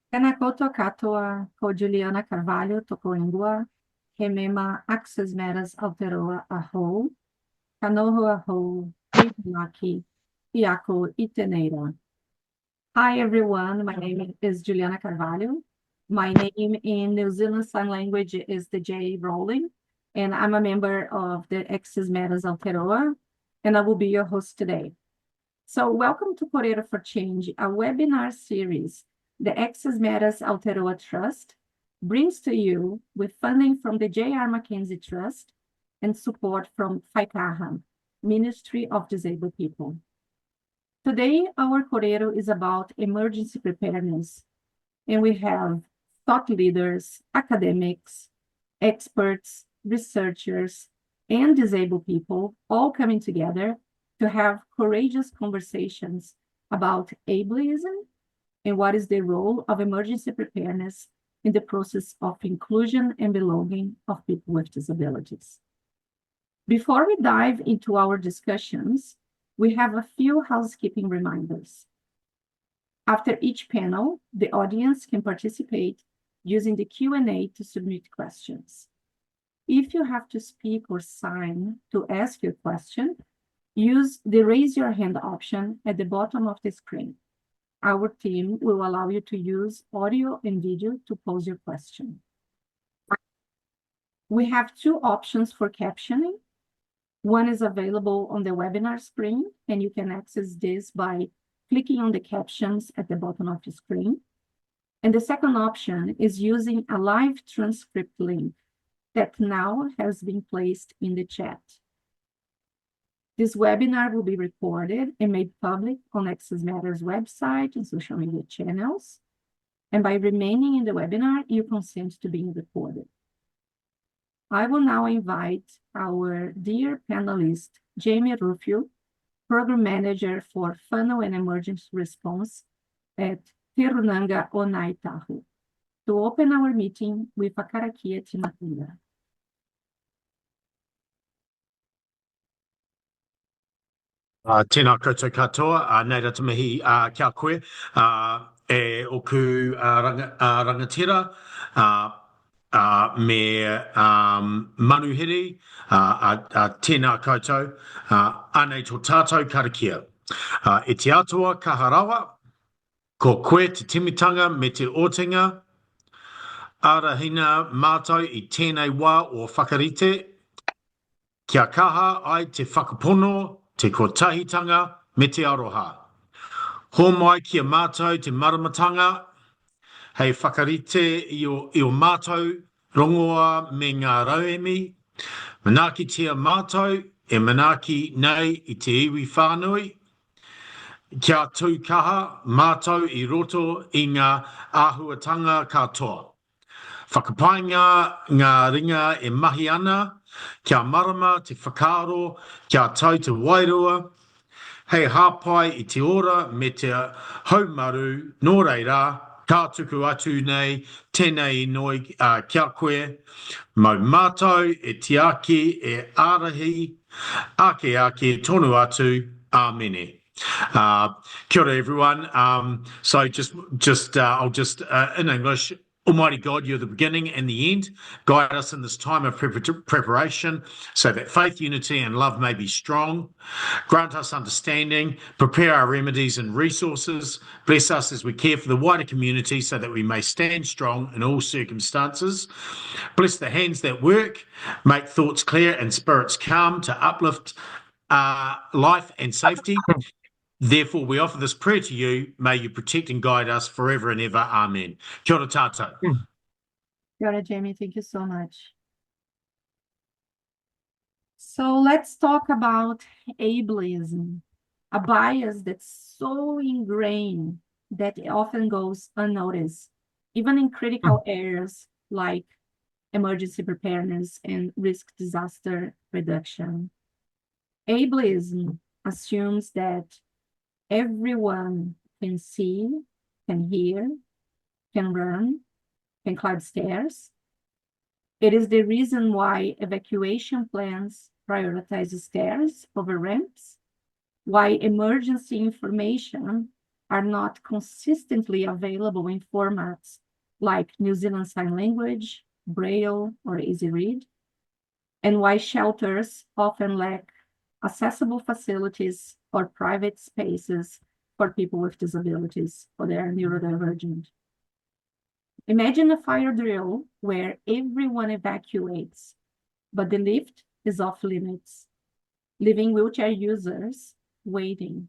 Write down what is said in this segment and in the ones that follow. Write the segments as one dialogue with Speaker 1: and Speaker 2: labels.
Speaker 1: Tēnā koutou katoa, ko Juliana Carvalho, toko ingoa, he mema Access Matters Aotearoa ahou, kanoho ahou, heitanaki, iako iteneira. Hi everyone, my name is Juliana Carvalho. My name in New Zealand Sign Language is the J. Rowling, and I'm a member of the Access Matters Aotearoa, and I will be your host today. So welcome to Kōrero for Change, a webinar series the Access Matters Aotearoa Trust brings to you with funding from the J.R. Mackenzie Trust and support from Whaikaha, Ministry of Disabled People. Today, our Kōrero is about emergency preparedness, and we have thought leaders, academics, experts, researchers, and disabled people all coming together to have courageous conversations about ableism and what is the role of emergency preparedness in the process of inclusion and belonging of people with disabilities. Before we dive into our discussions, we have a few housekeeping reminders. After each panel, the audience can participate using the Q&A to submit questions. If you have to speak or sign to ask your question, use the raise your hand option at the bottom of the screen. Our team will allow you to use audio and video to pose your question. We have two options for captioning. One is available on the webinar screen, and you can access this by clicking on the captions at the bottom of the screen. And the second option is using a live transcript link that now has been placed in the chat. This webinar will be recorded and made public on Access Matters website and social media channels. And by remaining in the webinar, you consent to being recorded. I will now invite our dear panelist, Jamie Rufio, Program Manager for Funnel and Emergency Response at Tirunanga Onaitahu, to open our meeting with a karakia tinapuna.
Speaker 2: Tēnā koutou katoa, nei rata mihi kia koe, e oku rangatira, me manuhiri, tēnā koutou, anei tō tātou karakia. E te atua kaharawa, ko koe te timitanga me te otinga, arahina mātou I tēnei wā o whakarite, kia kaha ai te whakapono, te kotahitanga me te aroha. Ho mai kia mātou te maramatanga, hei whakarite I o mātou rongoa me ngā rauemi, manaki tia mātou e manaki nei I te iwi whānui, kia tū kaha mātou I roto I ngā āhuatanga katoa. Whakapainga ngā ringa e mahi ana, kia marama te whakaaro, kia tau te wairua, hei hāpai I te ora me te haumaru, nō reira, ka tuku atu nei, tēnei noi kia koe, mau mātou e tiaki e ārahi, ake tonu atu, āmene. Kia ora everyone. So I'll just in English, Almighty God, you're the beginning and the end. Guide us in this time of preparation so that faith, unity and love may be strong. Grant us understanding, prepare our remedies and resources. Bless us as we care for the wider community so that we may stand strong in all circumstances. Bless the hands that work, make thoughts clear and spirits calm to uplift life and safety. Therefore, we offer this prayer to you. May you protect and guide us forever and ever. Amen. Kia ora tātou.
Speaker 1: Kia ora, Jamie. Thank you so much. So let's talk about ableism, a bias that's so ingrained that it often goes unnoticed, even in critical areas like emergency preparedness and risk disaster reduction. Ableism assumes that everyone can see, can hear, can run, can climb stairs. It is the reason why evacuation plans prioritize stairs over ramps, why emergency information are not consistently available in formats like New Zealand Sign Language, Braille, or Easy Read, and why shelters often lack accessible facilities or private spaces for people with disabilities or their neurodivergent. Imagine a fire drill where everyone evacuates, but the lift is off limits, leaving wheelchair users waiting,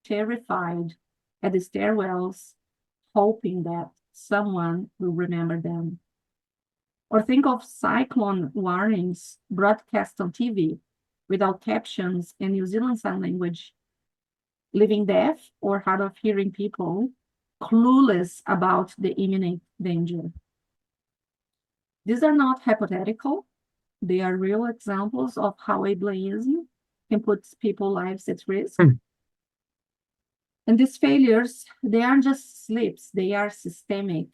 Speaker 1: terrified at the stairwells, hoping that someone will remember them. Or think of cyclone warnings broadcast on TV without captions in New Zealand Sign Language, leaving deaf or hard of hearing people clueless about the imminent danger. These are not hypothetical. They are real examples of how ableism can put people's lives at risk. And these failures, they aren't just slips, they are systemic.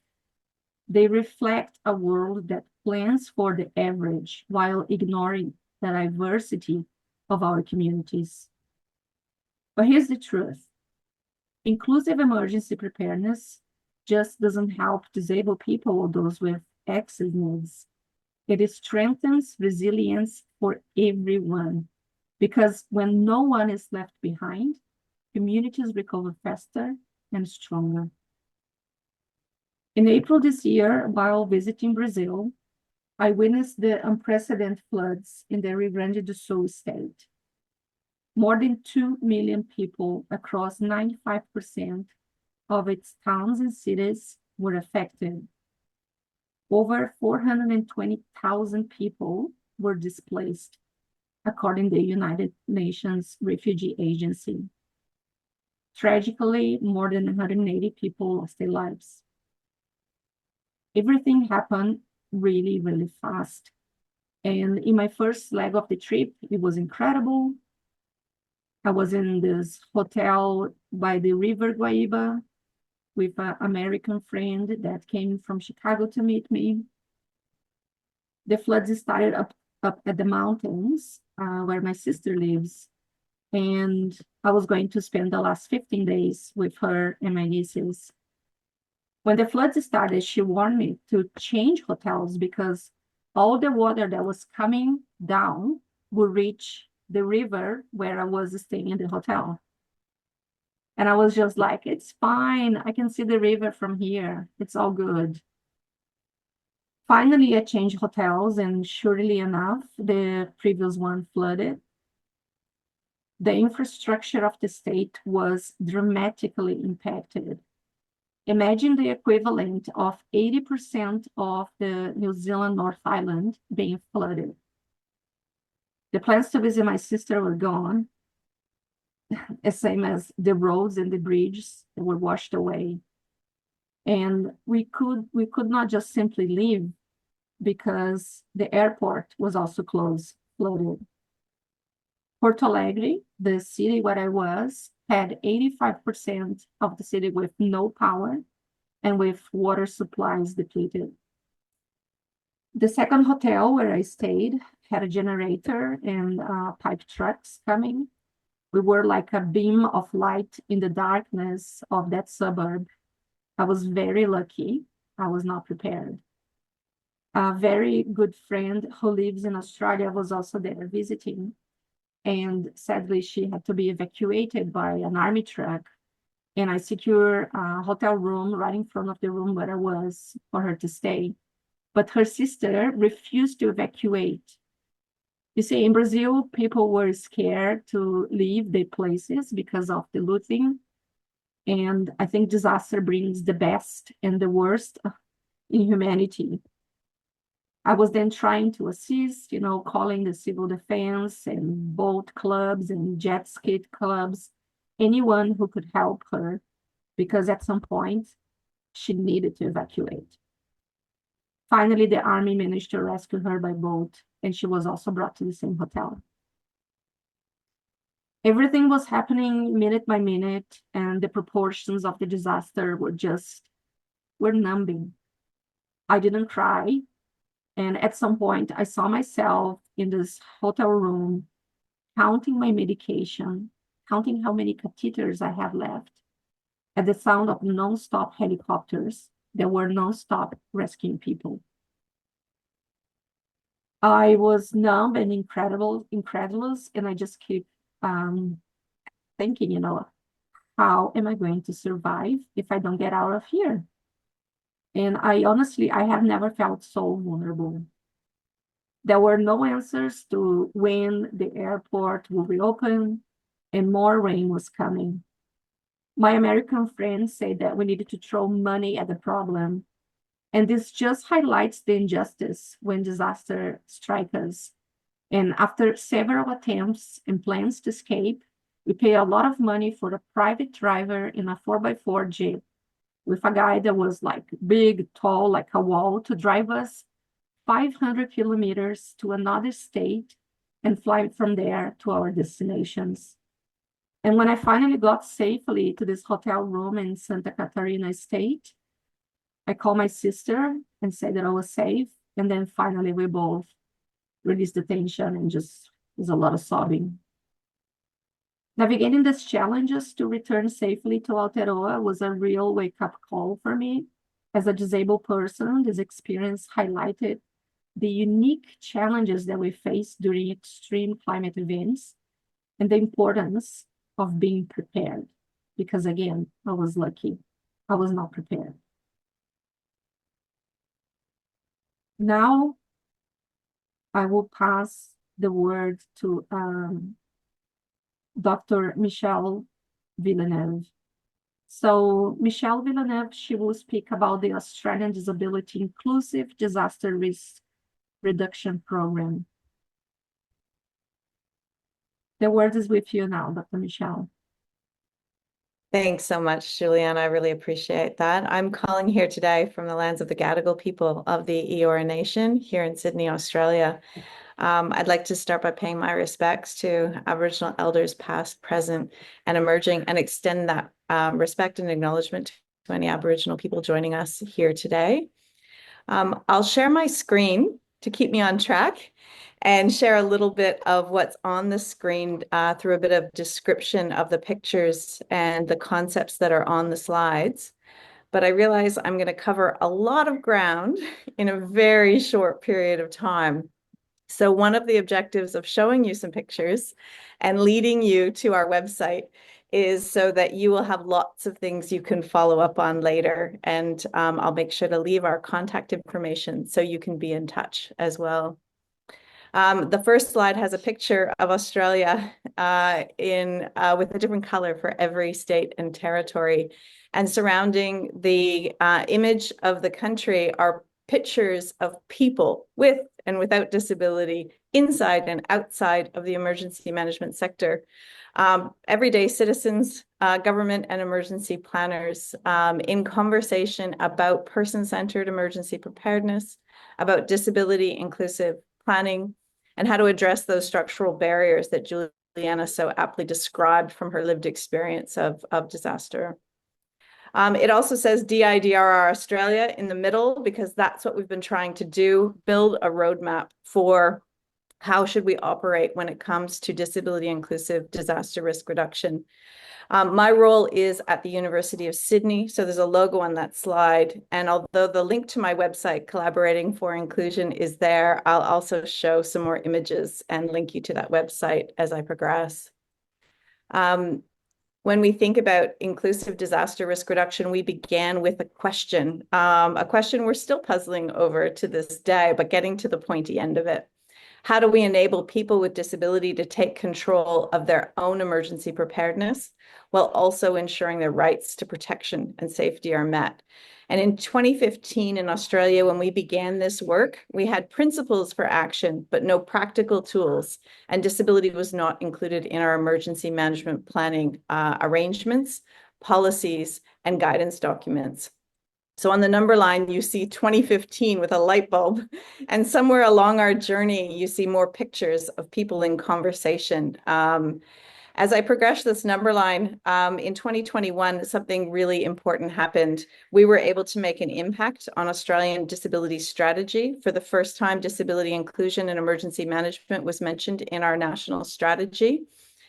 Speaker 1: They reflect a world that plans for the average while ignoring the diversity of our communities. But here's the truth. Inclusive emergency preparedness just doesn't help disabled people or those with access needs. It strengthens resilience for everyone, because when no one is left behind, communities recover faster and stronger. In April this year, while visiting Brazil, I witnessed the unprecedented floods in the Rio Grande do Sul state. More than 2 million people across 95% of its towns and cities were affected. Over 420,000 people were displaced, according to the United Nations Refugee Agency. Tragically, more than 180 people lost their lives. Everything happened really, really fast. And in my first leg of the trip, it was incredible. I was in this hotel by the River Guaíba with an American friend that came from Chicago to meet me. The floods started up at the mountains where my sister lives. And I was going to spend the last 15 days with her and my nieces. When the floods started, she warned me to change hotels because all the water that was coming down would reach the river where I was staying in the hotel. And I was just like, it's fine. I can see the river from here. It's all good. Finally, I changed hotels, and surely enough, the previous one flooded. The infrastructure of the state was dramatically impacted. Imagine the equivalent of 80% of the New Zealand North Island being flooded. The plans to visit my sister were gone, the same as the roads and the bridges that were washed away. And we could not just simply leave because the airport was also closed, flooded. Porto Alegre, the city where I was, had 85% of the city with no power and with water supplies depleted. The second hotel where I stayed had a generator and pipe trucks coming. We were like a beam of light in the darkness of that suburb. I was very lucky. I was not prepared. A very good friend who lives in Australia was also there visiting. And sadly, she had to be evacuated by an army truck. And I secured a hotel room right in front of the room where I was for her to stay. But her sister refused to evacuate. You see, in Brazil, people were scared to leave their places because of the looting. And I think disaster brings the best and the worst in humanity. I was then trying to assist, calling the civil defense and boat clubs and jet ski clubs, anyone who could help her, because at some point she needed to evacuate. Finally, the army managed to rescue her by boat, and she was also brought to the same hotel. Everything was happening minute by minute, and the proportions of the disaster were numbing. I didn't cry. And at some point, I saw myself in this hotel room, counting my medication, counting how many catheters I have left, at the sound of non-stop helicopters that were non-stop rescuing people. I was numb and incredulous, and I just keep thinking, you know, how am I going to survive if I don't get out of here? And I honestly, I have never felt so vulnerable. There were no answers to when the airport will reopen, and more rain was coming. My American friends said that we needed to throw money at the problem. And this just highlights the injustice when disaster strikes us. And after several attempts and plans to escape, we pay a lot of money for a private driver in a 4x4 Jeep with a guy that was like big, tall, like a wall, to drive us 500 kilometers to another state and fly from there to our destinations. And when I finally got safely to this hotel room in Santa Catarina state, I called my sister and said that I was safe. And then finally we both released the tension, and just was a lot of sobbing. Navigating these challenges to return safely to Aotearoa was a real wake-up call for me. As a disabled person, this experience highlighted the unique challenges that we face during extreme climate events and the importance of being prepared. Because again, I was lucky. I was not prepared. Now, I will pass the word to Dr. Michelle Villeneuve. So Michelle Villeneuve, she will speak about the Australian Disability Inclusive Disaster Risk Reduction Program. The word is with you now, Dr. Michelle.
Speaker 3: Thanks so much, Juliana. I really appreciate that. I'm calling here today from the lands of the Gadigal people of the Eora Nation here in Sydney, Australia. I'd like to start by paying my respects to Aboriginal elders past, present, and emerging, and extend that respect and acknowledgement to any Aboriginal people joining us here today. I'll share my screen to keep me on track and share a little bit of what's on the screen through a bit of description of the pictures and the concepts that are on the slides. But I realize I'm going to cover a lot of ground in a very short period of time. So one of the objectives of showing you some pictures and leading you to our website is so that you will have lots of things you can follow up on later. And I'll make sure to leave our contact information so you can be in touch as well. The first slide has a picture of Australia with a different color for every state and territory. And surrounding the image of the country are pictures of people with and without disability inside and outside of the emergency management sector. Everyday citizens, government and emergency planners in conversation about person-centered emergency preparedness, about disability inclusive planning, and how to address those structural barriers that Juliana so aptly described from her lived experience of disaster. It also says DIDRR Australia in the middle, because that's what we've been trying to do, build a roadmap for how should we operate when it comes to disability inclusive disaster risk reduction. My role is at the University of Sydney, so there's a logo on that slide. And although the link to my website, Collaborating for Inclusion, is there, I'll also show some more images and link you to that website as I progress. When we think about inclusive disaster risk reduction, we began with a question we're still puzzling over to this day, but getting to the pointy end of it. How do we enable people with disability to take control of their own emergency preparedness while also ensuring their rights to protection and safety are met? And in 2015 in Australia, when we began this work, we had principles for action, but no practical tools. And disability was not included in our emergency management planning arrangements, policies, and guidance documents. So on the number line, you see 2015 with a light bulb. And somewhere along our journey, you see more pictures of people in conversation. As I progress this number line, in 2021, something really important happened. We were able to make an impact on Australian disability strategy. For the first time, disability inclusion and emergency management was mentioned in our national strategy.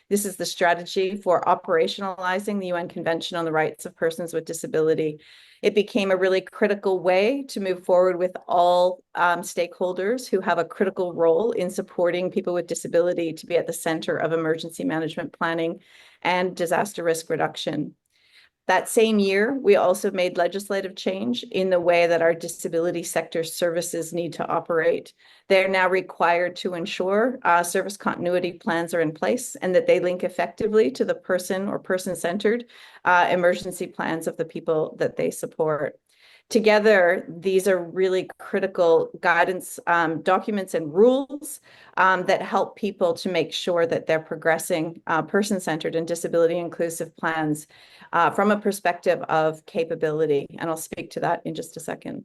Speaker 3: This is the strategy for operationalizing the UN Convention on the Rights of Persons with Disability. It became a really critical way to move forward with all stakeholders who have a critical role in supporting people with disability to be at the center of emergency management planning and disaster risk reduction. That same year, we also made legislative change in the way that our disability sector services need to operate. They're now required to ensure service continuity plans are in place and that they link effectively to the person or person-centered emergency plans of the people that they support. Together, these are really critical guidance documents and rules that help people to make sure that they're progressing person-centered and disability-inclusive plans from a perspective of capability. And I'll speak to that in just a second.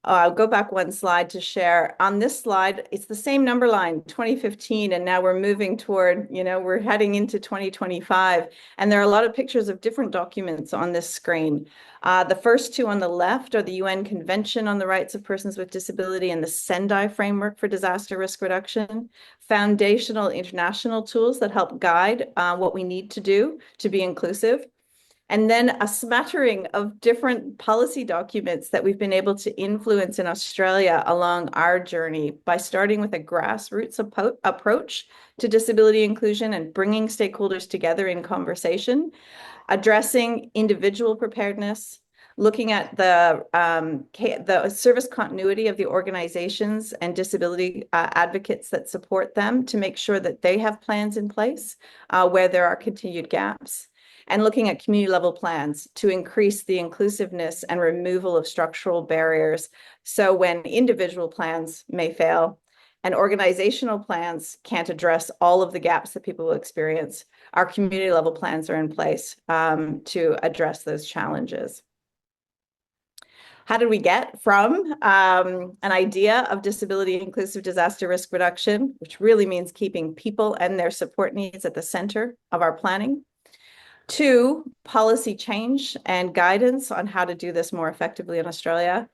Speaker 3: I'll go back one slide to share. On this slide, it's the same number line, 2015, and now we're moving toward, we're heading into 2025, and there are a lot of pictures of different documents on this screen. The first two on the left are the UN Convention on the Rights of Persons with Disability and the Sendai Framework for Disaster Risk Reduction, foundational international tools that help guide what we need to do to be inclusive. And then a smattering of different policy documents that we've been able to influence in Australia along our journey by starting with a grassroots approach to disability inclusion and bringing stakeholders together in conversation, addressing individual preparedness, looking at the service continuity of the organizations and disability advocates that support them to make sure that they have plans in place where there are continued gaps, and looking at community level plans to increase the inclusiveness and removal of structural barriers. So when individual plans may fail and organizational plans can't address all of the gaps that people will experience, our community level plans are in place to address those challenges. How did we get from an idea of disability inclusive disaster risk reduction, which really means keeping people and their support needs at the center of our planning, to policy change and guidance on how to do this more effectively in Australia?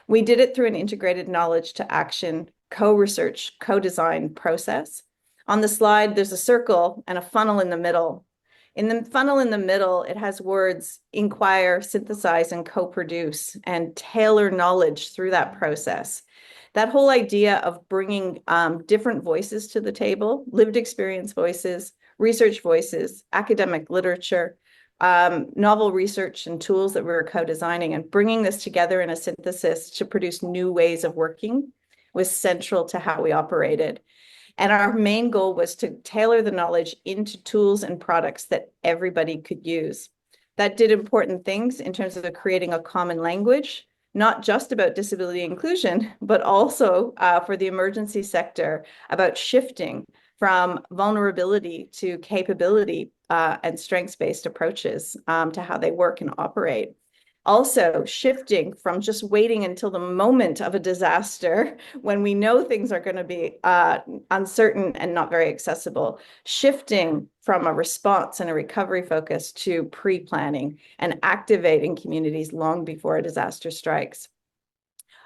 Speaker 3: We did it through an integrated knowledge to action, co-research, co-design process. On the slide, there's a circle and a funnel in the middle. In the funnel in the middle, it has words inquire, synthesize, and co-produce, and tailor knowledge through that process. That whole idea of bringing different voices to the table, lived experience voices, research voices, academic literature, novel research and tools that we were co-designing, and bringing this together in a synthesis to produce new ways of working was central to how we operated. And our main goal was to tailor the knowledge into tools and products that everybody could use. That did important things in terms of creating a common language, not just about disability inclusion, but also for the emergency sector about shifting from vulnerability to capability and strengths-based approaches to how they work and operate. Also shifting from just waiting until the moment of a disaster when we know things are going to be uncertain and not very accessible, shifting from a response and a recovery focus to pre-planning and activating communities long before a disaster strikes.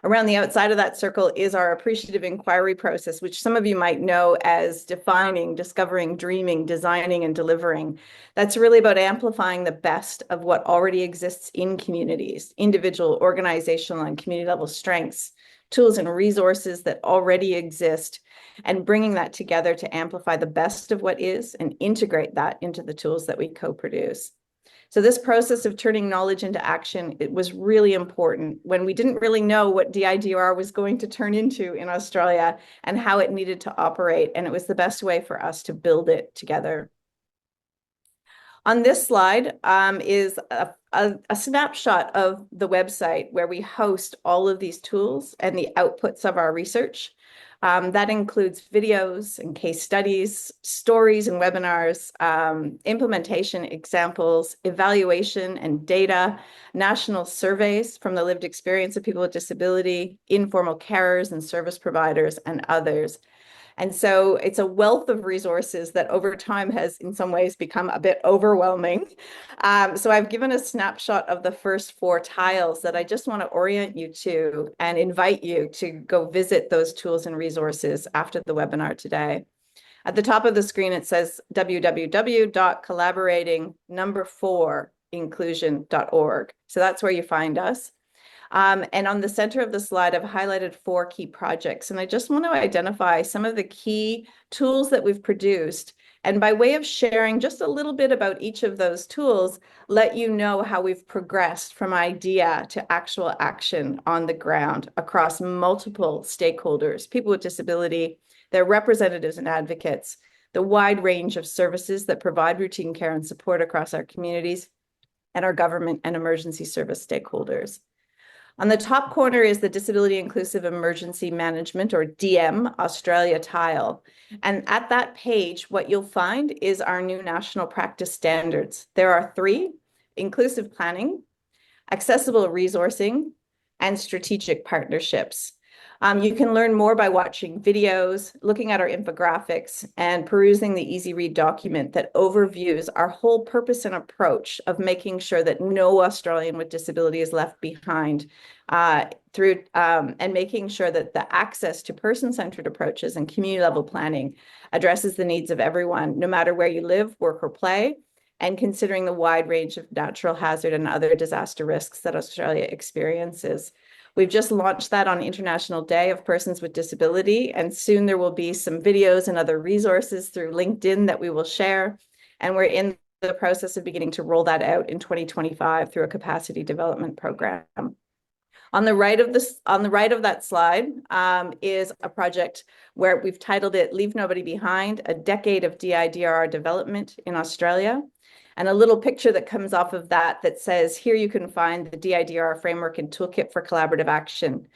Speaker 3: Around the outside of that circle is our appreciative inquiry process, which some of you might know as defining, discovering, dreaming, designing, and delivering. That's really about amplifying the best of what already exists in communities, individual, organizational, and community level strengths, tools and resources that already exist, and bringing that together to amplify the best of what is and integrate that into the tools that we co-produce. So this process of turning knowledge into action, it was really important when we didn't really know what DIDR was going to turn into in Australia and how it needed to operate. And it was the best way for us to build it together. On this slide is a snapshot of the website where we host all of these tools and the outputs of our research. That includes videos and case studies, stories and webinars, implementation examples, evaluation and data, national surveys from the lived experience of people with disability, informal carers and service providers, and others. And so it's a wealth of resources that over time has in some ways become a bit overwhelming. So I've given a snapshot of the first 4 tiles that I just want to orient you to and invite you to go visit those tools and resources after the webinar today. At the top of the screen, it says www.collaborating4inclusion.org. So that's where you find us. And on the center of the slide, I've highlighted 4 key projects. And I just want to identify some of the key tools that we've produced. And by way of sharing just a little bit about each of those tools, let you know how we've progressed from idea to actual action on the ground across multiple stakeholders, people with disability, their representatives and advocates, the wide range of services that provide routine care and support across our communities, and our government and emergency service stakeholders. On the top corner is the Disability Inclusive Emergency Management, or DM, Australia tile. And at that page, what you'll find is our new national practice standards. There are 3: inclusive planning, accessible resourcing, and strategic partnerships. You can learn more by watching videos, looking at our infographics, and perusing the easy read document that overviews our whole purpose and approach of making sure that no Australian with disability is left behind, and making sure that the access to person-centered approaches and community-level planning addresses the needs of everyone, no matter where you live, work, or play, and considering the wide range of natural hazard and other disaster risks that Australia experiences. We've just launched that on International Day of Persons with Disability, and soon there will be some videos and other resources through LinkedIn that we will share. And we're in the process of beginning to roll that out in 2025 through a capacity development program. On the right of that slide is a project where we've titled it "Leave Nobody Behind: A Decade of DI-DRR Development in Australia." And a little picture that comes off of that says, here you can find the DI-DRR framework and toolkit for collaborative action.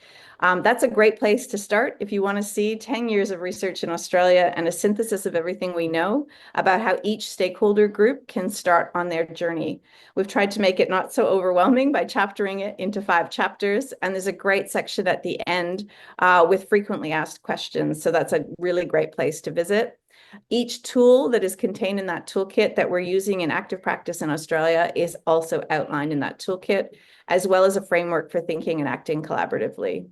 Speaker 3: That's a great place to start if you want to see 10 years of research in Australia and a synthesis of everything we know about how each stakeholder group can start on their journey. We've tried to make it not so overwhelming by chaptering it into 5 chapters, and there's a great section at the end with frequently asked questions. So that's a really great place to visit. Each tool that is contained in that toolkit that we're using in active practice in Australia is also outlined in that toolkit, as well as a framework for thinking and acting collaboratively.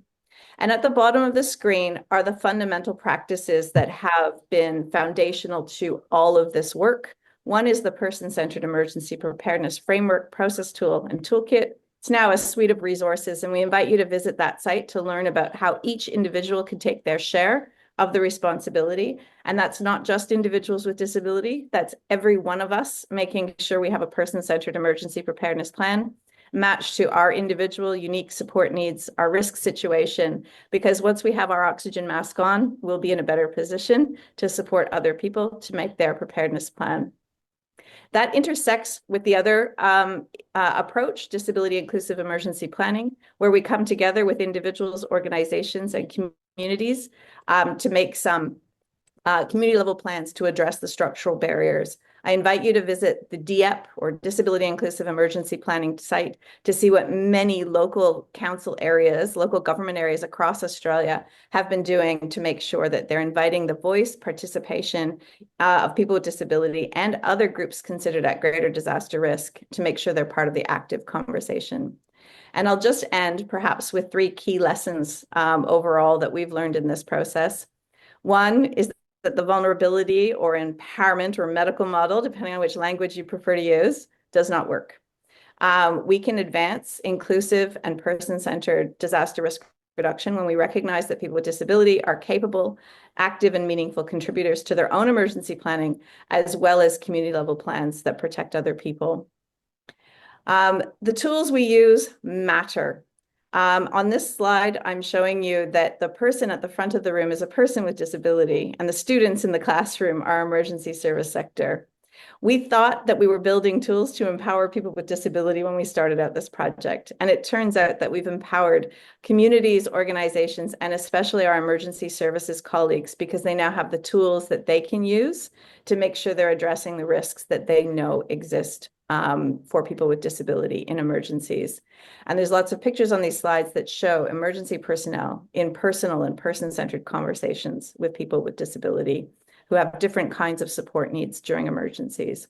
Speaker 3: And at the bottom of the screen are the fundamental practices that have been foundational to all of this work. One is the Person-Centered Emergency Preparedness Framework, Process Tool, and Toolkit. It's now a suite of resources, and we invite you to visit that site to learn about how each individual can take their share of the responsibility. And that's not just individuals with disability, that's every one of us making sure we have a person-centered emergency preparedness plan matched to our individual unique support needs, our risk situation, because once we have our oxygen mask on, we'll be in a better position to support other people to make their preparedness plan. That intersects with the other approach, disability inclusive emergency planning, where we come together with individuals, organizations, and communities to make some community level plans to address the structural barriers. I invite you to visit the DIEP, or Disability Inclusive Emergency Planning site, to see what many local council areas, local government areas across Australia have been doing to make sure that they're inviting the voice, participation of people with disability and other groups considered at greater disaster risk to make sure they're part of the active conversation. And I'll just end perhaps with 3 key lessons overall that we've learned in this process. One is that the vulnerability or empowerment or medical model, depending on which language you prefer to use, does not work. We can advance inclusive and person-centered disaster risk reduction when we recognize that people with disability are capable, active, and meaningful contributors to their own emergency planning, as well as community-level plans that protect other people. The tools we use matter. On this slide, I'm showing you that the person at the front of the room is a person with disability, and the students in the classroom are emergency service sector. We thought that we were building tools to empower people with disability when we started out this project, and it turns out that we've empowered communities, organizations, and especially our emergency services colleagues, because they now have the tools that they can use to make sure they're addressing the risks that they know exist for people with disability in emergencies. And there's lots of pictures on these slides that show emergency personnel in personal and person-centered conversations with people with disability who have different kinds of support needs during emergencies.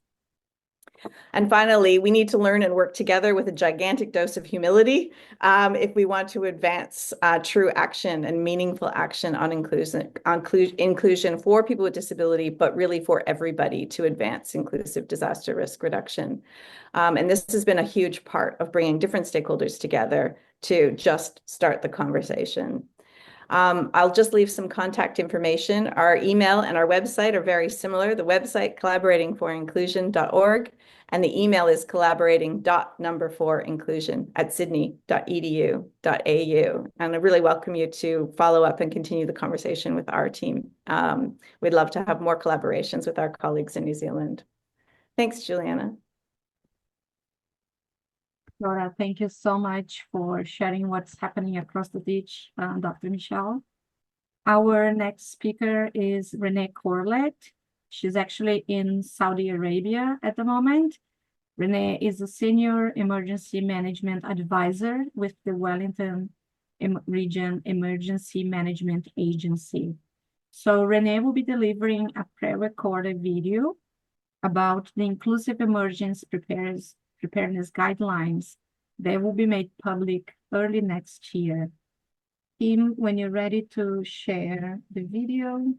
Speaker 3: And finally, we need to learn and work together with a gigantic dose of humility if we want to advance true action and meaningful action on inclusion for people with disability, but really for everybody to advance inclusive disaster risk reduction. And this has been a huge part of bringing different stakeholders together to just start the conversation. I'll just leave some contact information. Our email and our website are very similar. The website, collaboratingforinclusion.org, and the email is collaborating.4inclusion@sydney.edu.au. And I really welcome you to follow up and continue the conversation with our team. We'd love to have more collaborations with our colleagues in New Zealand. Thanks, Juliana.
Speaker 1: Laura, thank you so much for sharing what's happening across the ditch, Dr. Michelle. Our next speaker is Renee Corlett. She's actually in Saudi Arabia at the moment. Renee is a senior emergency management advisor with the Wellington Region Emergency Management Agency. So Renee will be delivering a pre-recorded video about the inclusive emergency preparedness guidelines that will be made public early next year. Kim, when you're ready to share the video.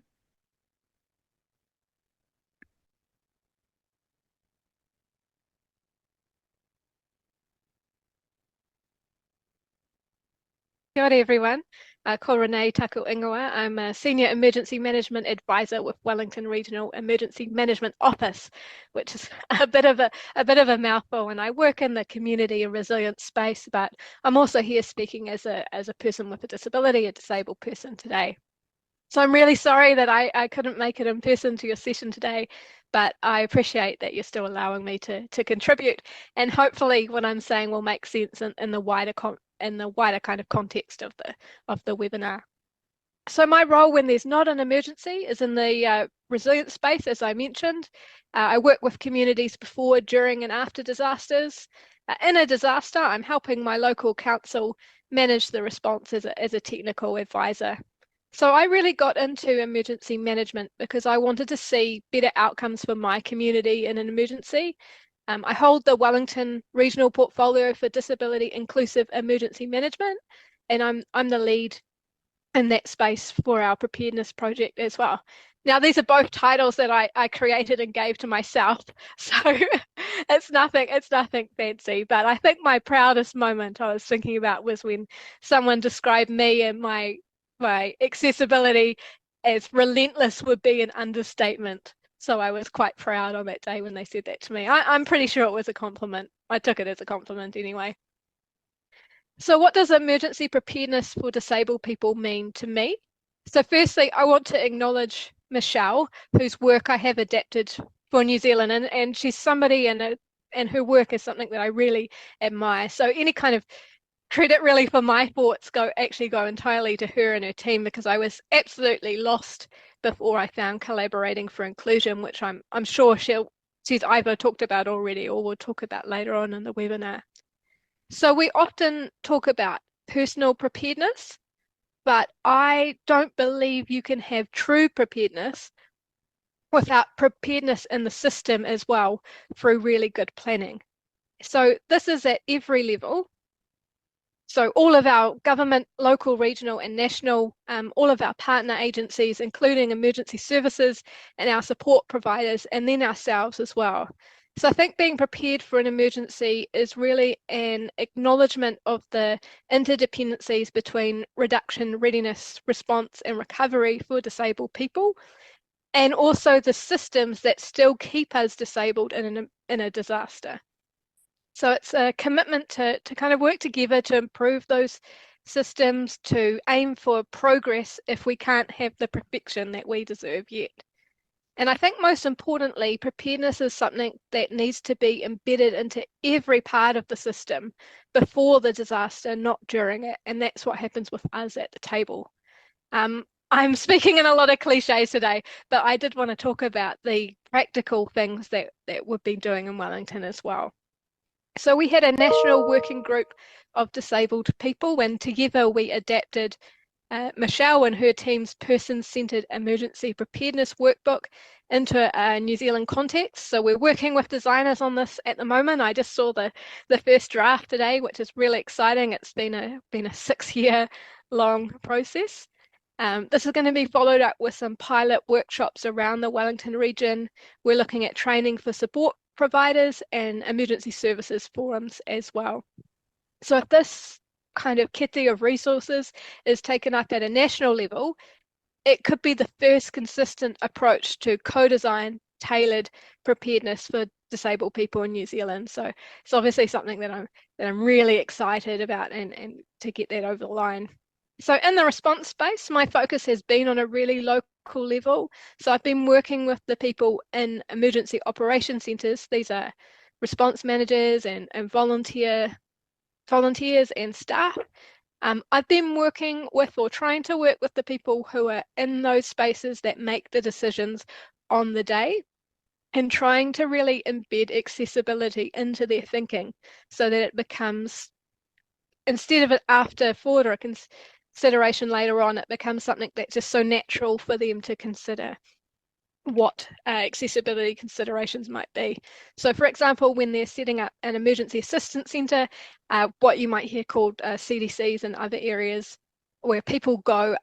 Speaker 4: Kia ora everyone. Ko Renee Taku Ingoa. I'm a Senior Emergency Management Advisor with Wellington Regional Emergency Management Office, which is a bit of a mouthful, and I work in the community and resilience space, but I'm also here speaking as a person with a disability, a disabled person today. So I'm really sorry that I couldn't make it in person to your session today, but I appreciate that you're still allowing me to contribute, and hopefully what I'm saying will make sense in the wider kind of context of the webinar. So my role when there's not an emergency is in the resilience space, as I mentioned. I work with communities before, during and after disasters. In a disaster, I'm helping my local council manage the response as a technical advisor. So I really got into emergency management because I wanted to see better outcomes for my community in an emergency. I hold the Wellington Regional Portfolio for Disability Inclusive Emergency Management, and I'm the lead in that space for our preparedness project as well. Now, these are both titles that I created and gave to myself, so it's nothing fancy. But I think my proudest moment I was thinking about was when someone described me and my accessibility as relentless would be an understatement. So I was quite proud on that day when they said that to me. I'm pretty sure it was a compliment. I took it as a compliment anyway. So what does emergency preparedness for disabled people mean to me? So firstly, I want to acknowledge Michelle, whose work I have adapted for New Zealand, and she's somebody and her work is something that I really admire. So any kind of credit really for my thoughts go entirely to her and her team, because I was absolutely lost before I found Collaborating for Inclusion, which I'm sure she's either talked about already or will talk about later on in the webinar. So we often talk about personal preparedness, but I don't believe you can have true preparedness without preparedness in the system as well through really good planning. So this is at every level. So all of our government, local, regional and national, all of our partner agencies, including emergency services and our support providers, and then ourselves as well. So I think being prepared for an emergency is really an acknowledgement of the interdependencies between reduction, readiness, response and recovery for disabled people, and also the systems that still keep us disabled in a disaster. So it's a commitment to kind of work together to improve those systems, to aim for progress if we can't have the perfection that we deserve yet. And I think most importantly, preparedness is something that needs to be embedded into every part of the system before the disaster, not during it. And that's what happens with us at the table. I'm speaking in a lot of cliches today, but I did want to talk about the practical things that we've been doing in Wellington as well. So we had a national working group of disabled people, and together we adapted Michelle and her team's person-centered emergency preparedness workbook into a New Zealand context. So we're working with designers on this at the moment. I just saw the first draft today, which is really exciting. It's been a 6-year long process. This is going to be followed up with some pilot workshops around the Wellington region. We're looking at training for support providers and emergency services forums as well. So if this kind of kete of resources is taken up at a national level, it could be the first consistent approach to co-design tailored preparedness for disabled people in New Zealand. So it's obviously something that I'm really excited about and to get that over the line. So in the response space, my focus has been on a really local level. So I've been working with the people in emergency operation centres. These are response managers and volunteers and staff. I've been working with or trying to work with the people who are in those spaces that make the decisions on the day and trying to really embed accessibility into their thinking so that it becomes, instead of an afterthought or a consideration later on, it becomes something that's just so natural for them to consider what accessibility considerations might be. So for example, when they're setting up an emergency assistance centre, what you might hear called CDCs and other areas where people go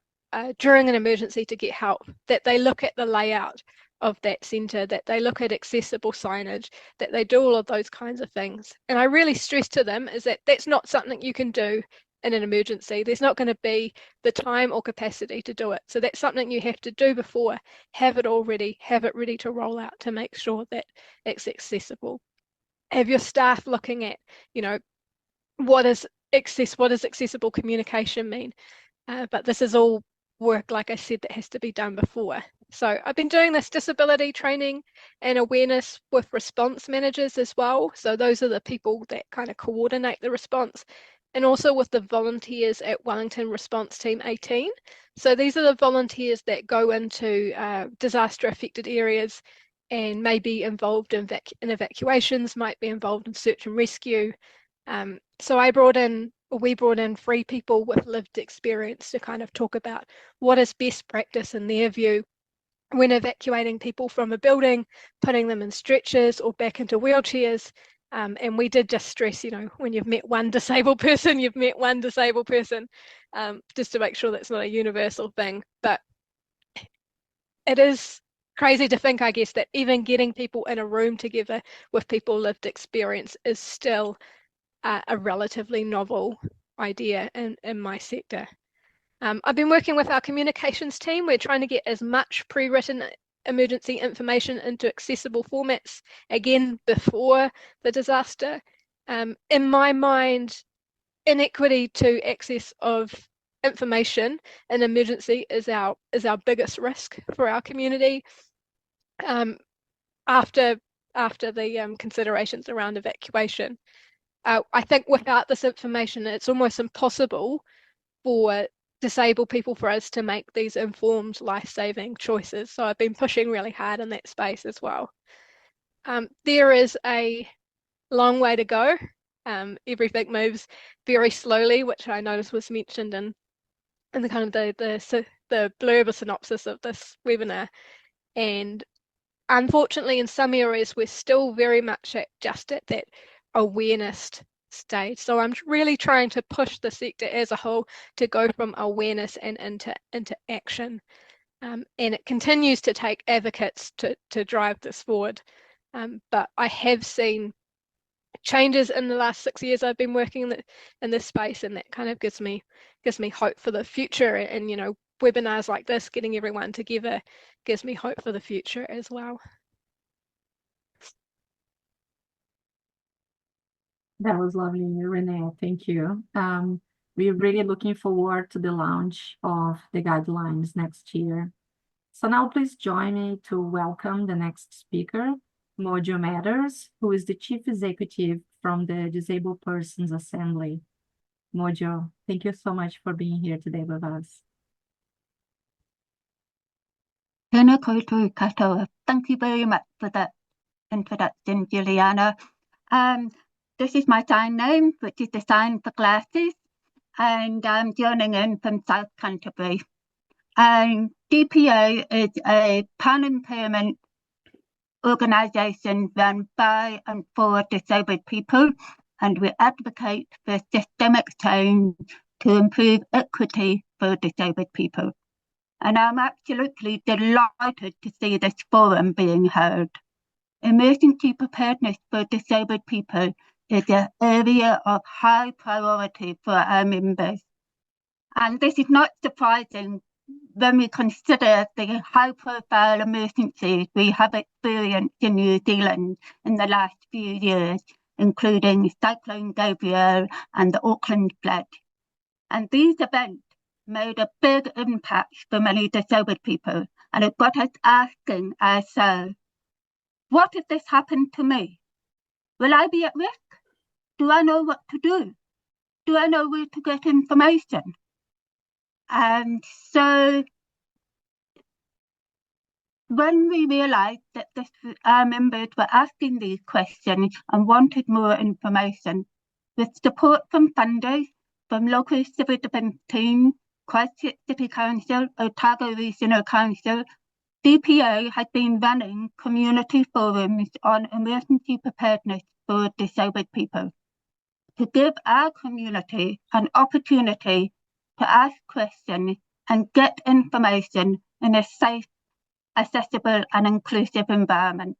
Speaker 4: during an emergency to get help, that they look at the layout of that centre, that they look at accessible signage, that they do all of those kinds of things. And I really stress to them is that that's not something you can do in an emergency. There's not going to be the time or capacity to do it. So that's something you have to do before, have it all ready, have it ready to roll out to make sure that it's accessible. Have your staff looking at, what does accessible communication mean? But this is all work, like I said, that has to be done before. So I've been doing this disability training and awareness with response managers as well. So those are the people that kind of coordinate the response, and also with the volunteers at Wellington Response Team 18. So these are the volunteers that go into disaster affected areas and may be involved in evacuations, might be involved in search and rescue. So we brought in 3 people with lived experience to kind of talk about what is best practice in their view when evacuating people from a building, putting them in stretchers or back into wheelchairs. And we did just stress, when you've met one disabled person, you've met one disabled person, just to make sure that's not a universal thing. But it is crazy to think, I guess, that even getting people in a room together with people lived experience is still a relatively novel idea in my sector. I've been working with our communications team. We're trying to get as much pre-written emergency information into accessible formats, again, before the disaster. In my mind, inequity to access of information in emergency is our biggest risk for our community. After the considerations around evacuation. I think without this information, it's almost impossible for disabled people for us to make these informed life-saving choices. So I've been pushing really hard in that space as well. There is a long way to go. Everything moves very slowly, which I noticed was mentioned in the kind of the blurb or synopsis of this webinar. And unfortunately, in some areas, we're still very much at that awareness stage. So I'm really trying to push the sector as a whole to go from awareness and into action. And it continues to take advocates to drive this forward. But I have seen changes in the last 6 years I've been working in this space, and that kind of gives me hope for the future. And webinars like this, getting everyone together, gives me hope for the future as well.
Speaker 1: That was lovely, Renee. Thank you. We're really looking forward to the launch of the guidelines next year. So now please join me to welcome the next speaker, Mojo Matters, who is the Chief Executive from the Disabled Persons Assembly. Mojo, thank you so much for being here today with us.
Speaker 5: Tēnā koutou katoa. Thank you very much for that introduction, Juliana. This is my sign name, which is the sign for glasses. and I'm joining in from South Canterbury. And DPA is a pan-impairment organisation run by and for disabled people, and we advocate for systemic change to improve equity for disabled people. And I'm absolutely delighted to see this forum being held. Emergency preparedness for disabled people is an area of high priority for our members. And this is not surprising when we consider the high-profile emergencies we have experienced in New Zealand in the last few years, including Cyclone Gabrielle and the Auckland flood. And these events made a big impact for many disabled people, and it got us asking ourselves, what if this happened to me? Will I be at risk? Do I know what to do? Do I know where to get information? And so when we realised that our members were asking these questions and wanted more information, with support from funders, from local civil defence teams, Christchurch City Council, Otago Regional Council, DPA has been running community forums on emergency preparedness for disabled people to give our community an opportunity to ask questions and get information in a safe, accessible and inclusive environment.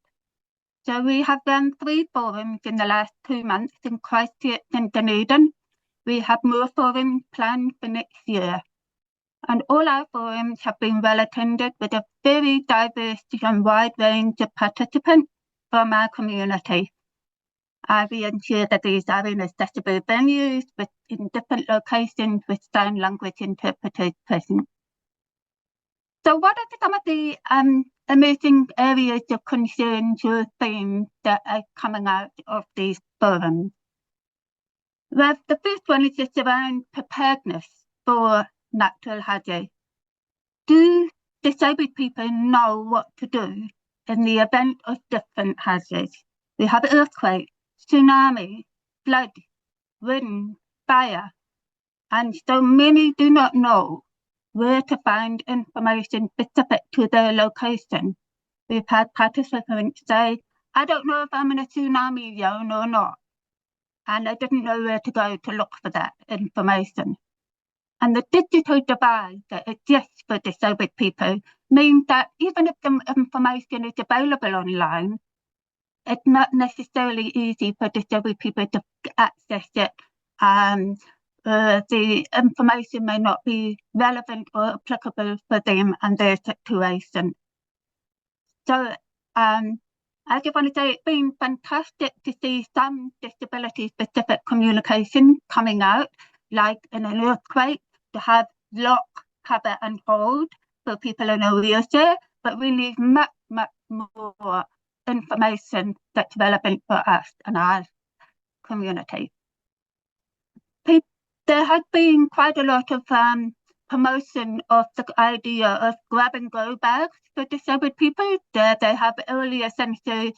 Speaker 5: So we have run 3 forums in the last 2 months in Christchurch and Dunedin. We have more forums planned for next year. And all our forums have been well attended with a very diverse and wide range of participants from our community. We ensure that these are in accessible venues in different locations with sign language interpreters present. So what are some of the emerging areas of concern or themes that are coming out of these forums? Well, the first one is just around preparedness for natural hazards. Do disabled people know what to do in the event of different hazards? We have earthquake, tsunami, flood, wind, fire, and so many do not know where to find information specific to their location. We've had participants say, I don't know if I'm in a tsunami zone or not, and I didn't know where to go to look for that information. And the digital divide that exists for disabled people means that even if the information is available online, it's not necessarily easy for disabled people to access it. The information may not be relevant or applicable for them and their situation. So I just want to say it's been fantastic to see some disability-specific communication coming out, like in an earthquake, to have lock, cover and hold for people in a wheelchair, but we need much, much more information that's relevant for us and our community. There has been quite a lot of promotion of the idea of grab-and-go bags for disabled people. They have only essentially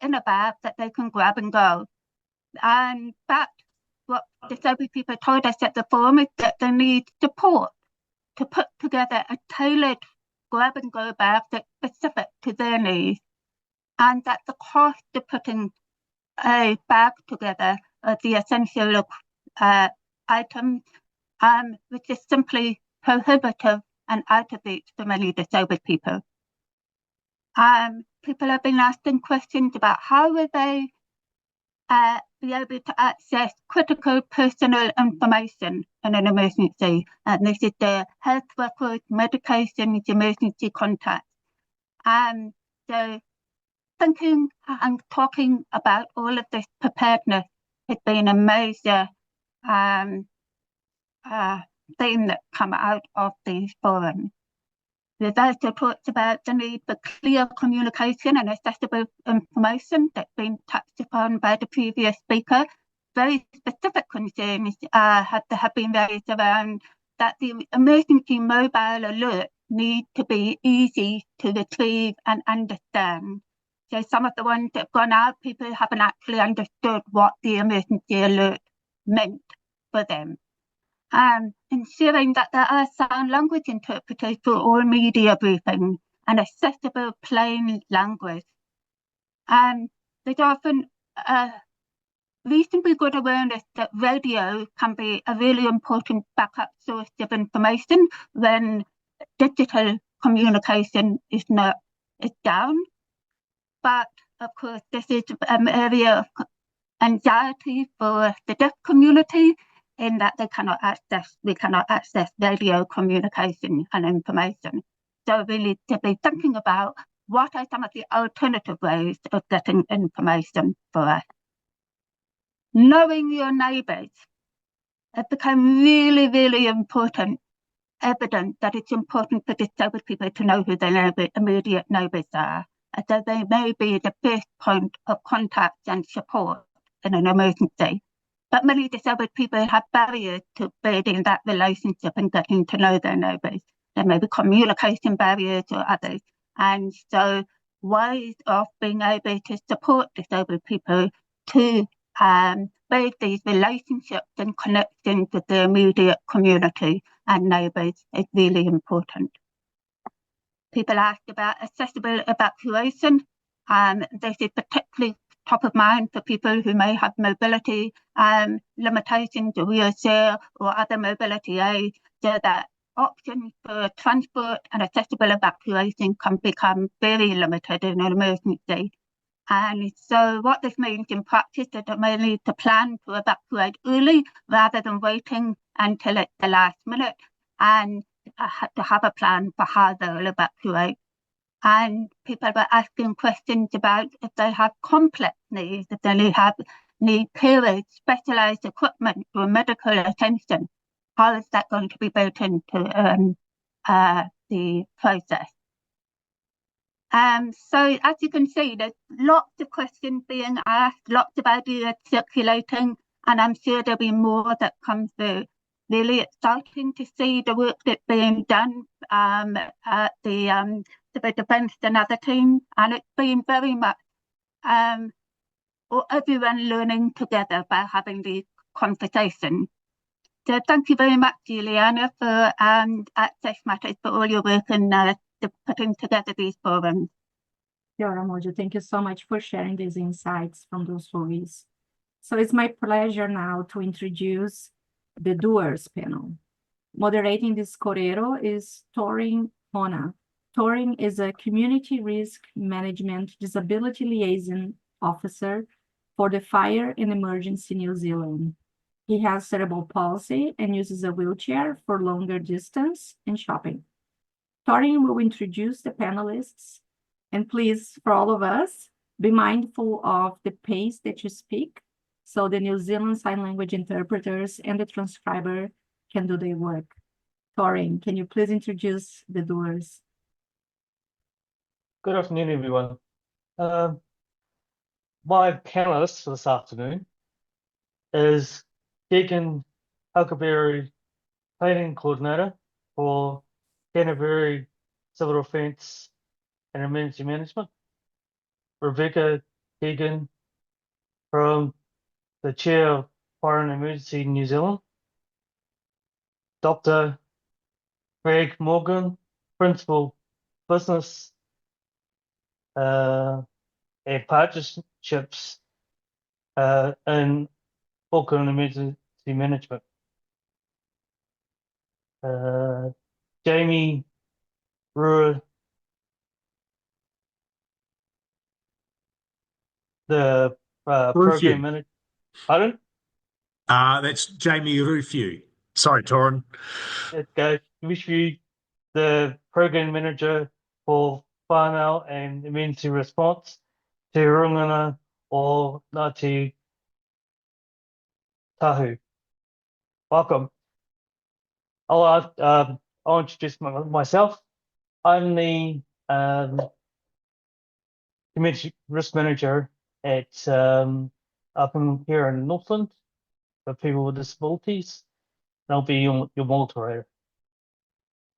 Speaker 5: in a bag that they can grab and go. And that, what disabled people told us at the forum, is that they need support to put together a tailored grab-and-go bag that's specific to their needs. And that the cost of putting a bag together of the essential items, which is simply prohibitive and out of reach for many disabled people. People have been asking questions about how will they be able to access critical personal information in an emergency. And this is their health records, medications, emergency contacts. So thinking and talking about all of this preparedness has been a major theme that come out of these forums. We've also talked about the need for clear communication and accessible information that's been touched upon by the previous speaker. Very specific concerns have been raised around that the emergency mobile alert need to be easy to retrieve and understand. So some of the ones that have gone out, people haven't actually understood what the emergency alert meant for them. ensuring that there are sign language interpreters for all media briefings and accessible plain language. There's often reasonably good awareness that radio can be a really important backup source of information when digital communication is down. But of course, this is an area of anxiety for the deaf community in that we cannot access radio communication and information. So we need to be thinking about what are some of the alternative ways of getting information for us. Knowing your neighbours, it became really, really evident that it's important for disabled people to know who their immediate neighbours are, as though they may be the first point of contact and support in an emergency. But many disabled people have barriers to building that relationship and getting to know their neighbours. There may be communication barriers or others. And so ways of being able to support disabled people to build these relationships and connections with the immediate community and neighbours is really important. People asked about accessible evacuation. This is particularly top of mind for people who may have mobility limitations or wheelchair or other mobility aids, so that options for transport and accessible evacuation can become very limited in an emergency. And so what this means in practice is that we need to plan to evacuate early rather than waiting until it's the last minute, and to have a plan for how they'll evacuate. And people were asking questions about if they have complex needs, if they need carers, specialised equipment or medical attention. How is that going to be built into the process? So as you can see, there's lots of questions being asked, lots of ideas circulating, and I'm sure there'll be more that come through. Really exciting to see the work that's being done at the defence and other teams, and it's been very much everyone learning together by having these conversations. So thank you very much, Juliana, for Access Matters, for all your work in putting together these forums.
Speaker 1: Kia Mojo, thank you so much for sharing these insights from those stories. So it's my pleasure now to introduce the doers panel. Moderating this Kōrero is Torin Hona. Torin is a Community Risk Management Disability Liaison Officer for the Fire and Emergency New Zealand. He has cerebral palsy and uses a wheelchair for longer distance and shopping. Torin will introduce the panelists, and please, for all of us, be mindful of the pace that you speak, so the New Zealand Sign Language interpreters and the transcriber can do their work. Torin, can you please introduce the doers?
Speaker 6: Good afternoon, everyone. My panelist for this afternoon is Deacon Huckleberry Planning Coordinator for Canterbury Civil Offence and Emergency Management, Rebecca Deegan from the Chair of Fire and Emergency New Zealand, Dr. Greg Morgan, Principal Business and Partnerships in Auckland Emergency Management. Jamie Rua, the program manager. Pardon?
Speaker 2: That's Jamie Rufew. Sorry, Torin.
Speaker 6: Rufew, the program manager for whānau and emergency response to Rungana or Ngāti Tahu. Welcome. I'll introduce myself. I'm the community risk manager at up in here in Northland for people with disabilities. And I'll be your moderator.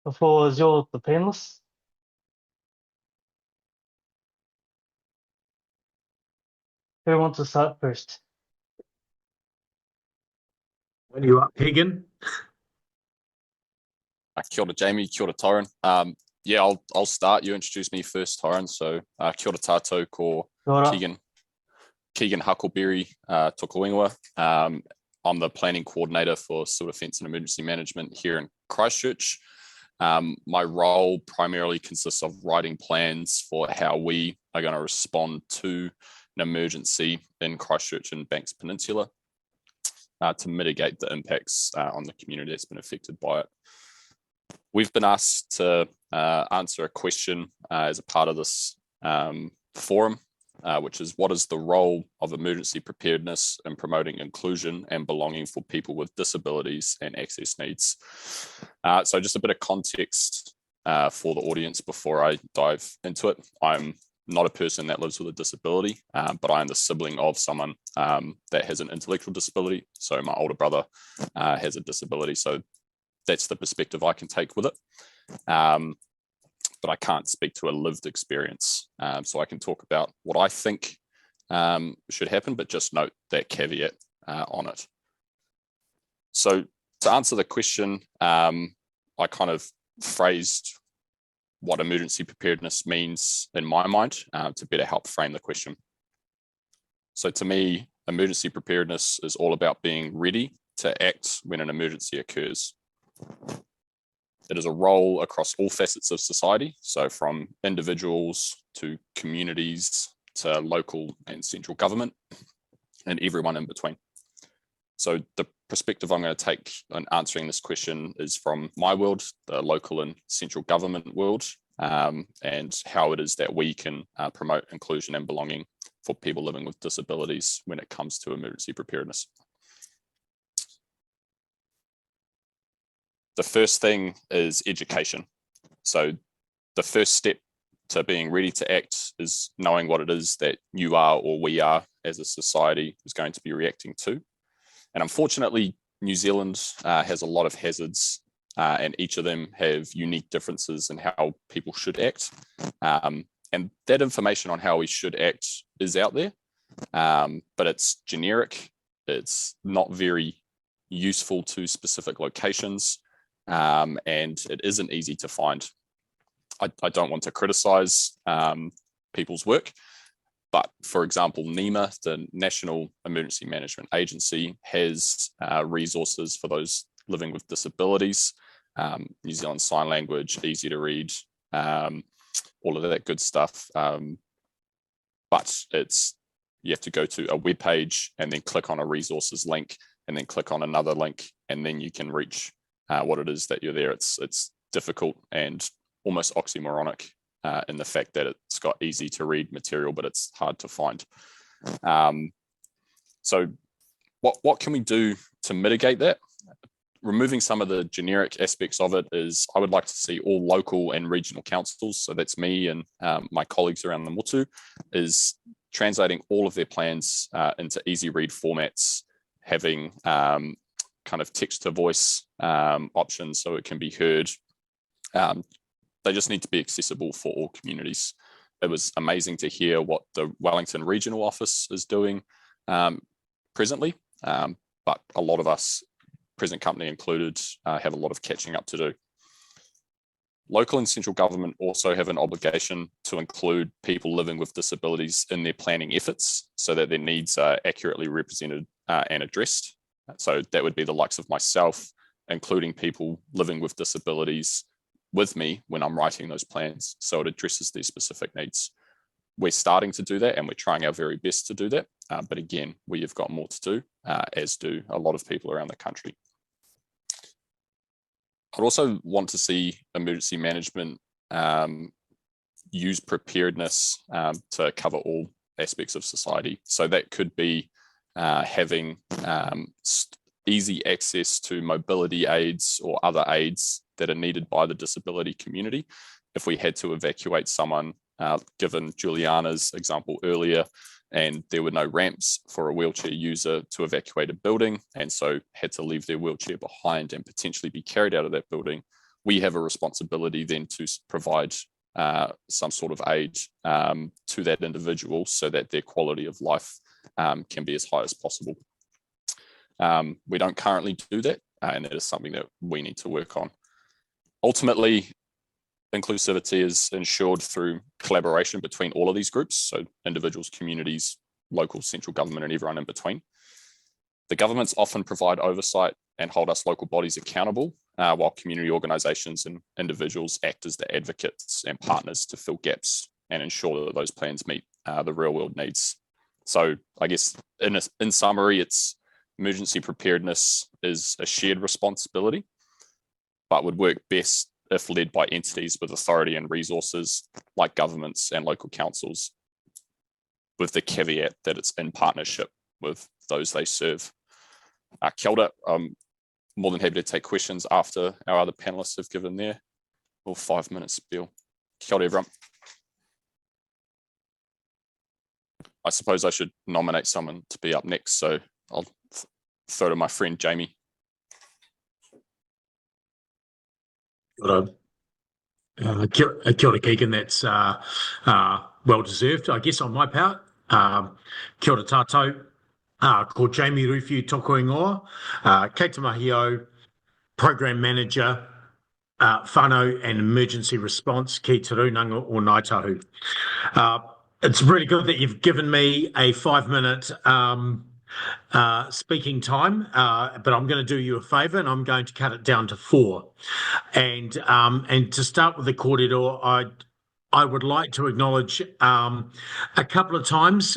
Speaker 6: The floor is yours, the panelists. Who wants to start first?
Speaker 2: When you up, Keegan?
Speaker 7: Kia ora, Jamie. Kia ora, Tyron. Yeah, I'll start. You introduced me first, Tyron. So kia ora tātou ko Keegan Huckleberry, toko ingoa. I'm the planning coordinator for civil defence and emergency management here in Christchurch. My role primarily consists of writing plans for how we are going to respond to an emergency in Christchurch and Banks Peninsula to mitigate the impacts on the community that's been affected by it. We've been asked to answer a question as a part of this forum, which is, what is the role of emergency preparedness in promoting inclusion and belonging for people with disabilities and access needs? So just a bit of context for the audience before I dive into it. I'm not a person that lives with a disability, but I am the sibling of someone that has an intellectual disability. So my older brother has a disability. So that's the perspective I can take with it. But I can't speak to a lived experience. So I can talk about what I think should happen, but just note that caveat on it. So to answer the question, I kind of phrased what emergency preparedness means in my mind to better help frame the question. So to me, emergency preparedness is all about being ready to act when an emergency occurs. It is a role across all facets of society, so from individuals to communities to local and central government and everyone in between. So the perspective I'm going to take in answering this question is from my world, the local and central government world, and how it is that we can promote inclusion and belonging for people living with disabilities when it comes to emergency preparedness. The first thing is education. So the first step to being ready to act is knowing what it is that you are or we are as a society is going to be reacting to. And unfortunately, New Zealand has a lot of hazards and each of them have unique differences in how people should act. And that information on how we should act is out there, but it's generic. It's not very useful to specific locations. And it isn't easy to find. I don't want to criticize people's work, but for example, NEMA, the National Emergency Management Agency, has resources for those living with disabilities, New Zealand Sign Language, easy to read, all of that good stuff. But you have to go to a web page and then click on a resources link and then click on another link, and then you can reach what it is that you're there. It's difficult and almost oxymoronic in the fact that it's got easy to read material, but it's hard to find. So what can we do to mitigate that? Removing some of the generic aspects of it is, I would like to see all local and regional councils, so that's me and my colleagues around the motu, is translating all of their plans into easy read formats, having kind of text to voice options so it can be heard. They just need to be accessible for all communities. It was amazing to hear what the Wellington Regional Office is doing presently, but a lot of us, present company included, have a lot of catching up to do. Local and central government also have an obligation to include people living with disabilities in their planning efforts so that their needs are accurately represented and addressed. So that would be the likes of myself, including people living with disabilities with me when I'm writing those plans, so it addresses their specific needs. We're starting to do that and we're trying our very best to do that. But again, we have got more to do, as do a lot of people around the country. I'd also want to see emergency management use preparedness to cover all aspects of society. So that could be having easy access to mobility aids or other aids that are needed by the disability community. If we had to evacuate someone, given Juliana's example earlier, and there were no ramps for a wheelchair user to evacuate a building, and so had to leave their wheelchair behind and potentially be carried out of that building, we have a responsibility then to provide some sort of aid to that individual so that their quality of life can be as high as possible. We don't currently do that, and it is something that we need to work on. Ultimately, inclusivity is ensured through collaboration between all of these groups, so individuals, communities, local, central government, and everyone in between. The governments often provide oversight and hold us local bodies accountable, while community organisations and individuals act as the advocates and partners to fill gaps and ensure that those plans meet the real world needs. So I guess in summary, it's emergency preparedness is a shared responsibility, but would work best if led by entities with authority and resources like governments and local councils, with the caveat that it's in partnership with those they serve. Kia ora, I'm more than happy to take questions after our other panelists have given their 5 minutes spiel. Kia ora, everyone. I suppose I should nominate someone to be up next, so I'll throw to my friend Jamie.
Speaker 2: Kia ora, Keegan, that's well deserved, I guess, on my part. Kia ora tātou, ko Jamie Rufio toko ingoa, kei te mahi o, Program Manager, whānau and Emergency Response ki te runanga o Ngāi Tahu. It's really good that you've given me a 5-minute speaking time, but I'm going to do you a favour and I'm going to cut it down to 4. And to start with the kōrero, I would like to acknowledge a couple of times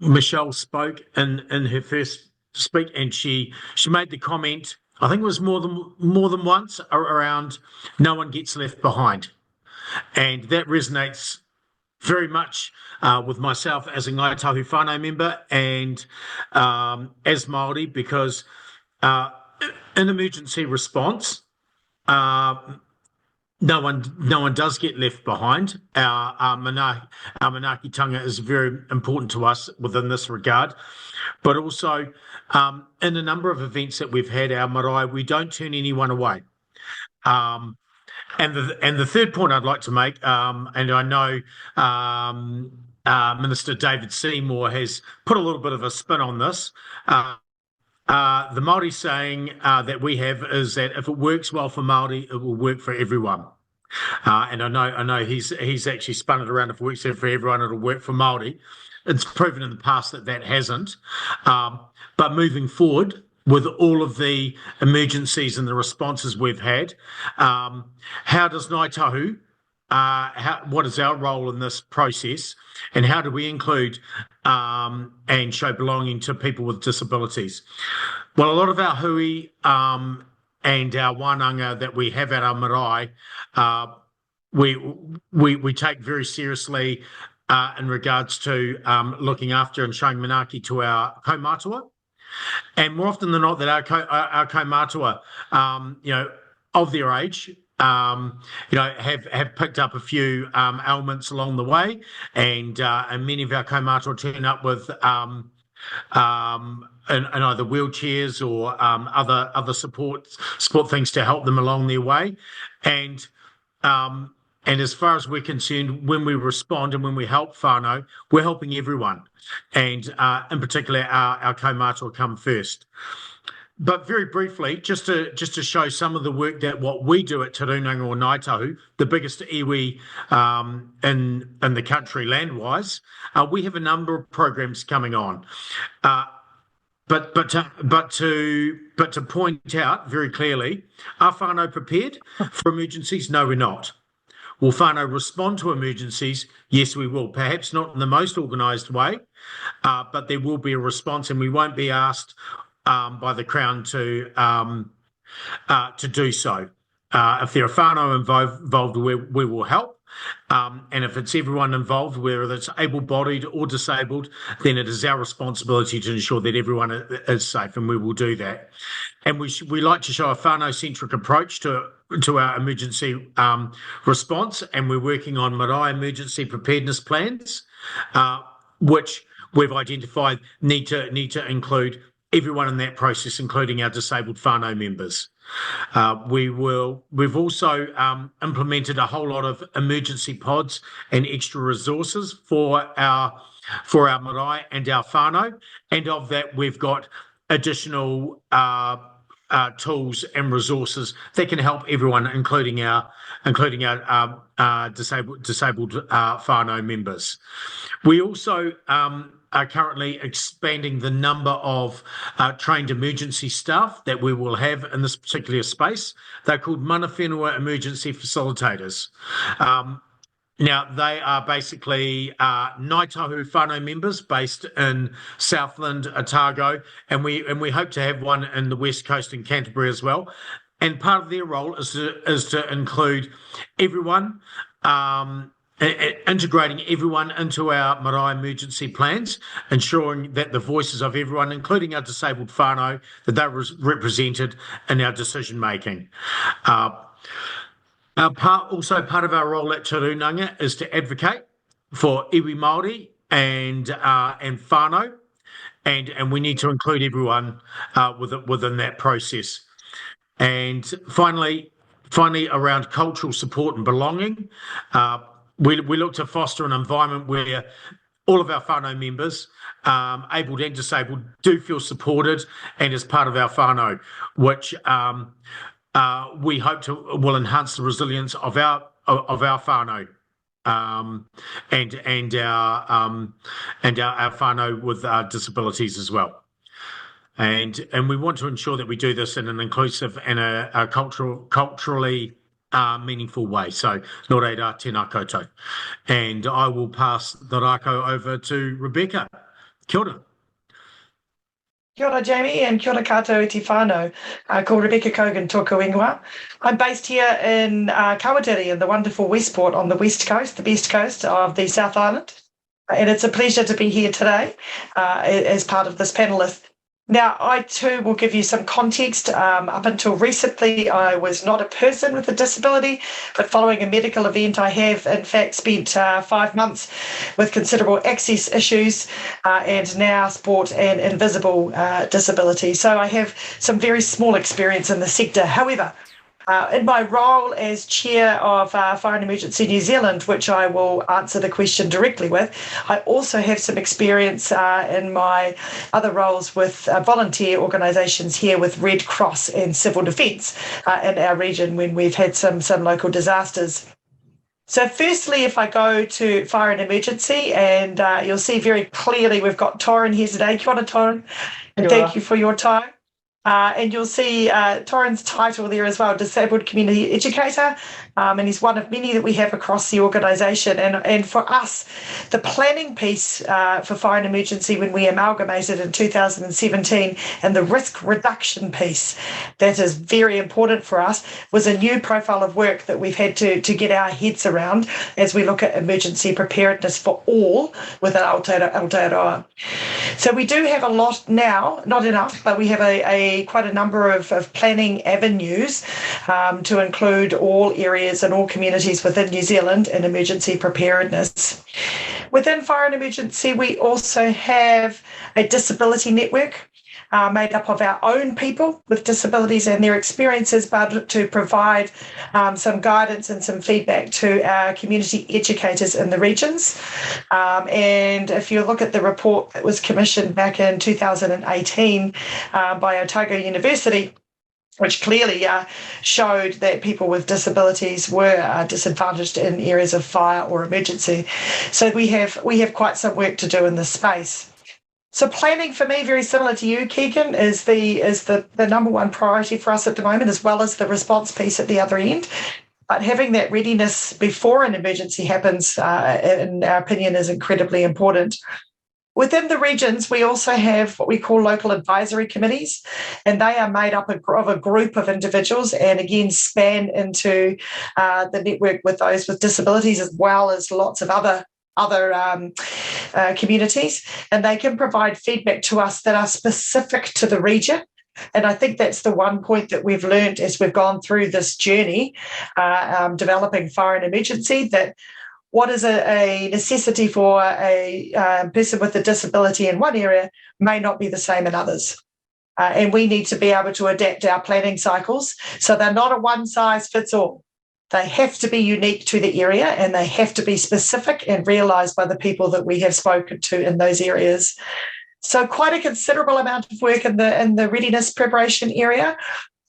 Speaker 2: Michelle spoke in her first speak, and she made the comment, I think it was more than once, around no one gets left behind, and that resonates very much with myself as a Ngāi Tahu whānau member and as Māori, because in emergency response, no one does get left behind. Our manaakitanga is very important to us within this regard, but also in a number of events that we've had, our marae, we don't turn anyone away. And the third point I'd like to make, and I know Minister David Seymour has put a little bit of a spin on this. The Māori saying that we have is that if it works well for Māori, it will work for everyone. And I know he's actually spun it around. If it works for everyone, it'll work for Māori. It's proven in the past that hasn't. But moving forward, with all of the emergencies and the responses we've had, how does Ngāi Tahu, what is our role in this process, and how do we include and show belonging to people with disabilities? Well, a lot of our hui and our wānanga that we have at our marae, we take very seriously in regards to looking after and showing manaaki to our kaumātua. And more often than not, that our kaumātua, of their age, have picked up a few ailments along the way, and many of our kaumātua turn up with in either wheelchairs or other support things to help them along their way, and as far as we're concerned, when we respond and when we help whānau, we're helping everyone. And in particular, our kaumātua come first. But very briefly, just to show some of the work that what we do at Te Runanga o Ngāi Tahu, the biggest iwi in the country land-wise, we have a number of programs coming on. But to point out very clearly, are whānau prepared for emergencies? No, we're not. Will whānau respond to emergencies? Yes, we will. Perhaps not in the most organised way, but there will be a response, and we won't be asked by the Crown to do so. If there are whānau involved, we will help. And if it's everyone involved, whether it's able-bodied or disabled, then it is our responsibility to ensure that everyone is safe, and we will do that. And we like to show a whānau-centric approach to our emergency response, and we're working on marae emergency preparedness plans, which we've identified need to include everyone in that process, including our disabled whānau members. We've also implemented a whole lot of emergency pods and extra resources for our marae and our whānau, and of that we've got additional tools and resources that can help everyone, including our disabled whānau members. We also are currently expanding the number of trained emergency staff that we will have in this particular space. They're called mana whenua emergency facilitators. Now, they are basically Ngāi Tahu whānau members based in Southland, Otago, and we hope to have one in the West Coast in Canterbury as well. And part of their role is to include everyone, integrating everyone into our marae emergency plans, ensuring that the voices of everyone, including our disabled whānau, that they're represented in our decision making. Also part of our role at Te Rūnanga is to advocate for iwi Māori and whānau, and we need to include everyone within that process. And finally, around cultural support and belonging, we look to foster an environment where all of our whānau members, abled and disabled, do feel supported and as part of our whānau, which we hope will enhance the resilience of our whānau and our whānau with disabilities as well. And we want to ensure that we do this in an inclusive and a culturally meaningful way. So, nō reira, tēnā koutou. And I will pass the rākau over to Rebecca. Kia ora.
Speaker 8: Kia ora, Jamie, and kia ora koutou e te whānau. Ko Rebecca Cogan tōku ingoa. I'm based here in Kawatiri in the wonderful Westport on the west coast, the best coast of the South Island. And it's a pleasure to be here today as part of this panelist. Now, I too will give you some context. Up until recently, I was not a person with a disability, but following a medical event, I have in fact spent 5 months with considerable access issues and now sport and invisible disability. So I have some very small experience in the sector. However, in my role as chair of Fire and Emergency New Zealand, which I will answer the question directly with, I also have some experience in my other roles with volunteer organisations here with Red Cross and Civil Defence in our region when we've had some local disasters. So firstly, if I go to Fire and Emergency, and you'll see very clearly we've got Torin here today. Kia ora, Torin, and thank you for your time. And you'll see Torin's title there as well, Disabled Community Educator, and he's one of many that we have across the organisation. And for us, the planning piece for Fire and Emergency when we amalgamated in 2017 and the risk reduction piece that is very important for us was a new profile of work that we've had to get our heads around as we look at emergency preparedness for all within Aotearoa. So we do have a lot now, not enough, but we have quite a number of planning avenues to include all areas and all communities within New Zealand in emergency preparedness. Within Fire and Emergency, we also have a disability network made up of our own people with disabilities and their experiences, but to provide some guidance and some feedback to our community educators in the regions. And if you look at the report that was commissioned back in 2018 by Otago University, which clearly showed that people with disabilities were disadvantaged in areas of fire or emergency. So we have quite some work to do in this space. So planning for me, very similar to you, Keegan, is the number one priority for us at the moment, as well as the response piece at the other end. But having that readiness before an emergency happens, in our opinion, is incredibly important. Within the regions, we also have what we call local advisory committees, and they are made up of a group of individuals and again span into the network with those with disabilities as well as lots of other communities, and they can provide feedback to us that are specific to the region. And I think that's the one point that we've learned as we've gone through this journey, developing Fire and Emergency, that what is a necessity for a person with a disability in one area may not be the same in others. And we need to be able to adapt our planning cycles so they're not a one-size-fits-all. They have to be unique to the area and they have to be specific and realised by the people that we have spoken to in those areas. So quite a considerable amount of work in the readiness preparation area.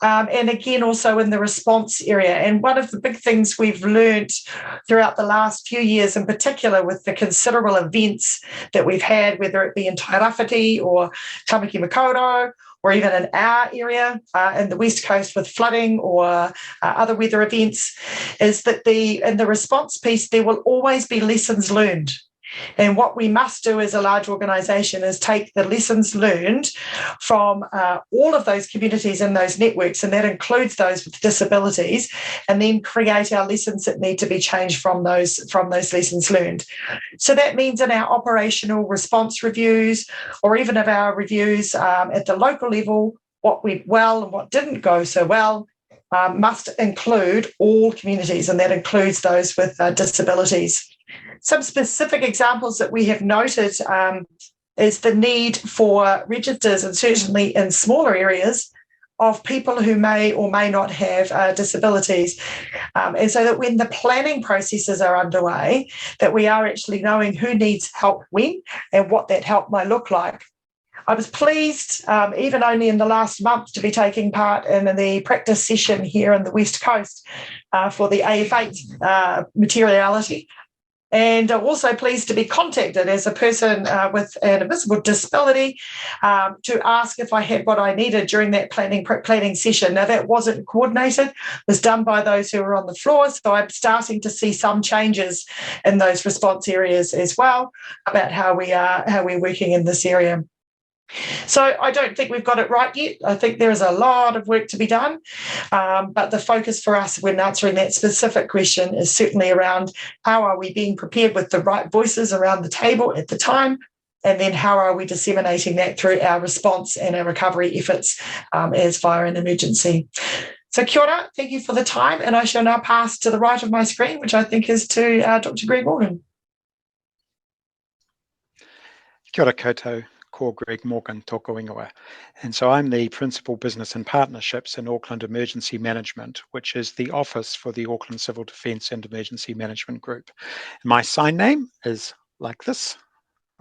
Speaker 8: And again, also in the response area. And one of the big things we've learned throughout the last few years, in particular with the considerable events that we've had, whether it be in Tairāwhiti or Tamaki Makaurau, or even in our area in the West Coast with flooding or other weather events, is that in the response piece, there will always be lessons learned. And what we must do as a large organisation is take the lessons learned from all of those communities and those networks, and that includes those with disabilities, and then create our lessons that need to be changed from those lessons learned. So that means in our operational response reviews, or even of our reviews at the local level, what went well and what didn't go so well, must include all communities, and that includes those with disabilities. Some specific examples that we have noted is the need for registers, and certainly in smaller areas, of people who may or may not have disabilities. And so that when the planning processes are underway, that we are actually knowing who needs help when and what that help might look like. I was pleased, even only in the last month, to be taking part in the practice session here on the West Coast for the AF8 materiality. And also pleased to be contacted as a person with an invisible disability to ask if I had what I needed during that planning session. Now, that wasn't coordinated, it was done by those who were on the floor. So I'm starting to see some changes in those response areas as well about how we're working in this area. So I don't think we've got it right yet. I think there is a lot of work to be done. But the focus for us when answering that specific question is certainly around how are we being prepared with the right voices around the table at the time, and then how are we disseminating that through our response and our recovery efforts as via an emergency. So kia ora, thank you for the time, and I shall now pass to the right of my screen, which I think is to Dr. Greg Morgan.
Speaker 9: Kia ora koutou. Ko Greg Morgan, tōko ingoa. And so I'm the Principal Business and Partnerships in Auckland Emergency Management, which is the office for the Auckland Civil Defence and Emergency Management Group. And my sign name is like this.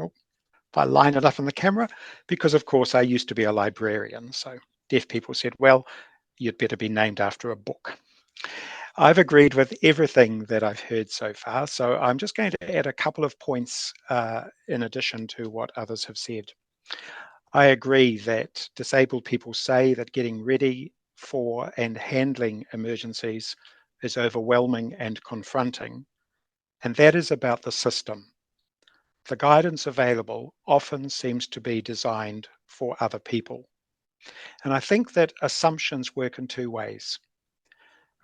Speaker 9: Oh, if I line it up in the camera, because of course I used to be a librarian. So deaf people said, well, you'd better be named after a book. I've agreed with everything that I've heard so far, so I'm just going to add a couple of points in addition to what others have said. I agree that disabled people say that getting ready for and handling emergencies is overwhelming and confronting, and that is about the system. The guidance available often seems to be designed for other people. And I think that assumptions work in two ways.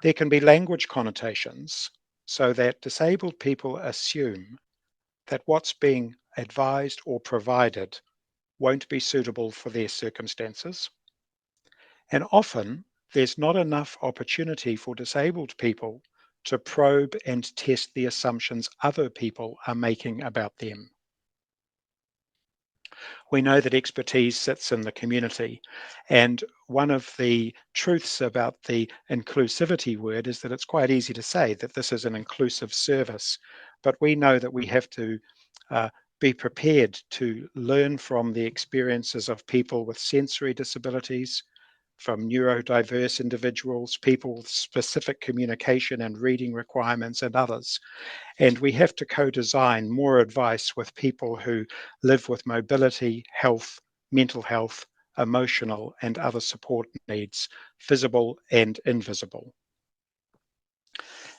Speaker 9: There can be language connotations so that disabled people assume that what's being advised or provided won't be suitable for their circumstances. And often there's not enough opportunity for disabled people to probe and test the assumptions other people are making about them. We know that expertise sits in the community, and one of the truths about the inclusivity word is that it's quite easy to say that this is an inclusive service, but we know that we have to be prepared to learn from the experiences of people with sensory disabilities, from neurodiverse individuals, people with specific communication and reading requirements, and others. And we have to co-design more advice with people who live with mobility, health, mental health, emotional, and other support needs, visible and invisible.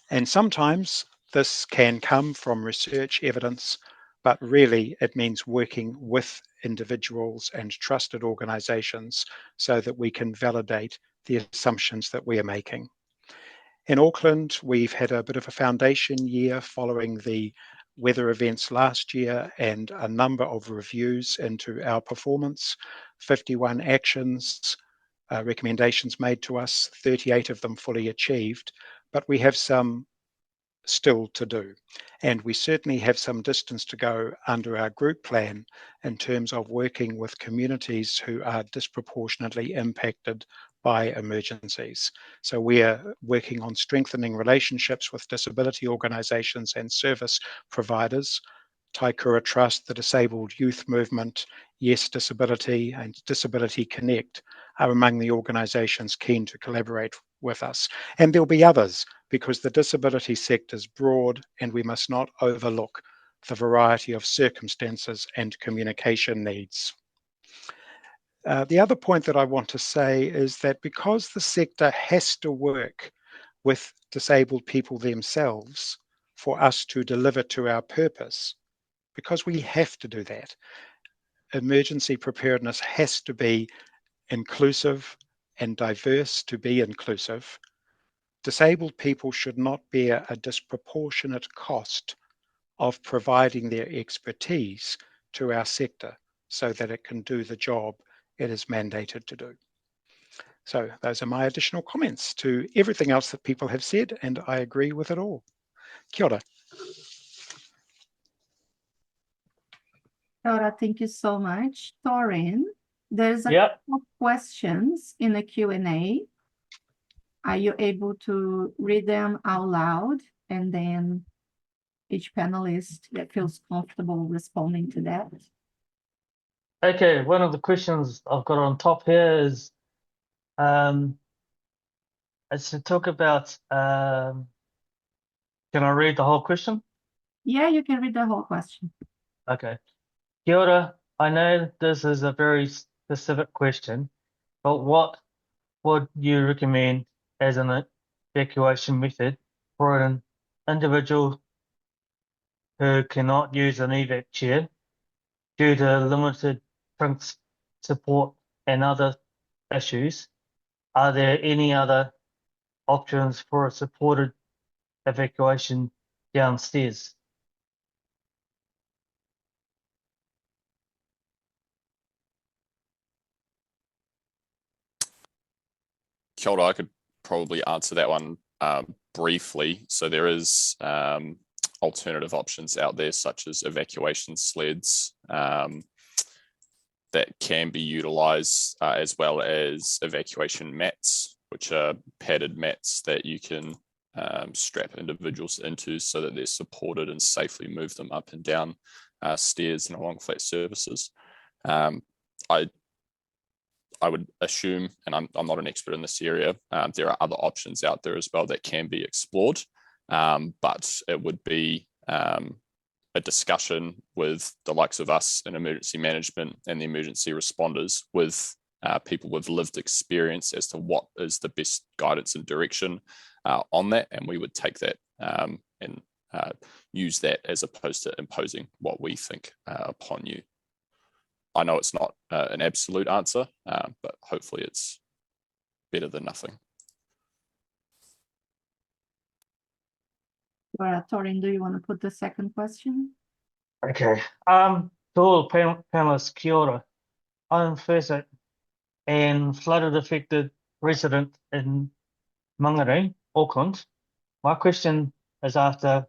Speaker 9: And sometimes this can come from research evidence, but really it means working with individuals and trusted organizations so that we can validate the assumptions that we are making. In Auckland, we've had a bit of a foundation year following the weather events last year and a number of reviews into our performance, 51 actions, recommendations made to us, 38 of them fully achieved, but we have some still to do. And we certainly have some distance to go under our group plan in terms of working with communities who are disproportionately impacted by emergencies. So we are working on strengthening relationships with disability organisations and service providers Taikura Trust, the Disabled Youth Movement, Yes Disability, and Disability Connect are among the organisations keen to collaborate with us. And there'll be others, because the disability sector is broad and we must not overlook the variety of circumstances and communication needs. The other point that I want to say is that because the sector has to work with disabled people themselves for us to deliver to our purpose, because we have to do that, emergency preparedness has to be inclusive and diverse to be inclusive. Disabled people should not bear a disproportionate cost of providing their expertise to our sector so that it can do the job it is mandated to do. So those are my additional comments to everything else that people have said, and I agree with it all. Kia ora.
Speaker 1: Laura, thank you so much. Torin, there's a
Speaker 6: Yep.
Speaker 1: couple of questions in the Q&A. Are you able to read them out loud? And then each panelist that feels comfortable responding to that.
Speaker 6: Okay, one of the questions I've got on top here is it's to talk about can I read the whole question?
Speaker 1: Yeah, you can read the whole question.
Speaker 6: Okay. Kia ora. I know this is a very specific question, but what would you recommend as an evacuation method for an individual who cannot use an evac chair due to limited trunk support and other issues? Are there any other options for a supported evacuation downstairs?
Speaker 7: Kia ora, I could probably answer that one briefly. So there is alternative options out there, such as evacuation sleds that can be utilized, as well as evacuation mats, which are padded mats that you can strap individuals into so that they're supported and safely move them up and down stairs and along flat surfaces. I would assume, and I'm not an expert in this area, there are other options out there as well that can be explored, but it would be a discussion with the likes of us in emergency management and the emergency responders with people with lived experience as to what is the best guidance and direction on that, and we would take that and use that as opposed to imposing what we think upon you. I know it's not an absolute answer, but hopefully it's better than nothing.
Speaker 1: Torin, do you want to put the second question?
Speaker 6: Okay. To all panelists, kia ora. I'm Fezzik and flooded affected resident in Mangere, Auckland. My question is after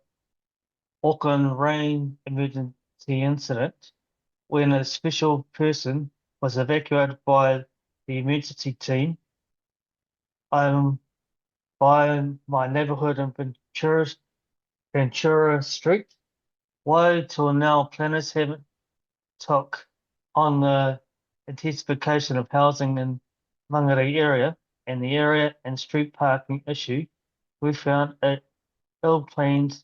Speaker 6: Auckland rain emergency incident, when a special person was evacuated by the emergency team by my neighbourhood in Ventura Street. Why till now planners haven't took on the intensification of housing in Mangere area and the area and street parking issue? We found it ill-planned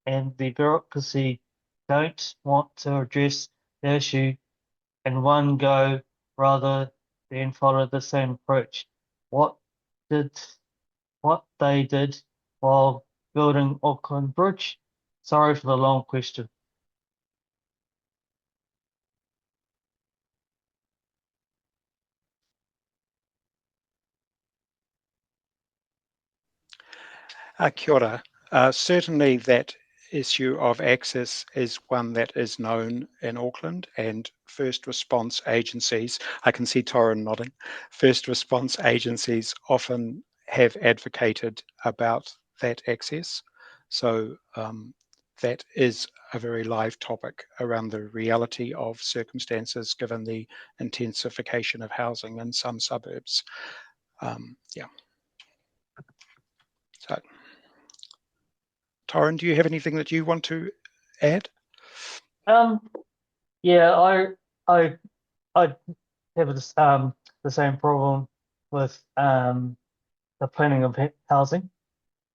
Speaker 6: and the bureaucracy don't want to address the issue in one go rather than follow the same approach. What they did while building Auckland Bridge? Sorry for the long question.
Speaker 9: Kia ora. Certainly that issue of access is one that is known in Auckland, and first response agencies, I can see Torin nodding, first response agencies often have advocated about that access. So that is a very live topic around the reality of circumstances given the intensification of housing in some suburbs. Yeah. So, Torin, do you have anything that you want to add?
Speaker 6: Yeah, I I have the same problem with the planning of housing.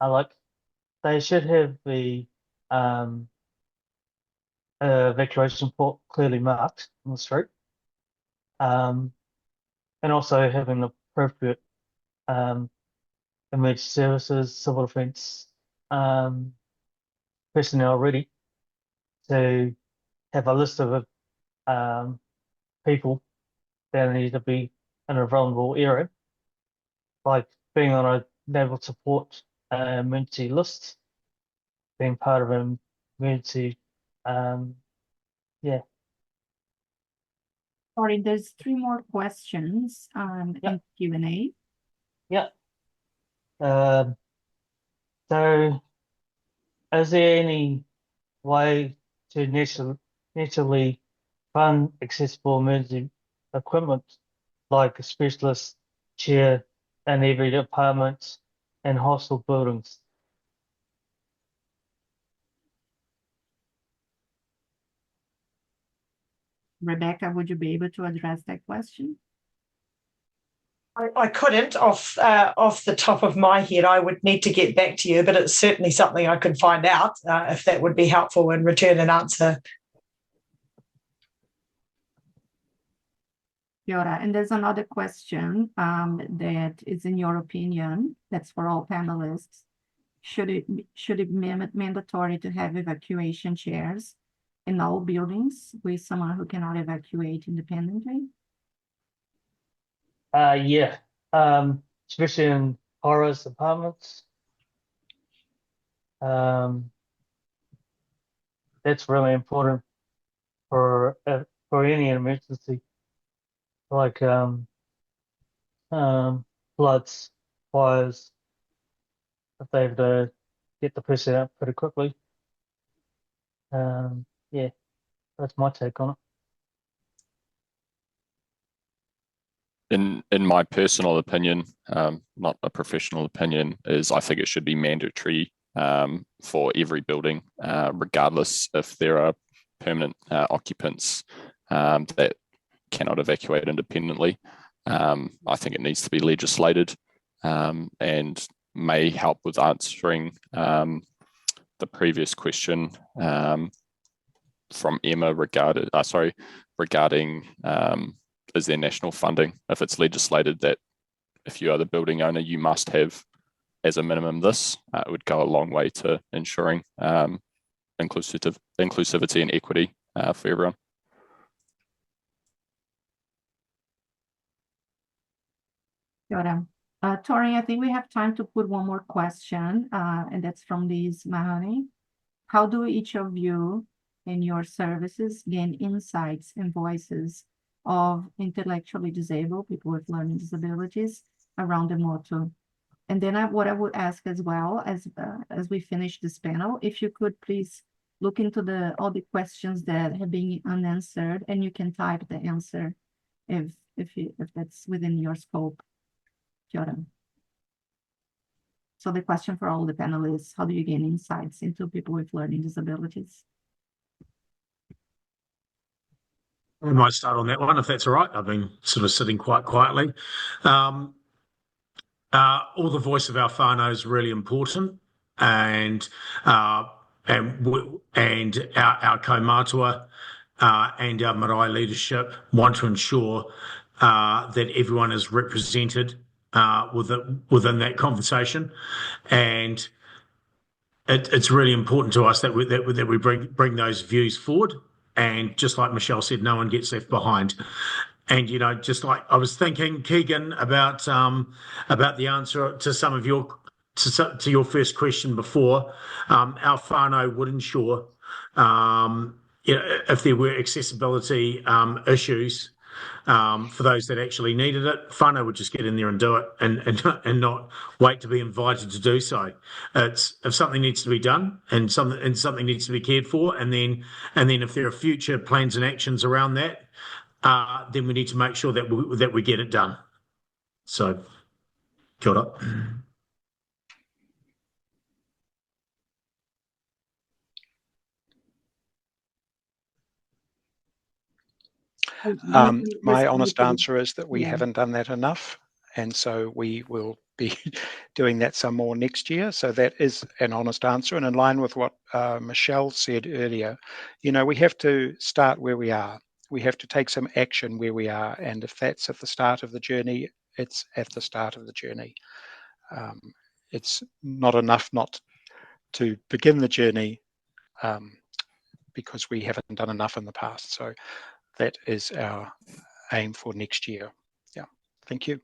Speaker 6: I like they should have the um evacuation port clearly marked on the street. Um, and also having the appropriate um emergency services, civil defence personnel ready to have a list of people that need to be in a vulnerable area, like being on a naval support emergency list, being part of an emergency. Um, yeah,
Speaker 1: Sorry, there's 3 more questions
Speaker 6: yeah,
Speaker 1: in Q&A.
Speaker 6: yeah. Um, so, is there any way to naturally fund accessible emergency equipment like a specialist chair in every apartment and hostel buildings?
Speaker 1: Rebecca, would you be able to address that question?
Speaker 8: I couldn't off the top of my head. I would need to get back to you, but it's certainly something I could find out if that would be helpful and return an answer.
Speaker 1: Kia ora. And there's another question that is, in your opinion, that's for all panelists. Should it be mandatory to have evacuation chairs in all buildings with someone who cannot evacuate independently?
Speaker 6: Yeah, especially in high-rise apartments. That's really important for any emergency, like floods, fires, if they have to get the person out pretty quickly. Yeah, that's my take on it.
Speaker 7: In my personal opinion, not a professional opinion, is I think it should be mandatory for every building, regardless if there are permanent occupants that cannot evacuate independently. I think it needs to be legislated and may help with answering the previous question from Emma regarding is there national funding? If it's legislated that if you are the building owner, you must have as a minimum this, it would go a long way to ensuring inclusivity and equity for everyone.
Speaker 1: Kia ora. Tori, I think we have time to put one more question, and that's from Liz Mahoney. How do each of you in your services gain insights and voices of intellectually disabled people with learning disabilities around the motto? And then what I would ask as well as we finish this panel, if you could please look into all the questions that have been unanswered, and you can type the answer if that's within your scope. Kia ora. So the question for all the panelists: how do you gain insights into people with learning disabilities?
Speaker 2: I might start on that one, if that's all right. I've been sort of sitting quite quietly. All the voice of our whānau is really important, and our kaumātua and our marae leadership want to ensure that everyone is represented within that conversation, and it's really important to us that we bring those views forward. And just like Michelle said, no one gets left behind. And just like I was thinking, Keegan, about the answer to some of your to your first question before, our whānau would ensure if there were accessibility issues for those that actually needed it, whānau would just get in there and do it, and not wait to be invited to do so. It's if something needs to be done and something needs to be cared for, and then if there are future plans and actions around that, then we need to make sure that we get it done. So, kia ora.
Speaker 9: My honest answer is that we
Speaker 1: Yeah.
Speaker 9: haven't done that enough, and so we will be doing that some more next year. So that is an honest answer, and in line with what Michelle said earlier, you know, we have to start where we are. We have to take some action where we are, and if that's at the start of the journey, it's at the start of the journey. It's not enough not to begin the journey because we haven't done enough in the past. So that is our aim for next year. Yeah, thank you.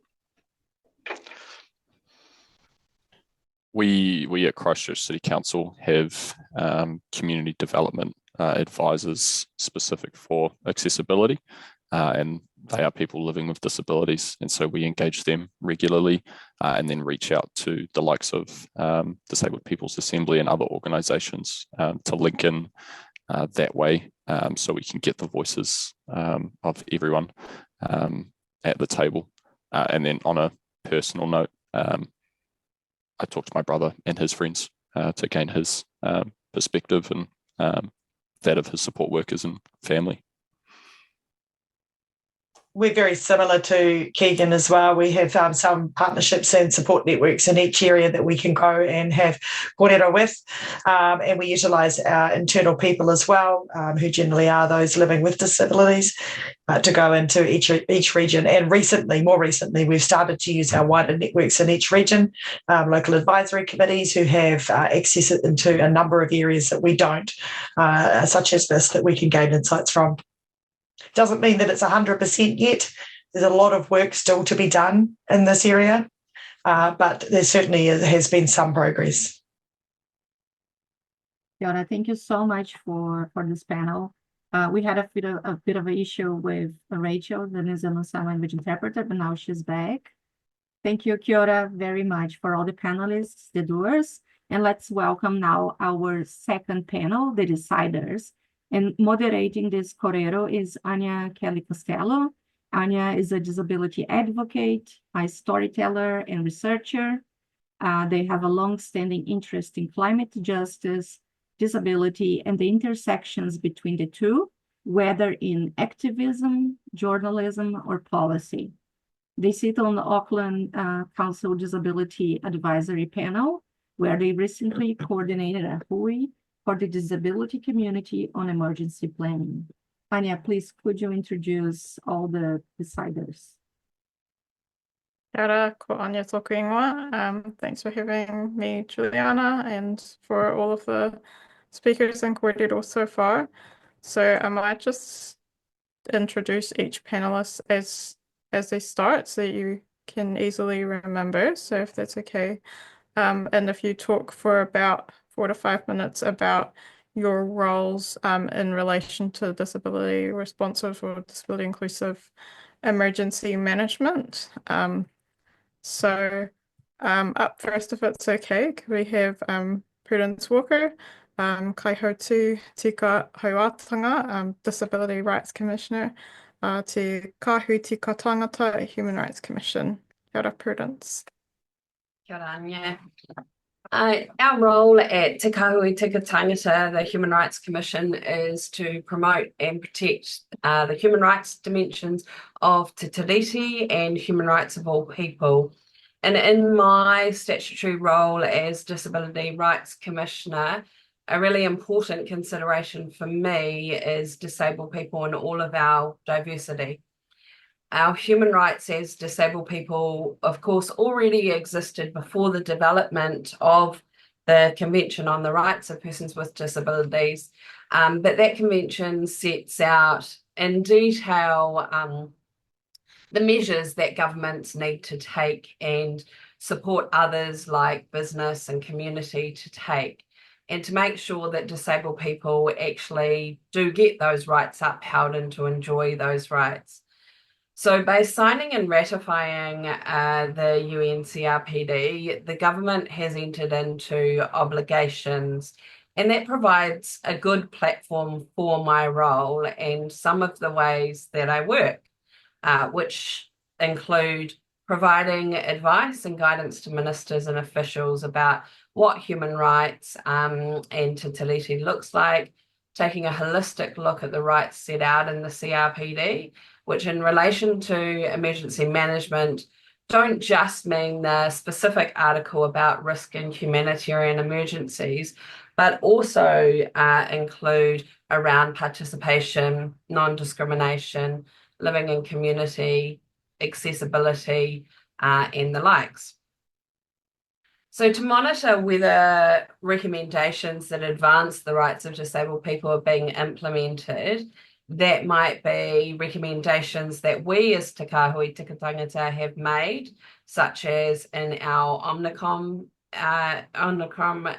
Speaker 7: We at Christchurch City Council have community development advisors specific for accessibility, and they are people living with disabilities, and so we engage them regularly and then reach out to the likes of Disabled People's Assembly and other organisations to link in that way, so we can get the voices of everyone at the table. And then on a personal note, I talked to my brother and his friends to gain his perspective and that of his support workers and family.
Speaker 8: We're very similar to Keegan as well. We have some partnerships and support networks in each area that we can go and have kōrero with. And we utilise our internal people as well, who generally are those living with disabilities, to go into each region. And more recently, we've started to use our wider networks in each region, local advisory committees who have access into a number of areas that we don't, such as this, that we can gain insights from. Doesn't mean that it's 100% yet. There's a lot of work still to be done in this area, but there certainly has been some progress.
Speaker 1: Fiona, thank you so much for this panel. We had a bit of an issue with Rachel, the New Zealand Sign Language interpreter, but now she's back. Thank you, Kiora, very much for all the panelists, the doers. And let's welcome now our second panel, the deciders. And moderating this kōrero is Anya Kelly Costello. Anya is a disability advocate, a storyteller, and researcher. They have a long-standing interest in climate justice, disability, and the intersections between the two, whether in activism, journalism, or policy. They sit on the Auckland Council Disability Advisory Panel, where they recently coordinated a hui for the disability community on emergency planning. Anya, please, could you introduce all the deciders?
Speaker 10: Kia ora, ko Anya tōku ingoa. Thanks for having me, Juliana, and for all of the speakers and kōrero so far. So I might just introduce each panelist as they start so you can easily remember. So if that's okay. And if you talk for about 4 to 5 minutes about your roles in relation to disability responsive or disability inclusive emergency management. So up first, if it's okay, could we have Prudence Walker, Kaihotu Tika Hauatanga, Disability Rights Commissioner, Te Kahu Tika Tangata, Human Rights Commission. Kia ora, Prudence.
Speaker 11: Kia ora, Anya. Our role at Te Kahui Tika Tangata, the Human Rights Commission, is to promote and protect the human rights dimensions of Te Tiriti and human rights of all people. And in my statutory role as Disability Rights Commissioner, a really important consideration for me is disabled people and all of our diversity. Our human rights as disabled people, of course, already existed before the development of the Convention on the Rights of Persons with Disabilities, but that convention sets out in detail the measures that governments need to take and support others like business and community to take, and to make sure that disabled people actually do get those rights upheld and to enjoy those rights. So by signing and ratifying the UNCRPD, the government has entered into obligations, and that provides a good platform for my role and some of the ways that I work, which include providing advice and guidance to ministers and officials about what human rights and Te Tiriti looks like, taking a holistic look at the rights set out in the CRPD, which in relation to emergency management don't just mean the specific article about risk and humanitarian emergencies, but also include around participation, non-discrimination, living in community, accessibility, and the likes. So to monitor whether recommendations that advance the rights of disabled people are being implemented, that might be recommendations that we as Te Kāhui Tika Tangata have made, such as in our Omnicom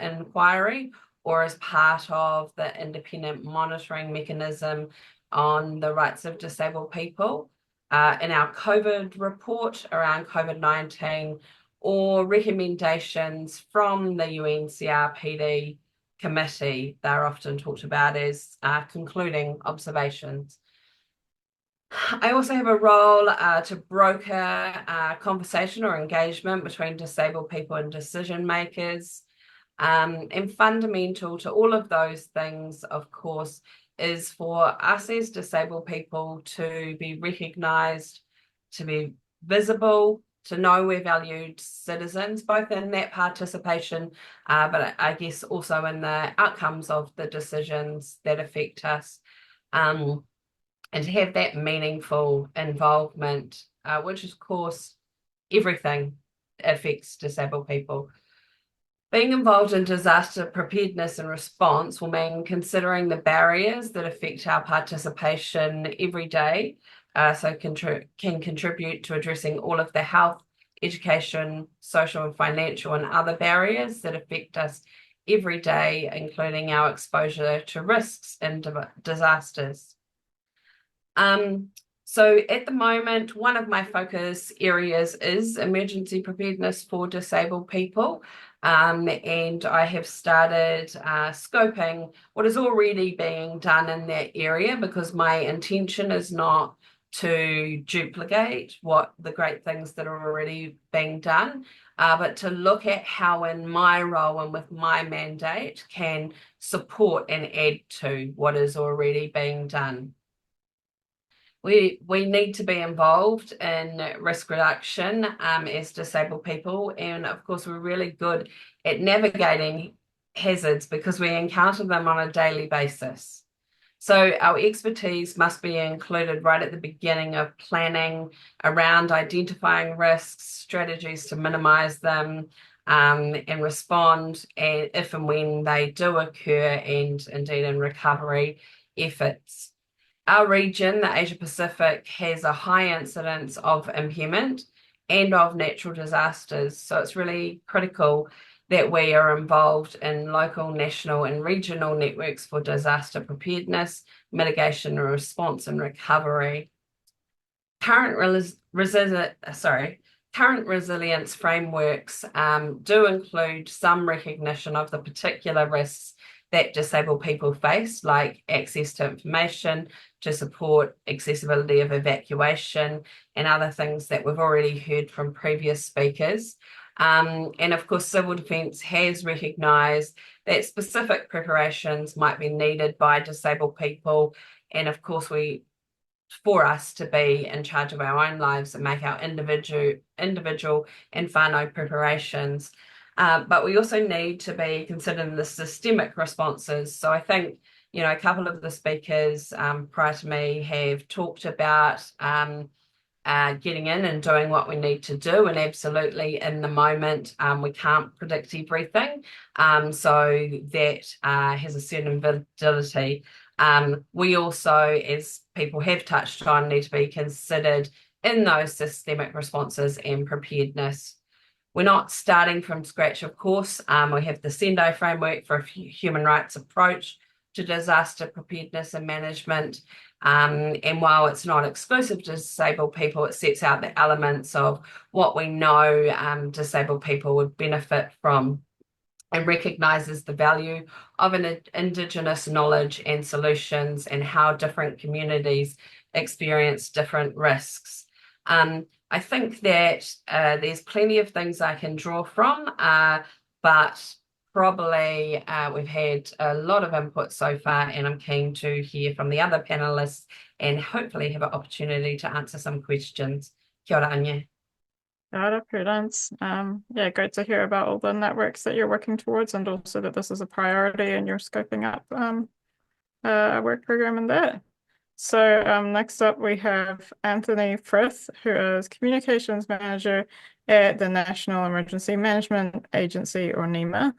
Speaker 11: inquiry, or as part of the independent monitoring mechanism on the rights of disabled people, in our COVID report around COVID-19, or recommendations from the UNCRPD committee. They're often talked about as concluding observations. I also have a role to broker conversation or engagement between disabled people and decision makers. And fundamental to all of those things, of course, is for us as disabled people to be recognised, to be visible, to know we're valued citizens, both in that participation, but I guess also in the outcomes of the decisions that affect us, and to have that meaningful involvement, which of course, everything affects disabled people. Being involved in disaster preparedness and response will mean considering the barriers that affect our participation every day, so can contribute to addressing all of the health, education, social and financial and other barriers that affect us every day, including our exposure to risks and disasters. So at the moment, one of my focus areas is emergency preparedness for disabled people. And I have started scoping what is already being done in that area, because my intention is not to duplicate what the great things that are already being done, but to look at how in my role and with my mandate can support and add to what is already being done. We need to be involved in risk reduction as disabled people, and of course we're really good at navigating hazards because we encounter them on a daily basis. So our expertise must be included right at the beginning of planning around identifying risks, strategies to minimise them, and respond if and when they do occur, and indeed in recovery efforts. Our region, the Asia Pacific, has a high incidence of impairment and of natural disasters. So it's really critical that we are involved in local, national and regional networks for disaster preparedness, mitigation and response and recovery. Current resilience frameworks do include some recognition of the particular risks that disabled people face, like access to information to support accessibility of evacuation and other things that we've already heard from previous speakers. And of course, civil defence has recognised that specific preparations might be needed by disabled people. And of course, for us to be in charge of our own lives and make our individual and whānau preparations. But we also need to be considering the systemic responses. So I think, you know, a couple of the speakers prior to me have talked about getting in and doing what we need to do, and absolutely in the moment we can't predict everything, so that has a certain validity. We also, as people have touched on, need to be considered in those systemic responses and preparedness. We're not starting from scratch, of course. We have the Sendo framework for a human rights approach to disaster preparedness and management. And while it's not exclusive to disabled people, it sets out the elements of what we know disabled people would benefit from, and recognises the value of an Indigenous knowledge and solutions and how different communities experience different risks. I think that there's plenty of things I can draw from, but probably we've had a lot of input so far, and I'm keen to hear from the other panelists and hopefully have an opportunity to answer some questions. Kia ora, Anya.
Speaker 10: Kia ora, Prudence. Yeah, great to hear about all the networks that you're working towards, and also that this is a priority and you're scoping up a work program in that. So next up we have Anthony Frith, who is Communications Manager at the National Emergency Management Agency, or NEMA.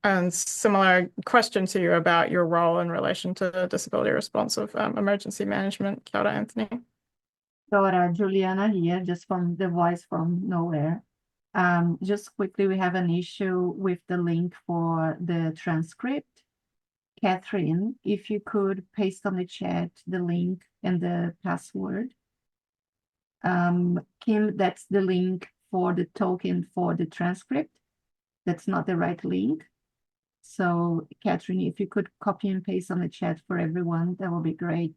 Speaker 10: And similar question to you about your role in relation to disability responsive emergency management. Kia ora, Anthony.
Speaker 1: Kia ora, Juliana here, just from the voice from nowhere. Just quickly, we have an issue with the link for the transcript. Catherine, if you could paste on the chat the link and the password. Kim, that's the link for the token for the transcript. That's not the right link. So, Catherine, if you could copy and paste on the chat for everyone, that would be great.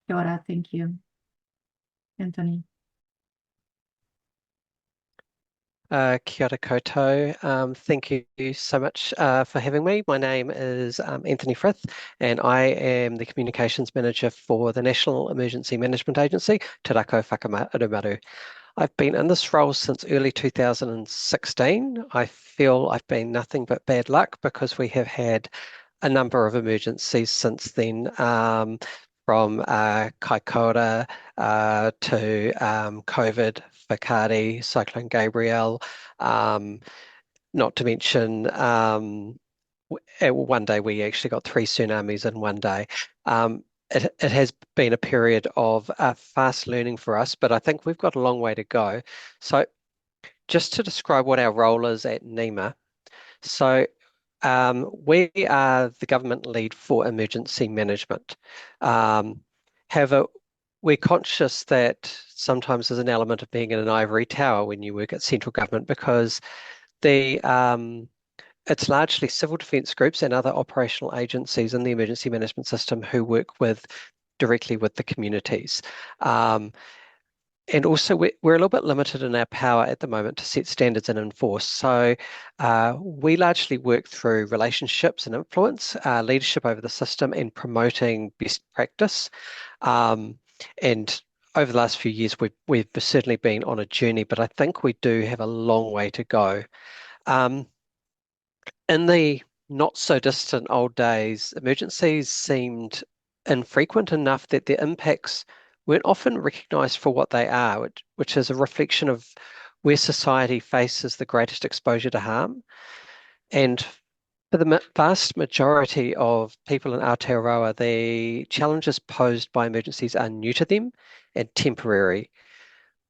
Speaker 1: Kia ora, thank you. Anthony.
Speaker 12: Kia ora koutou. Thank you so much for having me. My name is Anthony Frith, and I am the Communications Manager for the National Emergency Management Agency, Te Rako Whakamaru. I've been in this role since early 2016. I feel I've been nothing but bad luck because we have had a number of emergencies since then, from Kaikoura to COVID, Whakaari, Cyclone Gabrielle, not to mention one day we actually got 3 tsunamis in one day. It has been a period of fast learning for us, but I think we've got a long way to go. So just to describe what our role is at NEMA. So we are the government lead for emergency management. However, we're conscious that sometimes there's an element of being in an ivory tower when you work at central government, because it's largely civil defence groups and other operational agencies in the emergency management system who work directly with the communities. And also we're a little bit limited in our power at the moment to set standards and enforce. So we largely work through relationships and influence, leadership over the system, and promoting best practice. And over the last few years, we've certainly been on a journey, but I think we do have a long way to go. In the not so distant old days, emergencies seemed infrequent enough that their impacts weren't often recognised for what they are, which is a reflection of where society faces the greatest exposure to harm. And for the vast majority of people in Aotearoa, the challenges posed by emergencies are new to them and temporary.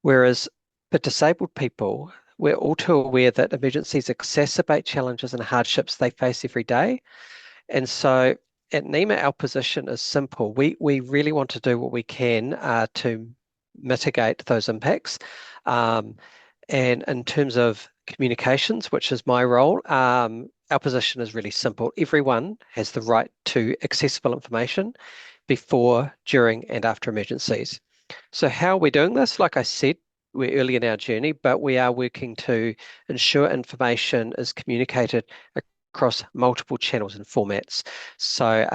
Speaker 12: Whereas for disabled people, we're all too aware that emergencies exacerbate challenges and hardships they face every day. And so at NEMA, our position is simple. We really want to do what we can to mitigate those impacts. And in terms of communications, which is my role, our position is really simple. Everyone has the right to accessible information before, during, and after emergencies. So how are we doing this? Like I said, we're early in our journey, but we are working to ensure information is communicated across multiple channels and formats. So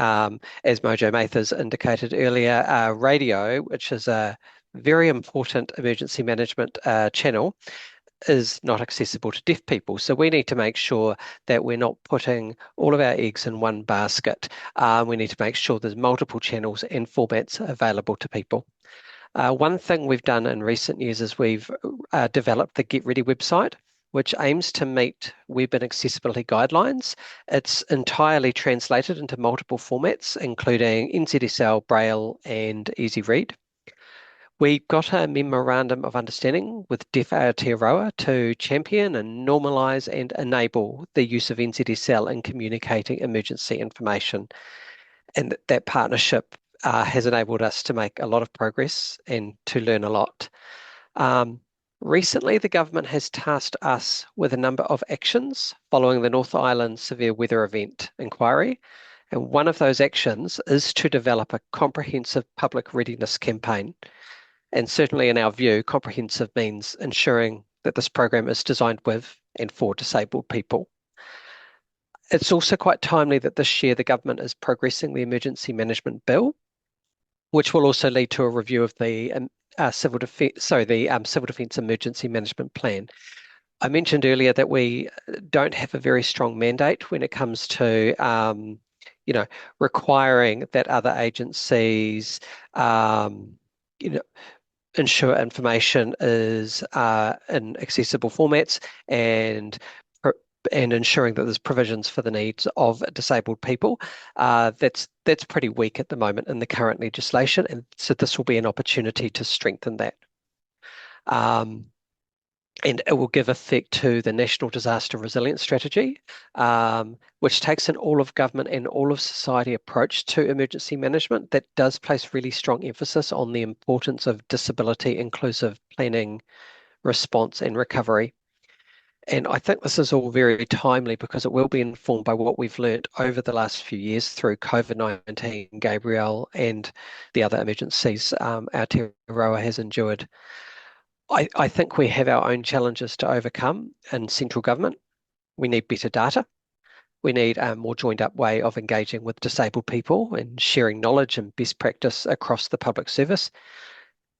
Speaker 12: as Mojo Mathers indicated earlier, radio, which is a very important emergency management channel, is not accessible to deaf people. So we need to make sure that we're not putting all of our eggs in one basket. We need to make sure there's multiple channels and formats available to people. One thing we've done in recent years is we've developed the Get Ready website, which aims to meet web and accessibility guidelines. It's entirely translated into multiple formats, including NZSL, Braille, and Easy Read. We got a memorandum of understanding with Deaf Aotearoa to champion and normalise and enable the use of NZSL in communicating emergency information. And that partnership has enabled us to make a lot of progress and to learn a lot. Recently, the government has tasked us with a number of actions following the North Island severe weather event inquiry. And one of those actions is to develop a comprehensive public readiness campaign. And certainly in our view, comprehensive means ensuring that this program is designed with and for disabled people. It's also quite timely that this year the government is progressing the Emergency Management Bill, which will also lead to a review of the Civil Defence Emergency Management Plan. I mentioned earlier that we don't have a very strong mandate when it comes to, requiring that other agencies, ensure information is in accessible formats and ensuring that there's provisions for the needs of disabled people. That's pretty weak at the moment in the current legislation, and so this will be an opportunity to strengthen that. And it will give effect to the National Disaster Resilience Strategy, which takes an all of government and all of society approach to emergency management that does place really strong emphasis on the importance of disability inclusive planning, response and recovery. And I think this is all very timely because it will be informed by what we've learnt over the last few years through COVID-19, Gabrielle, and the other emergencies Aotearoa has endured. I think we have our own challenges to overcome in central government. We need better data. We need a more joined up way of engaging with disabled people and sharing knowledge and best practice across the public service.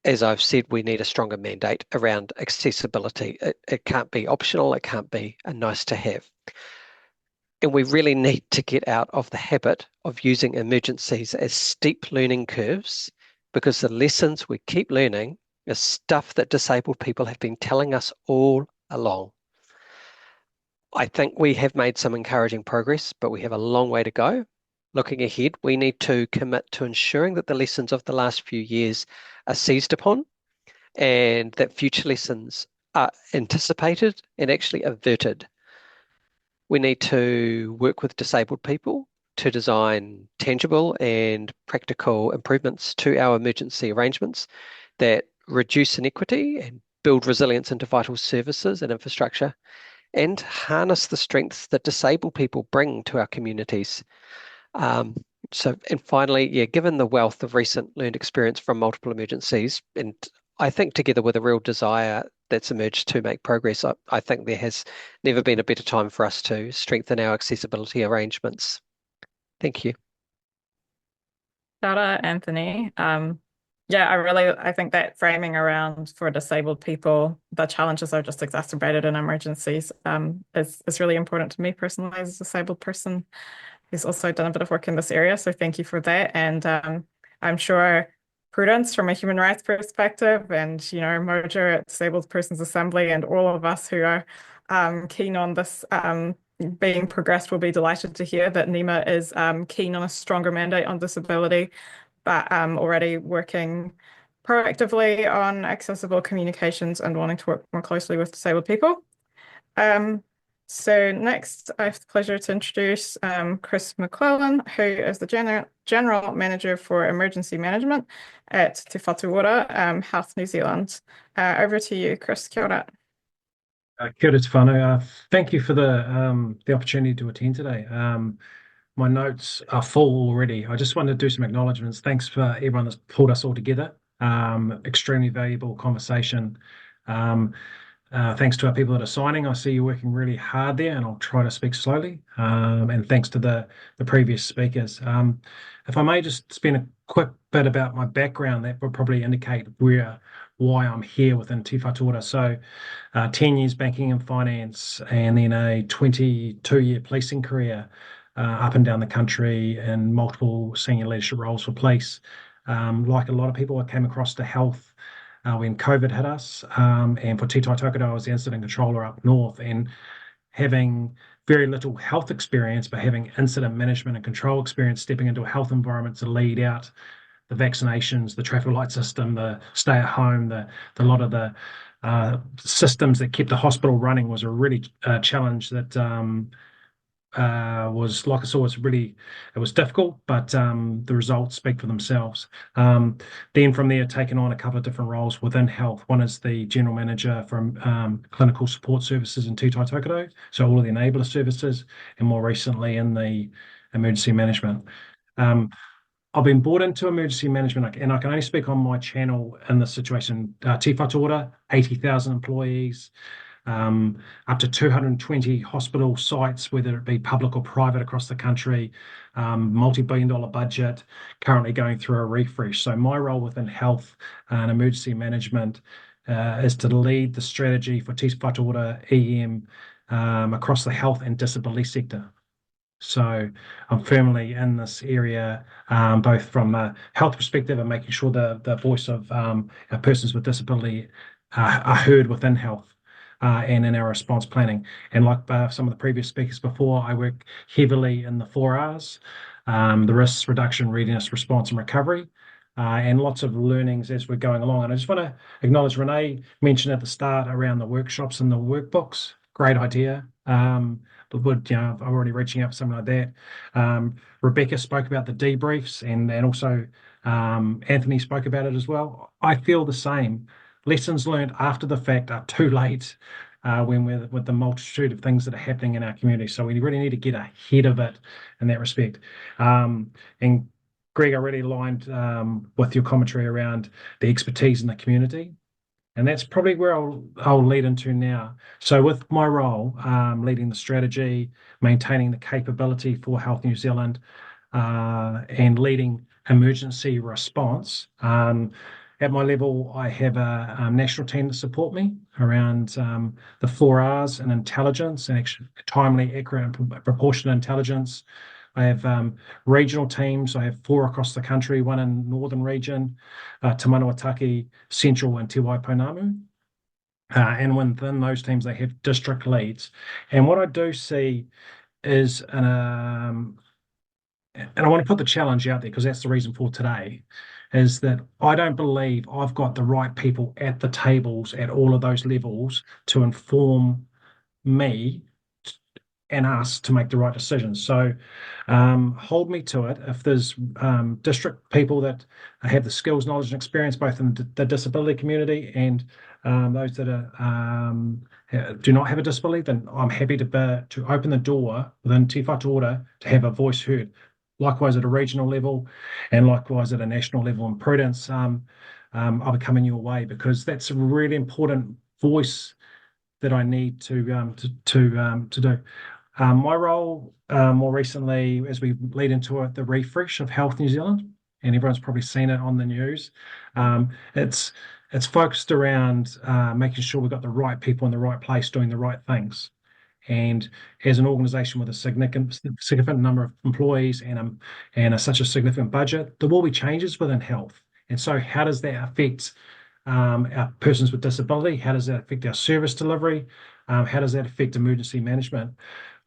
Speaker 12: As I've said, we need a stronger mandate around accessibility. It can't be optional. It can't be a nice to have. And we really need to get out of the habit of using emergencies as steep learning curves, because the lessons we keep learning is stuff that disabled people have been telling us all along. I think we have made some encouraging progress, but we have a long way to go. Looking ahead, we need to commit to ensuring that the lessons of the last few years are seized upon and that future lessons are anticipated and actually averted. We need to work with disabled people to design tangible and practical improvements to our emergency arrangements that reduce inequity and build resilience into vital services and infrastructure, and harness the strengths that disabled people bring to our communities. And finally, given the wealth of recent learned experience from multiple emergencies, and I think together with a real desire that's emerged to make progress, I think there has never been a better time for us to strengthen our accessibility arrangements. Thank you.
Speaker 10: Dara, Anthony. I think that framing around for disabled people, the challenges are just exacerbated in emergencies, is really important to me personally as a disabled person who's also done a bit of work in this area. So thank you for that. And I'm sure Prudence from a human rights perspective and, Mojo at Disabled Persons Assembly and all of us who are keen on this being progressed will be delighted to hear that NEMA is keen on a stronger mandate on disability, but already working proactively on accessible communications and wanting to work more closely with disabled people. So next, I have the pleasure to introduce Chris McClellan, who is the General Manager for Emergency Management at Te Whatuora Health New Zealand. Over to you, Chris. Kia ora.
Speaker 13: Kia ora te whānau. Thank you for the opportunity to attend today. My notes are full already. I just wanted to do some acknowledgements. Thanks for everyone that's pulled us all together. Extremely valuable conversation. Thanks to our people that are signing. I see you working really hard there, and I'll try to speak slowly. And thanks to the previous speakers. If I may just spend a quick bit about my background, that would probably indicate why I'm here within Te Whatuora. So 10 years banking and finance, and then a 22-year policing career up and down the country in multiple senior leadership roles for police. Like a lot of people, I came across to health when COVID hit us, and for Te Tai Tokerau, I was the incident controller up north, and having very little health experience, but having incident management and control experience, stepping into a health environment to lead out the vaccinations, the traffic light system, the stay at home, the lot of the systems that kept the hospital running was a really challenge that was, like I saw, it was difficult, but the results speak for themselves. Then from there, taken on a couple of different roles within health. One is the general manager from clinical support services in Te Tai Tokerau, so all of the enabler services, and more recently in the emergency management. I've been brought into emergency management, and I can only speak on my channel in this situation. Te Whatuora, 80,000 employees, up to 220 hospital sites, whether it be public or private across the country, multi-billion-dollar budget, currently going through a refresh. So my role within health and emergency management is to lead the strategy for Te Whatuora EM across the health and disability sector. So I'm firmly in this area, both from a health perspective and making sure the voice of our persons with disability are heard within health and in our response planning. And like some of the previous speakers before, I work heavily in the 4Rs, the risks, reduction, readiness, response, and recovery. And lots of learnings as we're going along. And I just want to acknowledge Renee mentioned at the start around the workshops and the workbooks. Great idea. But I'm already reaching out for something like that. Rebecca spoke about the debriefs, and also Anthony spoke about it as well. I feel the same. Lessons learned after the fact are too late when we're with the multitude of things that are happening in our community. So we really need to get ahead of it in that respect. And Greg, I really aligned with your commentary around the expertise in the community. And that's probably where I'll lead into now. So with my role, leading the strategy, maintaining the capability for Health New Zealand, and leading emergency response, at my level, I have a national team that support me around the 4Rs and intelligence and timely, accurate, and proportionate intelligence. I have regional teams. I have 4 across the country, 1 in Northern Region, Te Manawa-Taki, Central, and Te Waipounamu. And within those teams, they have district leads. And what I do see is, and I want to put the challenge out there because that's the reason for today, is that I don't believe I've got the right people at the tables at all of those levels to inform me and us to make the right decisions. So hold me to it. If there's district people that have the skills, knowledge, and experience, both in the disability community and those that do not have a disability, then I'm happy to open the door within Te Whatuora to have a voice heard. Likewise at a regional level, and likewise at a national level. And Prudence, I'll be coming your way because that's a really important voice that I need to do. My role more recently, as we lead into the refresh of Health New Zealand, and everyone's probably seen it on the news. It's focused around making sure we've got the right people in the right place doing the right things. And as an organisation with a significant number of employees and such a significant budget, there will be changes within health. And so how does that affect our persons with disability? How does that affect our service delivery? How does that affect emergency management?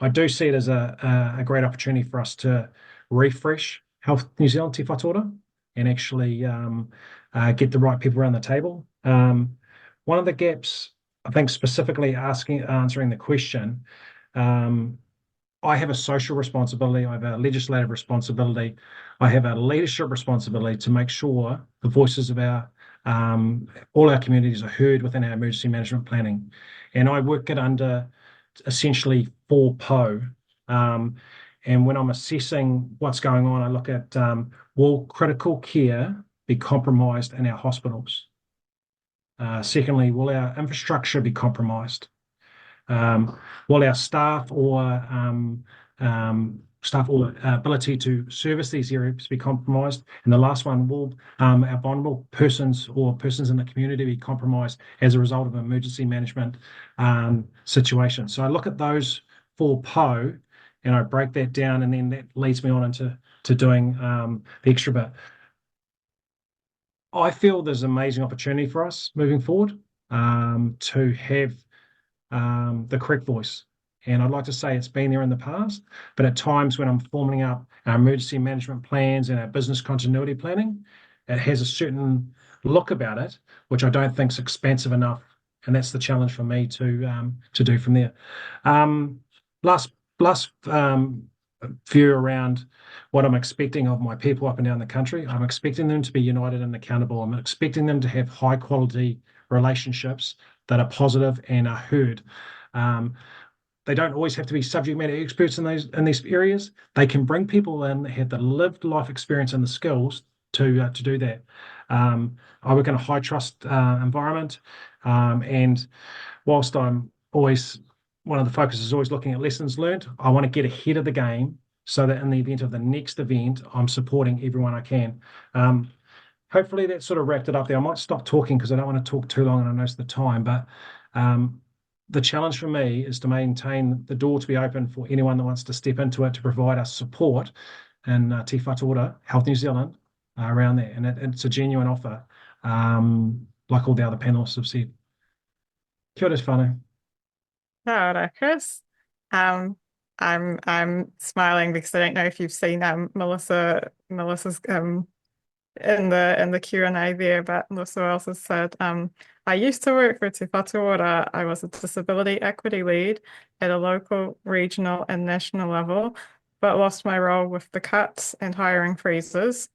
Speaker 13: I do see it as a great opportunity for us to refresh Health New Zealand, Te Whatuora, and actually get the right people around the table. One of the gaps, I think specifically answering the question, I have a social responsibility, I have a legislative responsibility, I have a leadership responsibility to make sure the voices of all our communities are heard within our emergency management planning. And I work it under essentially 4 PO. And when I'm assessing what's going on, I look at will critical care be compromised in our hospitals? Secondly, will our infrastructure be compromised? Will our staff or ability to service these areas be compromised? And the last one, will our vulnerable persons or persons in the community be compromised as a result of an emergency management situation? So I look at those 4 PO and I break that down, and then that leads me on into doing the extra bit. I feel there's an amazing opportunity for us moving forward to have the correct voice. And I'd like to say it's been there in the past, but at times when I'm forming up our emergency management plans and our business continuity planning, it has a certain look about it, which I don't think is expansive enough. And that's the challenge for me to do from there. Last view around what I'm expecting of my people up and down the country. I'm expecting them to be united and accountable. I'm expecting them to have high quality relationships that are positive and are heard. They don't always have to be subject matter experts in these areas. They can bring people in that have the lived life experience and the skills to do that. I work in a high trust environment, and whilst I'm always, one of the focuses is always looking at lessons learned. I want to get ahead of the game so that in the event of the next event, I'm supporting everyone I can. Hopefully that sort of wrapped it up there. I might stop talking because I don't want to talk too long and I notice the time, but the challenge for me is to maintain the door to be open for anyone that wants to step into it to provide us support in Te Whatuora, Health New Zealand, around there. And it's a genuine offer, like all the other panelists have said. Kia ora whānau.
Speaker 10: Kia ora, Chris. I'm smiling because I don't know if you've seen Melissa's in the Q&A there, but Melissa also said, I used to work for Te Whatuora. I was a disability equity lead at a local, regional and national level, but lost my role with the cuts and hiring freezes.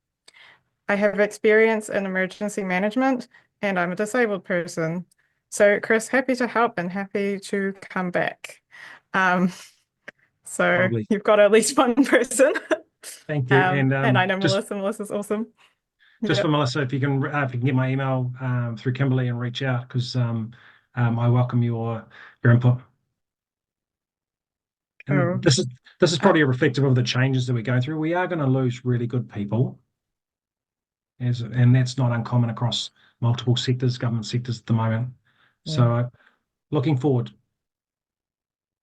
Speaker 10: I have experience in emergency management and I'm a disabled person. So Chris, happy to help and happy to come back. So
Speaker 13: Lovely.
Speaker 10: you've got at least one person.
Speaker 13: Thank you.
Speaker 10: And I know
Speaker 13: just,
Speaker 10: Melissa's awesome.
Speaker 13: Just for Melissa, if you can get my email through Kimberly and reach out, because I welcome your input. And this is probably reflective of the changes that we go through. We are going to lose really good people, and that's not uncommon across multiple sectors, government sectors at the moment. So looking forward.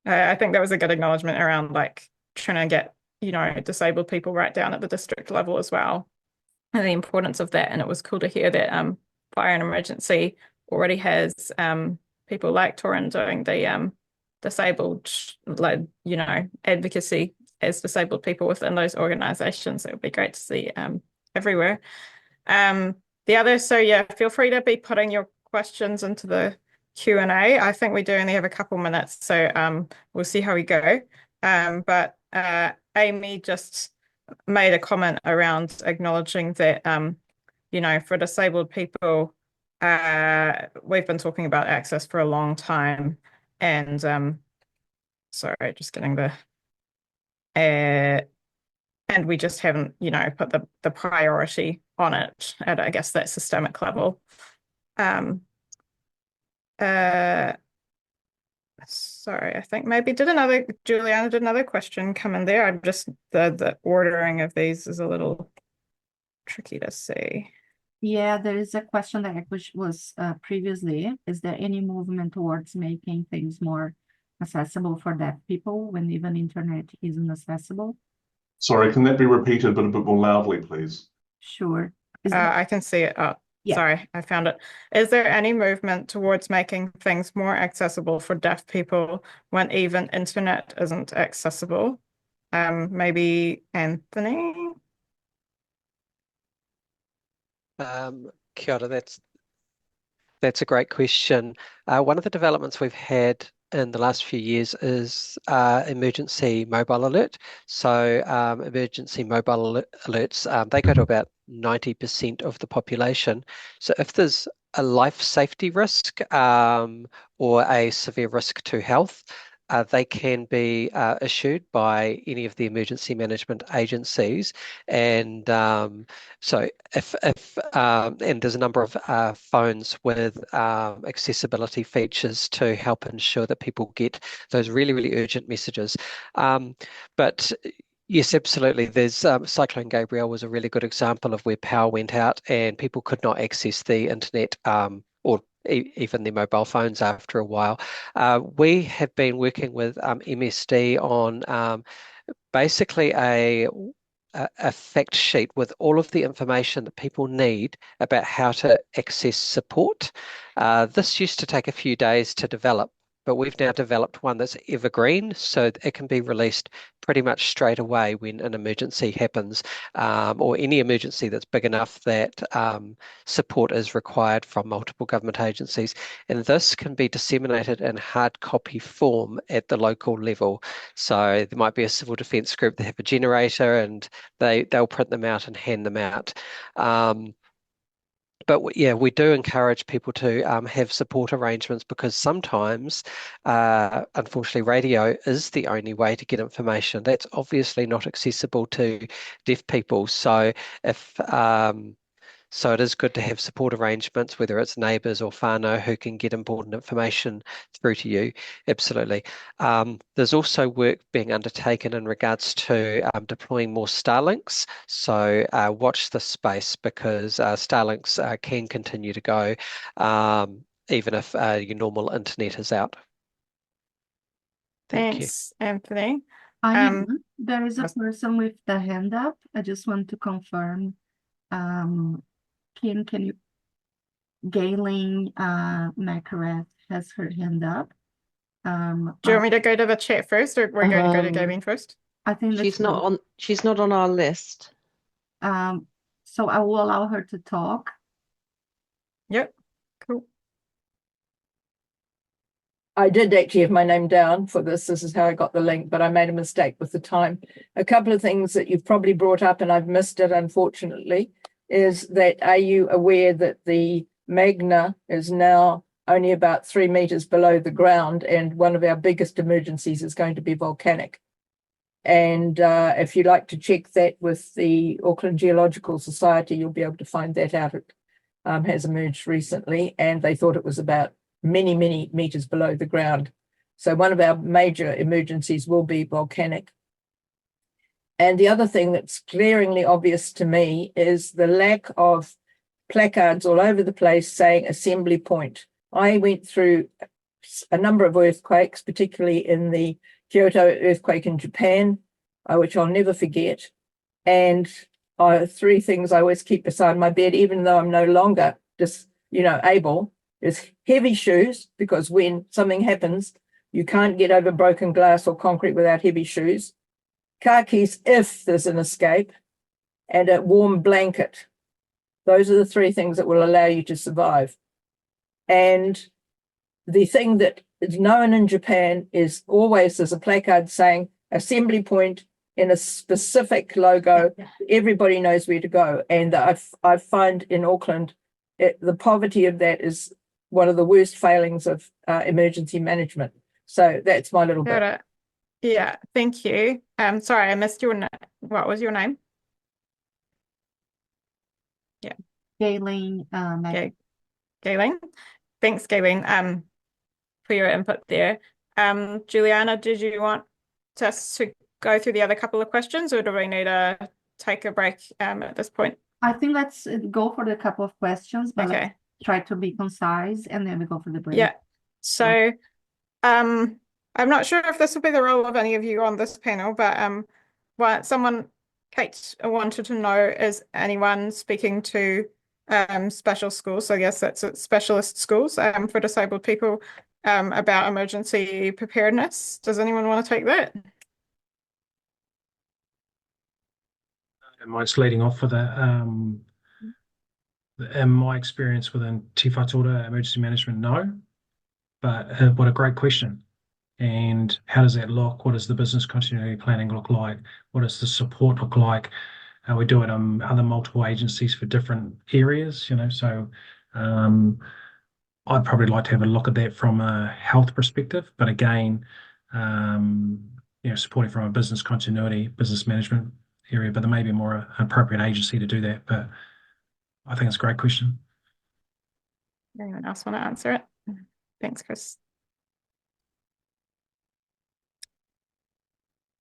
Speaker 10: I think that was a good acknowledgement around like trying to get, disabled people right down at the district level as well, and the importance of that. And it was cool to hear that Fire and Emergency already has people like Torin doing the disabled, advocacy as disabled people within those organizations. It would be great to see everywhere. The other, feel free to be putting your questions into the Q&A. I think we do only have a couple minutes, so we'll see how we go. But Amy just made a comment around acknowledging that, for disabled people, we've been talking about access for a long time. And sorry, just getting the... and we just haven't, put the priority on it at, I guess, that systemic level. Sorry, I think maybe Juliana did another question come in there. I'm just, the ordering of these is a little tricky to see.
Speaker 1: Yeah, there is a question that was previously. Is there any movement towards making things more accessible for deaf people when even internet isn't accessible?
Speaker 14: Sorry, can that be repeated but a bit more loudly, please?
Speaker 1: Sure.
Speaker 10: I can see it. Oh,
Speaker 1: yeah.
Speaker 10: Sorry, I found it. Is there any movement towards making things more accessible for deaf people when even internet isn't accessible? Maybe Anthony?
Speaker 12: Kia ora, that's a great question. One of the developments we've had in the last few years is emergency mobile alert. So emergency mobile alerts, they go to about 90% of the population. So if there's a life safety risk or a severe risk to health, they can be issued by any of the emergency management agencies, and so if and there's a number of phones with accessibility features to help ensure that people get those really, really urgent messages. But yes, absolutely. There's Cyclone Gabrielle was a really good example of where power went out and people could not access the internet or even their mobile phones after a while. We have been working with MSD on basically a fact sheet with all of the information that people need about how to access support. This used to take a few days to develop, but we've now developed one that's evergreen, so it can be released pretty much straight away when an emergency happens, or any emergency that's big enough that support is required from multiple government agencies. And this can be disseminated in hard copy form at the local level. So there might be a civil defence group that have a generator and they'll print them out and hand them out. But yeah, we do encourage people to have support arrangements, because sometimes, unfortunately, radio is the only way to get information. That's obviously not accessible to deaf people. So if So it is good to have support arrangements, whether it's neighbours or whānau who can get important information through to you. Absolutely. There's also work being undertaken in regards to deploying more Starlinks. So watch this space, because Starlinks can continue to go even if your normal internet is out. Thank you.
Speaker 10: Thanks, Anthony.
Speaker 1: Anya, there is a person with the hand up. I just want to confirm. Kim, can you? Galen Macaret has her hand up.
Speaker 10: Do you want me to go to the chat first, or we're going to go to Galen first?
Speaker 1: I think
Speaker 15: she's not on. She's not on our list.
Speaker 1: So I will allow her to talk.
Speaker 10: Yep. Cool.
Speaker 16: I did actually have my name down for this. This is how I got the link, but I made a mistake with the time. A couple of things that you've probably brought up, and I've missed it, unfortunately, is that, are you aware that the Magna is now only about 3 meters below the ground, and one of our biggest emergencies is going to be volcanic? And if you'd like to check that with the Auckland Geological Society, you'll be able to find that out. It has emerged recently, and they thought it was about many, many meters below the ground. So one of our major emergencies will be volcanic. And the other thing that's glaringly obvious to me is the lack of placards all over the place saying assembly point. I went through a number of earthquakes, particularly in the Kyoto earthquake in Japan, which I'll never forget. And 3 things I always keep beside my bed, even though I'm no longer just, able, is heavy shoes, because when something happens, you can't get over broken glass or concrete without heavy shoes. Car keys if there's an escape, and a warm blanket. Those are the 3 things that will allow you to survive. And the thing that is known in Japan is always there's a placard saying assembly point in a specific logo. Everybody knows where to go. And I find in Auckland, the poverty of that is one of the worst failings of emergency management. So that's my little bit.
Speaker 10: Yeah, thank you. Sorry, I missed your name. What was your name? Yeah.
Speaker 1: Galen.
Speaker 10: Galen. Thanks, Galen, for your input there. Juliana, did you want us to go through the other couple of questions, or do we need to take a break at this point?
Speaker 1: I think let's go for the couple of questions, but
Speaker 10: Okay.
Speaker 1: let's try to be concise, and then we go for the break.
Speaker 10: Yeah. So, I'm not sure if this will be the role of any of you on this panel, but Kate wanted to know, is anyone speaking to special schools? So yes, that's specialist schools for disabled people about emergency preparedness. Does anyone want to take that?
Speaker 13: Am I just leading off for that? In my experience within Te Whatuora emergency management, no. But what a great question. And how does that look? What does the business continuity planning look like? What does the support look like? We do it on other multiple agencies for different areas, so I'd probably like to have a look at that from a health perspective. But again, supporting from a business continuity, business management area, but there may be more an appropriate agency to do that. But I think it's a great question.
Speaker 10: Anyone else want to answer it? Thanks, Chris.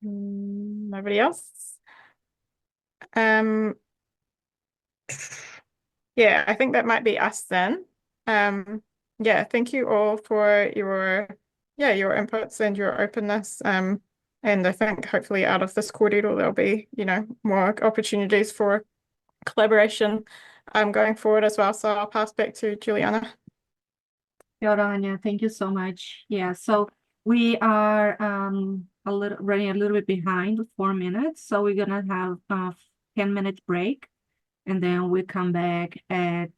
Speaker 10: Nobody else? Yeah, I think that might be us then. Yeah, thank you all for your inputs and your openness. And I think hopefully out of this kōrero there'll be, more opportunities for collaboration going forward as well. So I'll pass back to Juliana.
Speaker 1: Kia ora, Anya. Thank you so much. Yeah, so we are running a little bit behind, 4 minutes. So we're gonna have a 10-minute break, and then we come back at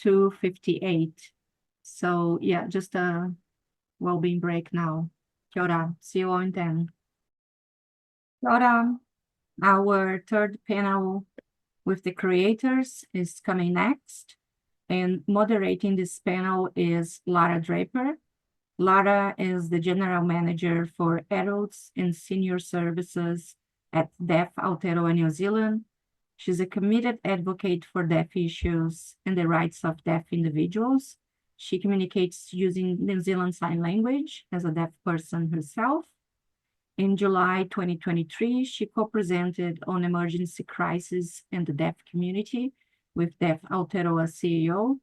Speaker 1: 2:58. So yeah, just a well-being break now. Kia ora. See you all in 10. Kia ora. Our third panel with the creators is coming next, and moderating this panel is Lara Draper. Lara is the General Manager for Adults and Senior Services at Aotearoa New Zealand. She's a committed advocate for deaf issues and the rights of deaf individuals. She communicates using New Zealand Sign Language as a deaf person herself. In July 2023, she co-presented on emergency crisis and the deaf community with Deaf Aotearoa CEO,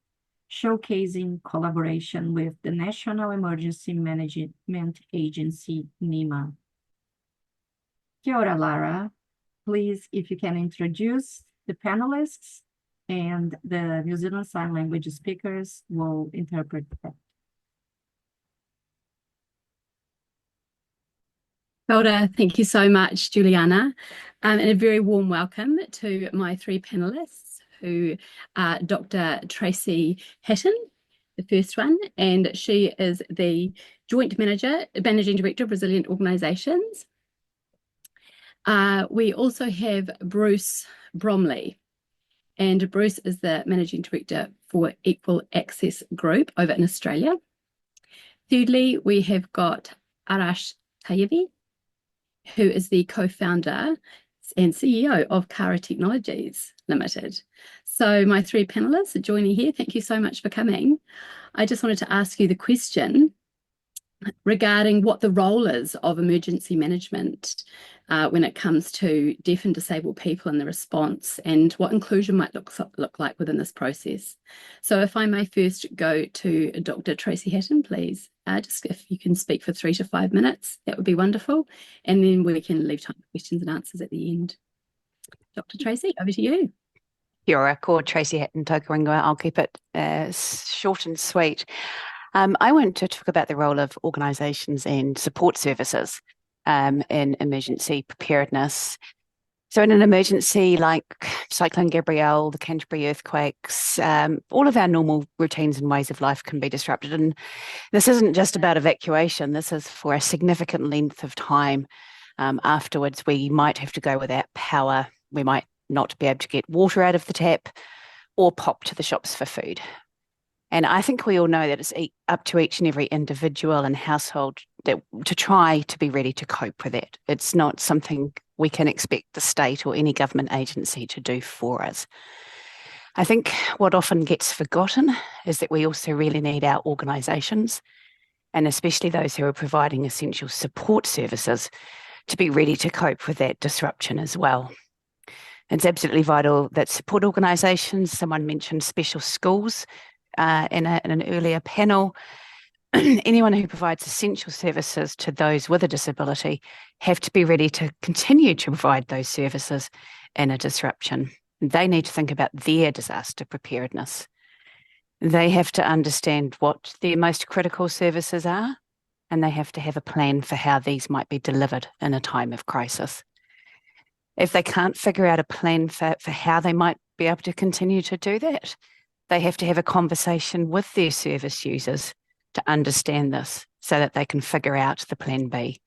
Speaker 1: showcasing collaboration with the National Emergency Management Agency, NEMA. Kia ora, Lara. Please, if you can introduce the panelists and the New Zealand Sign Language speakers will interpret that.
Speaker 17: Kia ora, thank you so much, Juliana, and a very warm welcome to my three panelists, who are Dr. Tracy Hatton, the first one, and she is the Joint Managing Director of Resilient Organisations. We also have Bruce Bromley, and Bruce is the Managing Director for Equal Access Group over in Australia. Thirdly, we have got Arash Tayevi, who is the co-founder and CEO of Kōrero Technologies Limited. So my three panelists are joining here. Thank you so much for coming. I just wanted to ask you the question regarding what the role is of emergency management when it comes to deaf and disabled people in the response, and what inclusion might look like within this process. So if I may first go to Dr. Tracy Hatton, please. Just if you can speak for 3 to 5 minutes, that would be wonderful. And then we can leave time for questions and answers at the end. Dr. Tracy, over to you.
Speaker 18: Kia ora, ko Tracy Hatton, tōku ingoa. I'll keep it short and sweet. I want to talk about the role of organisations and support services in emergency preparedness. So in an emergency like Cyclone Gabrielle, the Canterbury earthquakes, all of our normal routines and ways of life can be disrupted. And this isn't just about evacuation. This is for a significant length of time. Afterwards, we might have to go without power. We might not be able to get water out of the tap or pop to the shops for food. And I think we all know that it's up to each and every individual and household to try to be ready to cope with it. It's not something we can expect the state or any government agency to do for us. I think what often gets forgotten is that we also really need our organisations, and especially those who are providing essential support services, to be ready to cope with that disruption as well. It's absolutely vital that support organisations, someone mentioned special schools, in an earlier panel, anyone who provides essential services to those with a disability have to be ready to continue to provide those services in a disruption. They need to think about their disaster preparedness. They have to understand what their most critical services are, and they have to have a plan for how these might be delivered in a time of crisis. If they can't figure out a plan for how they might be able to continue to do that, they have to have a conversation with their service users to understand this so that they can figure out the plan B.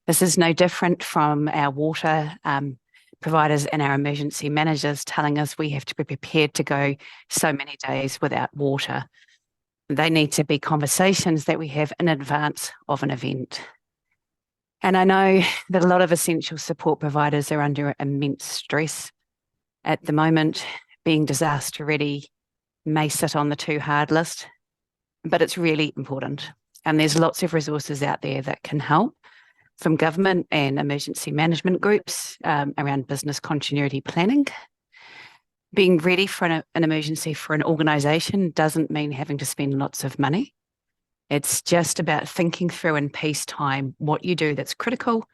Speaker 18: This is no different from our water providers and our emergency managers telling us we have to be prepared to go so many days without water. They need to be conversations that we have in advance of an event. And I know that a lot of essential support providers are under immense stress at the moment. Being disaster ready may sit on the too hard list, but it's really important. And there's lots of resources out there that can help, from government and emergency management groups around business continuity planning. Being ready for an emergency for an organisation doesn't mean having to spend lots of money. It's just about thinking through in peacetime what you do that's critical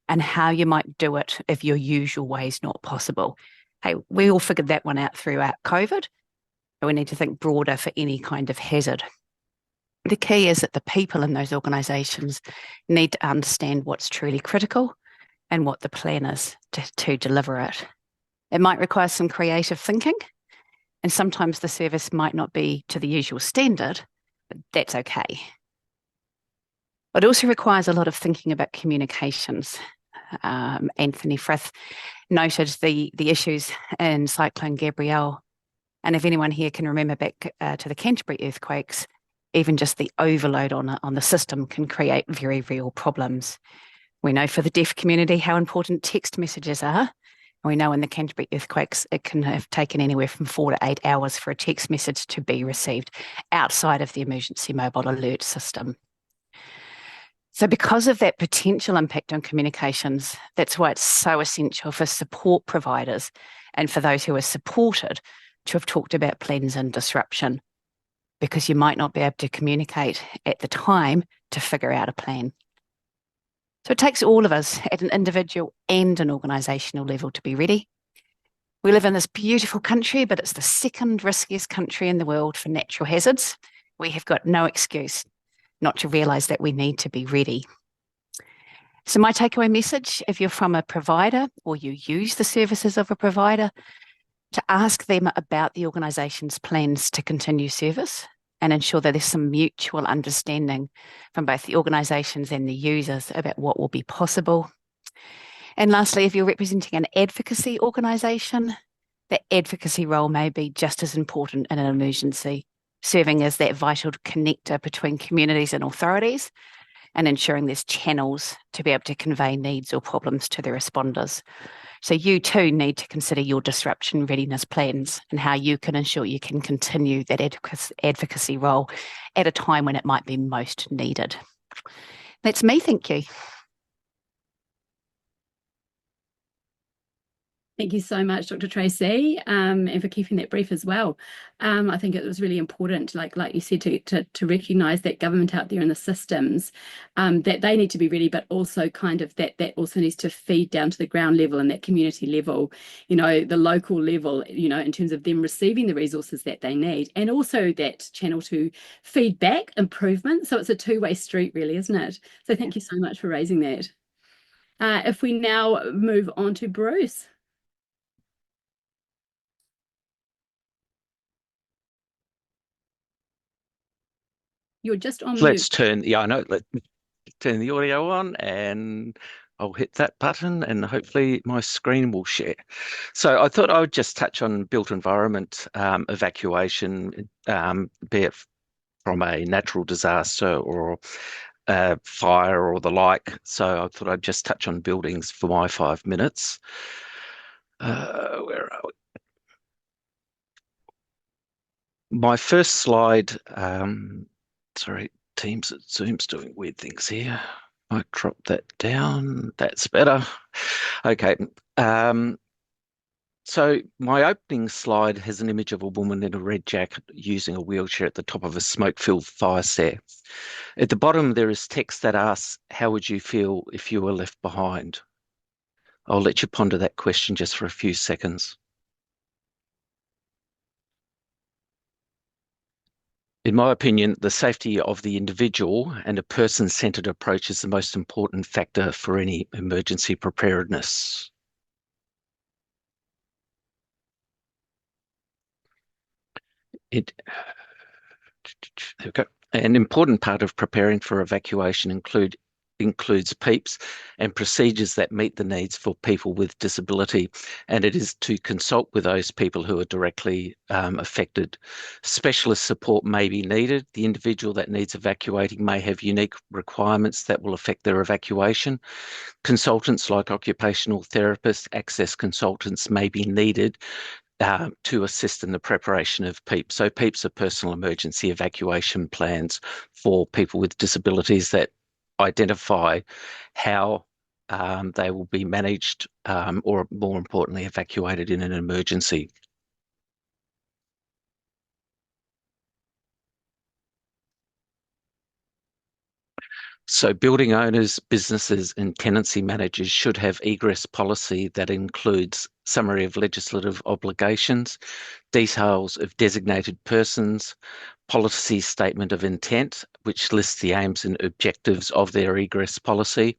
Speaker 18: and how you might do it if your usual way is not possible. Hey, we all figured that one out throughout COVID. We need to think broader for any kind of hazard. The key is that the people in those organisations need to understand what's truly critical and what the plan is to deliver it. It might require some creative thinking, and sometimes the service might not be to the usual standard, but that's okay. It also requires a lot of thinking about communications. Anthony Frith noted the issues in Cyclone Gabrielle. And if anyone here can remember back to the Canterbury earthquakes, even just the overload on the system can create very real problems. We know for the deaf community how important text messages are, We know in the Canterbury earthquakes, it can have taken anywhere from 4 to 8 hours for a text message to be received outside of the emergency mobile alert system. So because of that potential impact on communications, that's why it's so essential for support providers and for those who are supported to have talked about plans and disruption, because you might not be able to communicate at the time to figure out a plan. So it takes all of us at an individual and an organisational level to be ready. We live in this beautiful country, but it's the second riskiest country in the world for natural hazards. We have got no excuse not to realise that we need to be ready. So my takeaway message, if you're from a provider or you use the services of a provider, to ask them about the organisation's plans to continue service and ensure that there's some mutual understanding from both the organisations and the users about what will be possible. And lastly, if you're representing an advocacy organisation, the advocacy role may be just as important in an emergency, serving as that vital connector between communities and authorities and ensuring there's channels to be able to convey needs or problems to the responders. So you too need to consider your disruption readiness plans and how you can ensure you can continue that advocacy role at a time when it might be most needed. That's me, thank you.
Speaker 17: Thank you so much, Dr. Tracy, and for keeping that brief as well. I think it was really important, like you said, to recognise that government out there in the systems, that they need to be ready, but also kind of that also needs to feed down to the ground level and that community level, you know, the local level, you know, in terms of them receiving the resources that they need, and also that channel to feedback improvement. So it's a two-way street, really, isn't it? So thank you so much for raising that. If we now move on to Bruce. You're just on
Speaker 19: Let's
Speaker 17: mute.
Speaker 19: turn, yeah, I know, let's turn the audio on and I'll hit that button and hopefully my screen will share. So I thought I would just touch on built environment evacuation, be it from a natural disaster or fire or the like. So I thought I'd just touch on buildings for my 5 minutes. Where are we? My first slide, sorry, Teams at Zoom's doing weird things here. Might drop that down. That's better. Okay. So my opening slide has an image of a woman in a red jacket using a wheelchair at the top of a smoke-filled fire stair. At the bottom, there is text that asks, how would you feel if you were left behind? I'll let you ponder that question just for a few seconds. In my opinion, the safety of the individual and a person-centered approach is the most important factor for any emergency preparedness. There we go. An important part of preparing for evacuation includes PEEPs and procedures that meet the needs for people with disability, and it is to consult with those people who are directly affected. Specialist support may be needed. The individual that needs evacuating may have unique requirements that will affect their evacuation. Consultants like occupational therapists, access consultants may be needed to assist in the preparation of PEEPs. So PEEPs are personal emergency evacuation plans for people with disabilities that identify how they will be managed or, more importantly, evacuated in an emergency. So building owners, businesses and tenancy managers should have egress policy that includes summary of legislative obligations, details of designated persons, policy statement of intent, which lists the aims and objectives of their egress policy,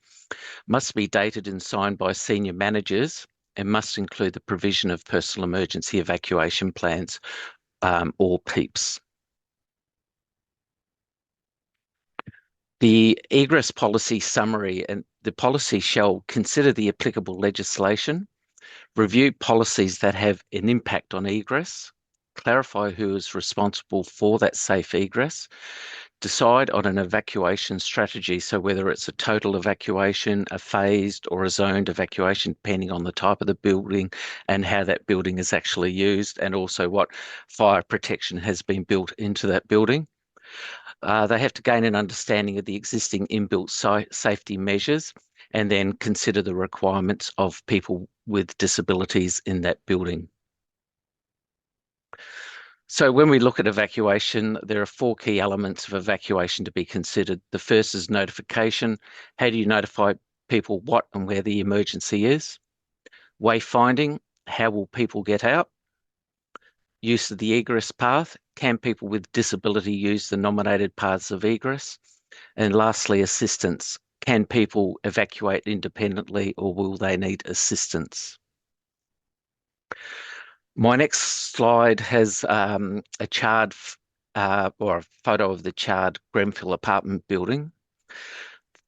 Speaker 19: must be dated and signed by senior managers, and must include the provision of personal emergency evacuation plans or PEEPs. The egress policy summary, and the policy shall consider the applicable legislation, review policies that have an impact on egress, clarify who is responsible for that safe egress, decide on an evacuation strategy. So whether it's a total evacuation, a phased or a zoned evacuation, depending on the type of the building and how that building is actually used, and also what fire protection has been built into that building. They have to gain an understanding of the existing inbuilt safety measures and then consider the requirements of people with disabilities in that building. So when we look at evacuation, there are 4 key elements of evacuation to be considered. The first is notification. How do you notify people what and where the emergency is? Wayfinding. How will people get out? Use of the egress path. Can people with disability use the nominated paths of egress? And lastly, assistance. Can people evacuate independently or will they need assistance? My next slide has a charred or a photo of the charred Grenfell apartment building.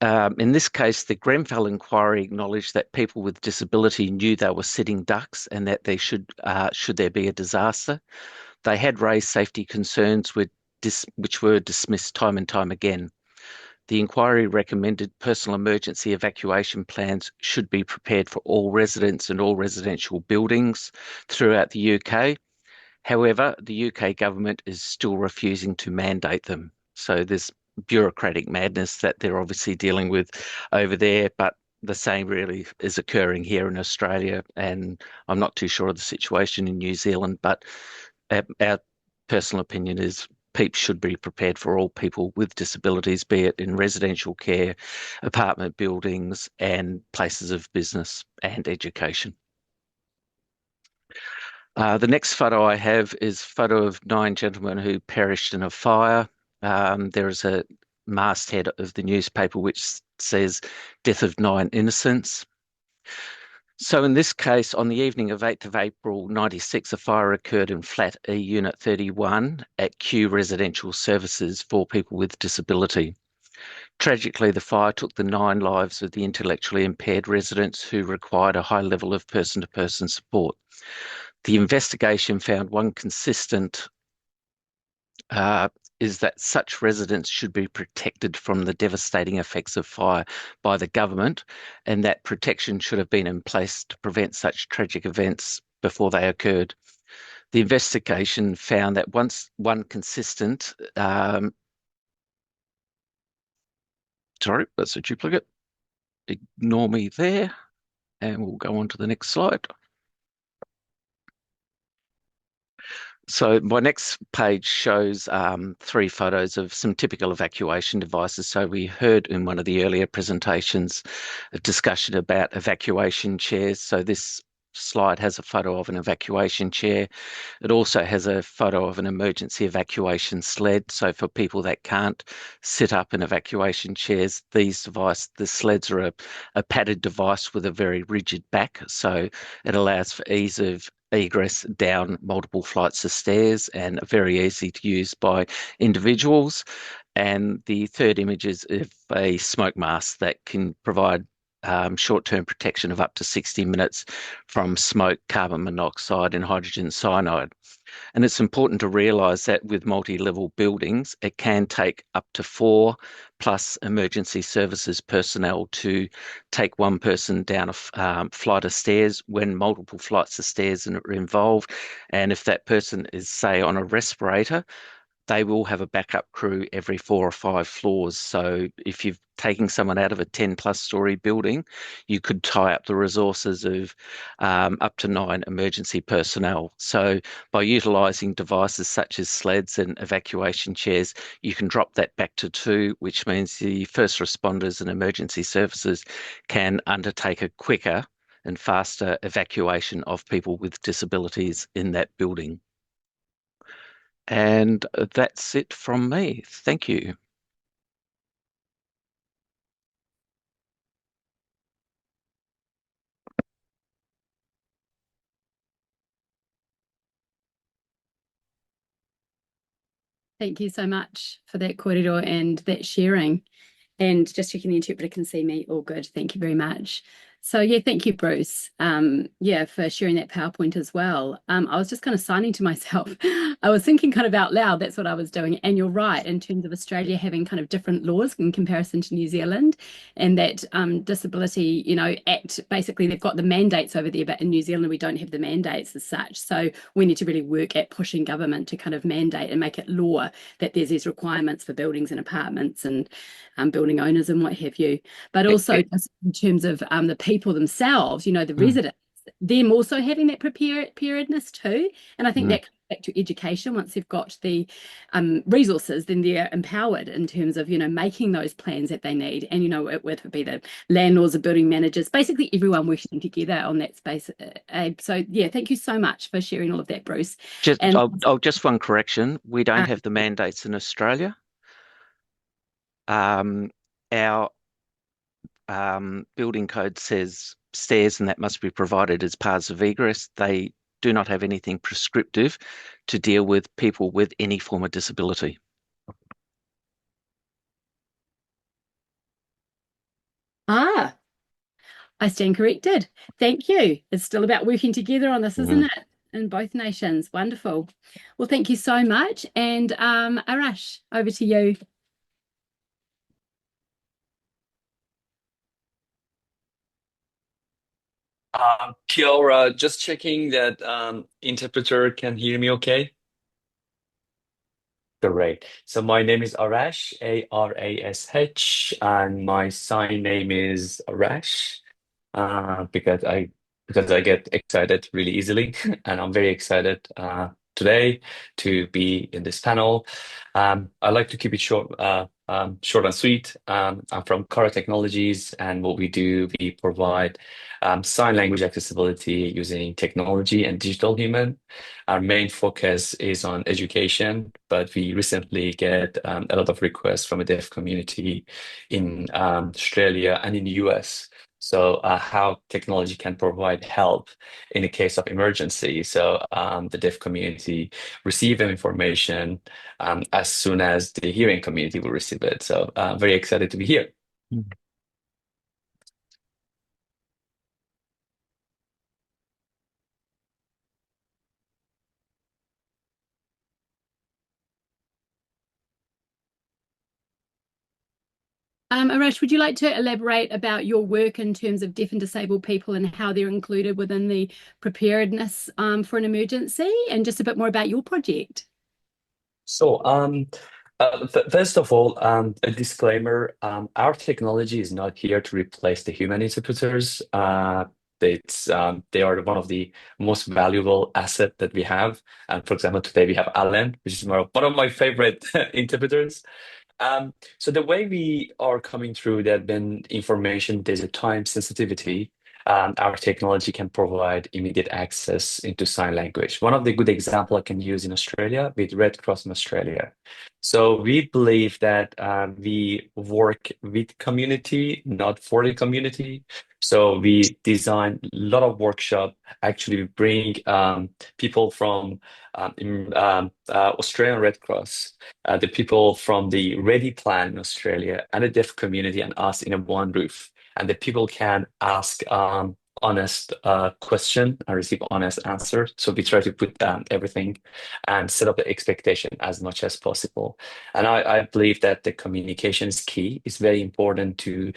Speaker 19: In this case, the Grenfell inquiry acknowledged that people with disability knew they were sitting ducks and that they should there be a disaster, they had raised safety concerns which were dismissed time and time again. The inquiry recommended personal emergency evacuation plans should be prepared for all residents and all residential buildings throughout the UK. However, the UK government is still refusing to mandate them. So there's bureaucratic madness that they're obviously dealing with over there, but the same really is occurring here in Australia. And I'm not too sure of the situation in New Zealand, but our personal opinion is PEEP should be prepared for all people with disabilities, be it in residential care, apartment buildings, and places of business and education. The next photo I have is a photo of 9 gentlemen who perished in a fire. There is a masthead of the newspaper which says death of 9 innocents. So in this case, on the evening of 8th of April 96, a fire occurred in Flat E Unit 31 at Q Residential Services for people with disability. Tragically, the fire took the 9 lives of the intellectually impaired residents who required a high level of person-to-person support. The investigation found one consistent is that such residents should be protected from the devastating effects of fire by the government, and that protection should have been in place to prevent such tragic events before they occurred. The investigation found that once one consistent, sorry, that's a duplicate. Ignore me there, and we'll go on to the next slide. So my next page shows 3 photos of some typical evacuation devices. So we heard in one of the earlier presentations a discussion about evacuation chairs. So this slide has a photo of an evacuation chair. It also has a photo of an emergency evacuation sled. So for people that can't sit up in evacuation chairs, the sleds are a padded device with a very rigid back. So it allows for ease of egress down multiple flights of stairs and very easy to use by individuals. And the third image is of a smoke mask that can provide short-term protection of up to 60 minutes from smoke, carbon monoxide and hydrogen cyanide. And it's important to realise that with multi-level buildings, it can take up to 4 plus emergency services personnel to take one person down a flight of stairs when multiple flights of stairs are involved. And if that person is, say, on a respirator, they will have a backup crew every 4 or 5 floors. So if you're taking someone out of a 10+ story building, you could tie up the resources of up to 9 emergency personnel. So by utilising devices such as sleds and evacuation chairs, you can drop that back to 2, which means the first responders and emergency services can undertake a quicker and faster evacuation of people with disabilities in that building. And that's it from me. Thank you.
Speaker 17: Thank you so much for that, Kōrero, and that sharing. And just checking the interpreter can see me, all good. Thank you very much. So yeah, thank you, Bruce. Yeah, for sharing that PowerPoint as well. I was just kind of signing to myself. I was thinking kind of out loud, that's what I was doing. And you're right, in terms of Australia having kind of different laws in comparison to New Zealand, and that Disability, Act, basically they've got the mandates over there, but in New Zealand we don't have the mandates as such. So we need to really work at pushing government to kind of mandate and make it law that there's these requirements for buildings and apartments and building owners and what have you. But also just in terms of the people themselves, the residents, them also having that preparedness too. And I think that comes back to education. Once they've got the resources, then they're empowered in terms of, making those plans that they need. And, it would be the landlords, the building managers, basically everyone working together on that space. So, yeah, thank you so much for sharing all of that, Bruce.
Speaker 19: Just one correction. We don't have the mandates in Australia. Our building code says stairs and that must be provided as parts of egress. They do not have anything prescriptive to deal with people with any form of disability.
Speaker 17: I stand corrected. Thank you. It's still about working together on this, isn't it? In both nations. Wonderful. Well, thank you so much. And Arash, over to you.
Speaker 20: Kia ora, just checking that interpreter can hear me okay? Great. So my name is Arash, Arash, and my sign name is Arash, because I get excited really easily, and I'm very excited today to be in this panel. I like to keep it short, short and sweet. I'm from Kōrero Technologies, and what we do, we provide sign language accessibility using technology and digital human. Our main focus is on education, but we recently get a lot of requests from the deaf community in Australia and in the US. So how technology can provide help in the case of emergency. So the deaf community receive information as soon as the hearing community will receive it. So very excited to be here.
Speaker 17: Arash, would you like to elaborate about your work in terms of deaf and disabled people and how they're included within the preparedness for an emergency, and just a bit more about your project?
Speaker 20: So, first of all, a disclaimer, our technology is not here to replace the human interpreters. They are one of the most valuable asset that we have. And for example, today we have Alan, which is one of my favorite interpreters. So the way we are coming through that when information, there's a time sensitivity, our technology can provide immediate access into sign language. One of the good example I can use in Australia with Red Cross in Australia. So we believe that we work with community, not for the community. So we design a lot of workshop. Actually, we bring people from Australian Red Cross, the people from the Ready Plan in Australia, and the deaf community, and us in a one roof. And the people can ask honest question and receive honest answer. So we try to put down everything and set up the expectation as much as possible. And I believe that the communication is key. It's very important to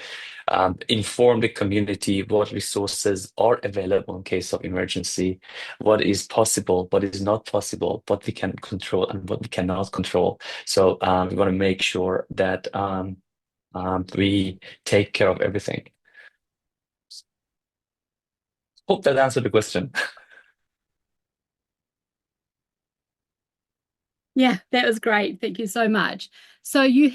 Speaker 20: inform the community what resources are available in case of emergency, what is possible, what is not possible, what we can control and what we cannot control. So we want to make sure that we take care of everything. Hope that answered the question.
Speaker 17: Yeah, that was great. Thank you so much. So you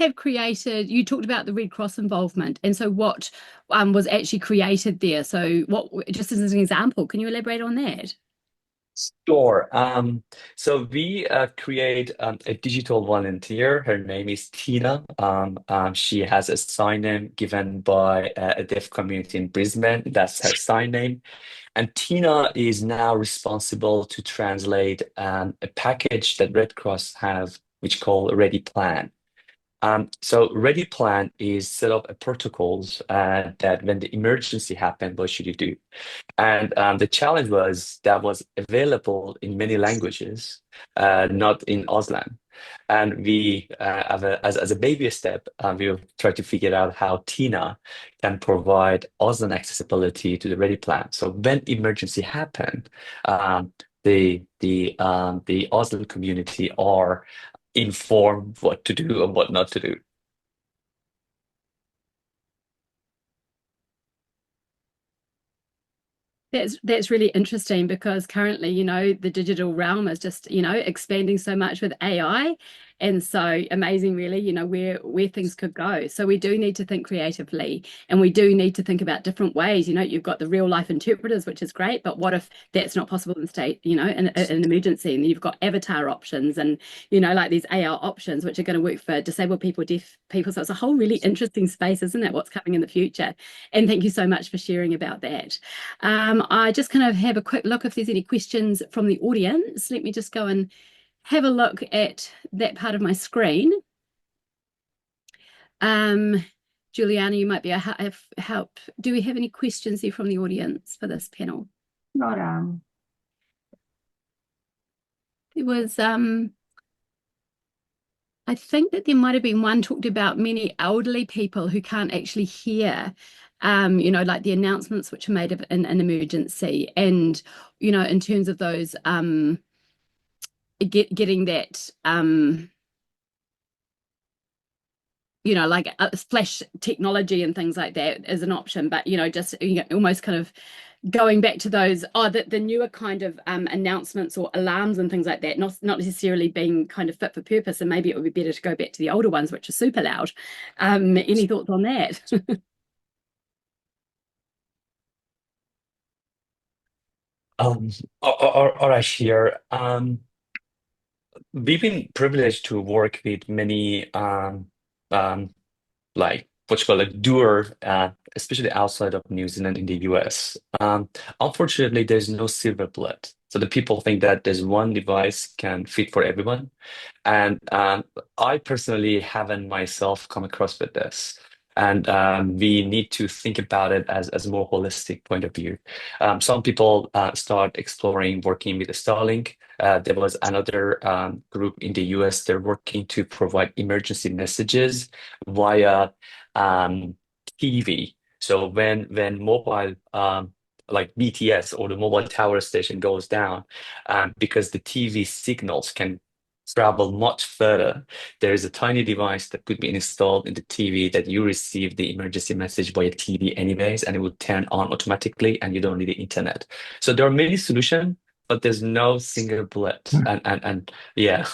Speaker 17: talked about the Red Cross involvement. And so what was actually created there? So just as an example, can you elaborate on that?
Speaker 20: Sure. So we create a digital volunteer. Her name is Tina. She has a sign name given by a deaf community in Brisbane. That's her sign name. And Tina is now responsible to translate a package that Red Cross have, which called a Ready Plan. So Ready Plan is set up a protocols that when the emergency happened, what should you do? And the challenge was that was available in many languages, not in Auslan. And we, as a baby step, we try to figure out how Tina can provide Auslan accessibility to the Ready Plan. So when emergency happened, the Auslan community are informed what to do and what not to do.
Speaker 17: That's really interesting because currently, you know, the digital realm is just, you know, expanding so much with AI. And so amazing, really, you know, where things could go. So we do need to think creatively, and we do need to think about different ways. You know, you've got the real life interpreters, which is great, but what if that's not possible in state, you know, in an emergency? And you've got avatar options and, you know, like these AR options, which are going to work for disabled people, deaf people. So it's a whole really interesting space, isn't it? What's coming in the future. And thank you so much for sharing about that. I just kind of have a quick look if there's any questions from the audience. Let me just go and have a look at that part of my screen. Juliana, you might be able to help. Do we have any questions there from the audience for this panel?
Speaker 1: Not
Speaker 17: There was I think that there might have been one talked about many elderly people who can't actually hear, you know, like the announcements which are made of in an emergency, and, you know, in terms of those getting that you know, like flash technology and things like that as an option, but, you know, just, you know, almost kind of going back to those, the newer kind of announcements or alarms and things like that, not necessarily being kind of fit for purpose, and maybe it would be better to go back to the older ones, which are super loud. Any thoughts on that?
Speaker 20: Arash here. We've been privileged to work with many like what you call like doer, especially outside of New Zealand in the US. Unfortunately, there's no silver bullet. So the people think that there's one device can fit for everyone. And I personally haven't myself come across with this. And we need to think about it as a more holistic point of view. Some people start exploring working with Starlink. There was another group in the US, they're working to provide emergency messages via TV. So when mobile like BTS or the mobile tower station goes down, because the TV signals can travel much further, there is a tiny device that could be installed in the TV that you receive the emergency message via TV anyways, and it will turn on automatically, and you don't need the internet. So there are many solutions, but there's no single bullet. And yeah.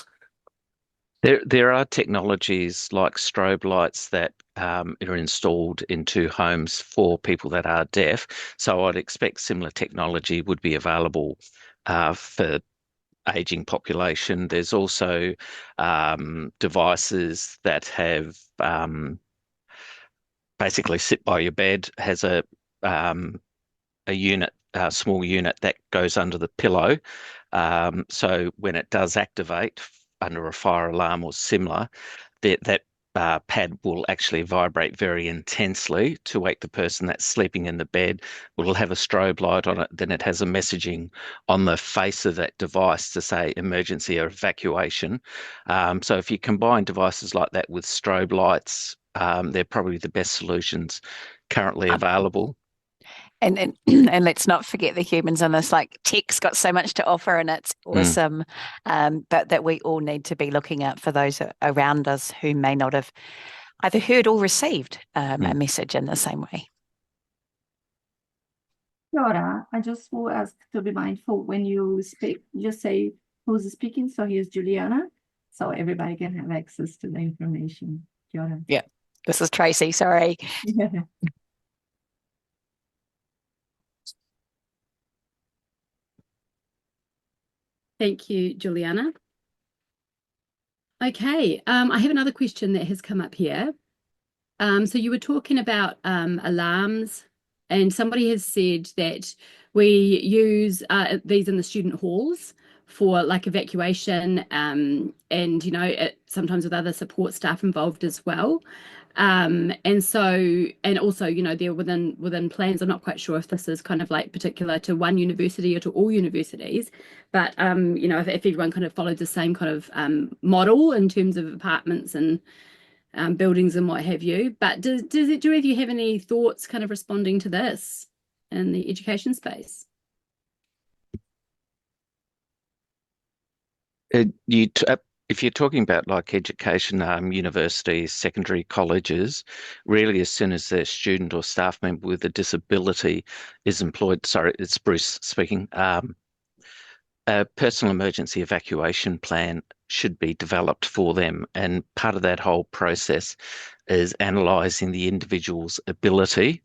Speaker 19: There are technologies like strobe lights that are installed into homes for people that are deaf. So I'd expect similar technology would be available for aging population. There's also devices that have basically sit by your bed, has a unit, a small unit that goes under the pillow. So when it does activate under a fire alarm or similar, that pad will actually vibrate very intensely to wake the person that's sleeping in the bed. Will have a strobe light on it. Then it has a messaging on the face of that device to say emergency or evacuation. So if you combine devices like that with strobe lights, they're probably the best solutions currently available.
Speaker 18: And let's not forget the humans in this. Like, tech's got so much to offer, and it's awesome. But that we all need to be looking out for those around us who may not have either heard or received a message in the same way.
Speaker 1: Kia ora. I just will ask to be mindful when you speak, just say who's speaking. So here's Juliana, so everybody can have access to the information. Kia ora.
Speaker 18: Yeah, this is Tracy. Sorry.
Speaker 17: Thank you, Juliana. Okay, I have another question that has come up here. So you were talking about alarms, and somebody has said that we use these in the student halls for like evacuation, and you know, sometimes with other support staff involved as well. And also, you know, they're within plans. I'm not quite sure if this is kind of like particular to one university or to all universities, but you know, if everyone kind of followed the same kind of model in terms of apartments and buildings and what have you. But do either of you have any thoughts kind of responding to this in the education space?
Speaker 19: If you're talking about like education, universities, secondary colleges, really as soon as their student or staff member with a disability is employed, sorry, it's Bruce speaking, a personal emergency evacuation plan should be developed for them. And part of that whole process is analysing the individual's ability,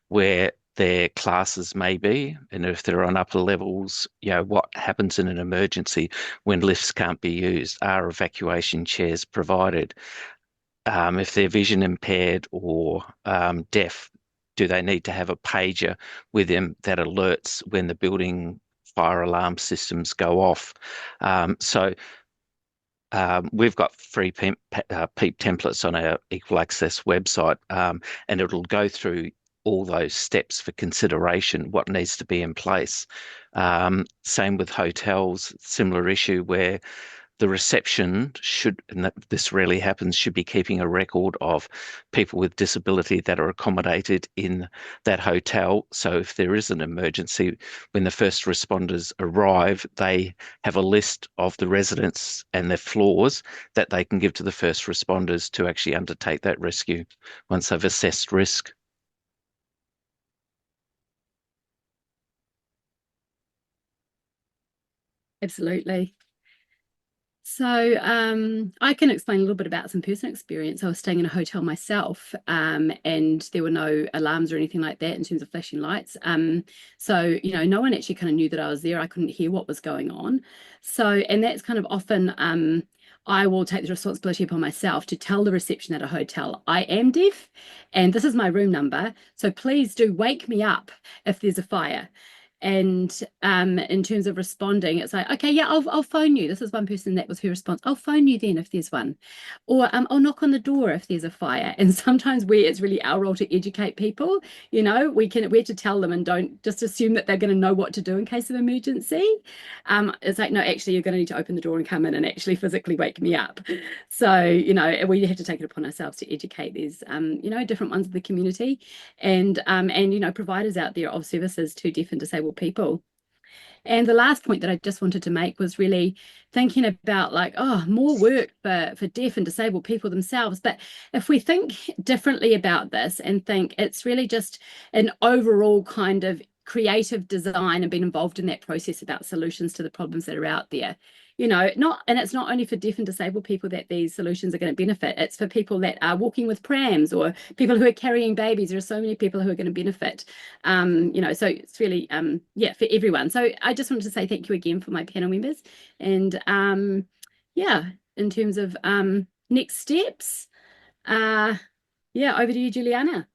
Speaker 19: where their classes may be, and if they're on upper levels, you know, what happens in an emergency when lifts can't be used? Are evacuation chairs provided? If they're vision impaired or deaf, do they need to have a pager with them that alerts when the building fire alarm systems go off? We've got free PEEP templates on our Equal Access website, and it'll go through all those steps for consideration, what needs to be in place. Same with hotels, similar issue where the reception should, and this rarely happens, should be keeping a record of people with disability that are accommodated in that hotel. So if there is an emergency, when the first responders arrive, they have a list of the residents and their floors that they can give to the first responders to actually undertake that rescue once they've assessed risk.
Speaker 17: Absolutely. So I can explain a little bit about some personal experience. I was staying in a hotel myself, and there were no alarms or anything like that in terms of flashing lights. So, you know, no one actually kind of knew that I was there. I couldn't hear what was going on. So, and that's kind of often I will take the responsibility upon myself to tell the reception at a hotel, I am deaf and this is my room number. So please do wake me up if there's a fire. And in terms of responding, it's like, okay, yeah, I'll phone you. This is one person, that was her response. I'll phone you then if there's one. Or I'll knock on the door if there's a fire. And sometimes it's really our role to educate people. You know, we have to tell them and don't just assume that they're going to know what to do in case of emergency. It's like, no, actually, you're going to need to open the door and come in and actually physically wake me up. So, you know, we have to take it upon ourselves to educate these, you know, different ones of the community and, you know, providers out there of services to deaf and disabled people. And the last point that I just wanted to make was really thinking about like, oh, more work for deaf and disabled people themselves. But if we think differently about this and think it's really just an overall kind of creative design and being involved in that process about solutions to the problems that are out there, you know, and it's not only for deaf and disabled people that these solutions are going to benefit. It's for people that are walking with prams or people who are carrying babies. There are so many people who are going to benefit, you know, so it's really, yeah, for everyone. So I just wanted to say thank you again for my panel members. And yeah, in terms of next steps, yeah, over to you, Juliana.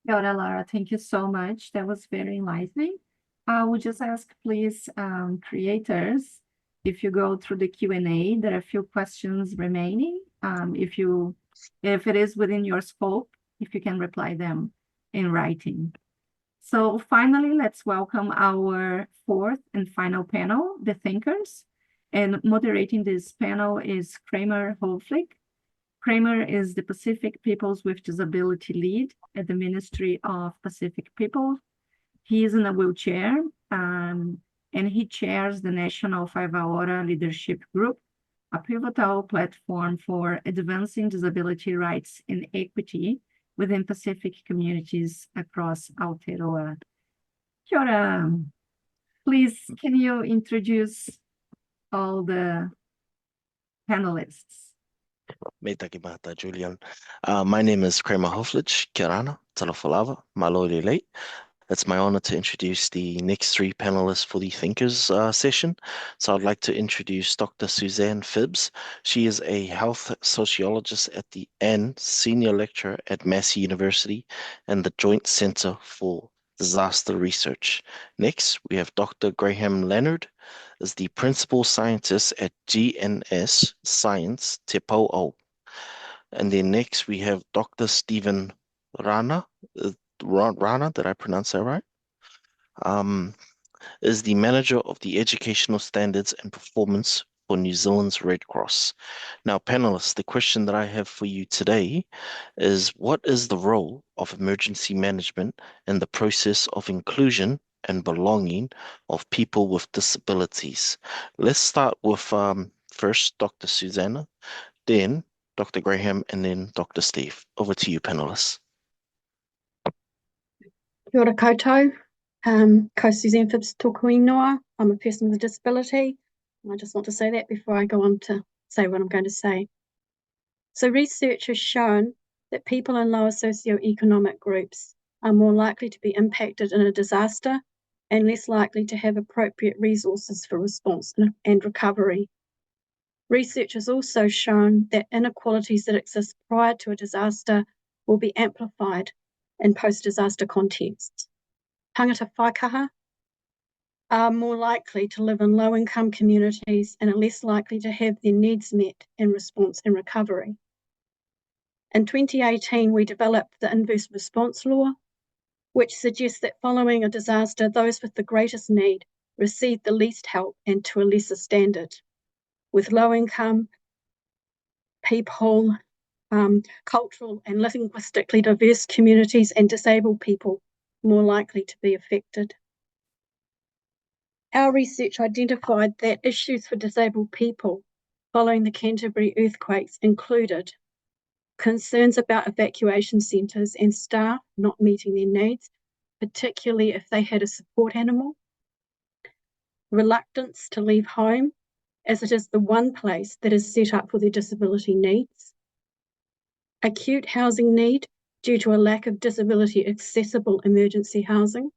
Speaker 1: Kia ora, Lara. Thank you so much. That was very enlightening. I would just ask, please, creators, if you go through the Q&A, there are a few questions remaining. If it is within your scope, if you can reply them in writing. So finally, let's welcome our fourth and final panel, the thinkers. And moderating this panel is Kramer Hoflick. Kramer is the Pacific Peoples with Disability Lead at the Ministry of Pacific People. He is in a wheelchair, and he chairs the National 5-Hour Leadership Group, a pivotal platform for advancing disability rights and equity within Pacific communities across Aotearoa. Kia ora. Please, can you introduce all the panelists?
Speaker 21: Me taki mata, Julian. My name is Kramer Hoflich, Kia ora, talafalava, malori lei. It's my honor to introduce the next three panelists for the Thinkers session. So I'd like to introduce Dr. Suzanne Phibbs. She is a health sociologist and senior lecturer at Massey University and the Joint Center for disaster research. Next, we have Dr. Graham Leonard as the principal scientist at GNS Science Te Pau'au. And then next we have Dr. Stephen Rana, Rana, did I pronounce that right? Is the manager of the educational standards and performance for New Zealand's Red Cross. Now, panelists, the question that I have for you today is, what is the role of emergency management in the process of inclusion and belonging of people with disabilities? Let's start with first Dr. Susanna, then Dr. Graham, and then Dr. Steve. Over to you, panelists.
Speaker 3: Kia ora koutou. Ko Suzanne Phibbs tōku ingoa. I'm a person with a disability. I just want to say that before I go on to say what I'm going to say. So research has shown that people in lower socioeconomic groups are more likely to be impacted in a disaster and less likely to have appropriate resources for response and recovery. Research has also shown that inequalities that exist prior to a disaster will be amplified in post-disaster contexts. Tangata whaikaha are more likely to live in low-income communities and are less likely to have their needs met in response and recovery. In 2018, we developed the inverse response law, which suggests that following a disaster, those with the greatest need receive the least help and to a lesser standard, with low-income people, cultural and linguistically diverse communities and disabled people more likely to be affected. Our research identified that issues for disabled people following the Canterbury earthquakes included concerns about evacuation centres and staff not meeting their needs, particularly if they had a support animal, reluctance to leave home, as it is the one place that is set up for their disability needs, acute housing need due to a lack of disability accessible emergency housing,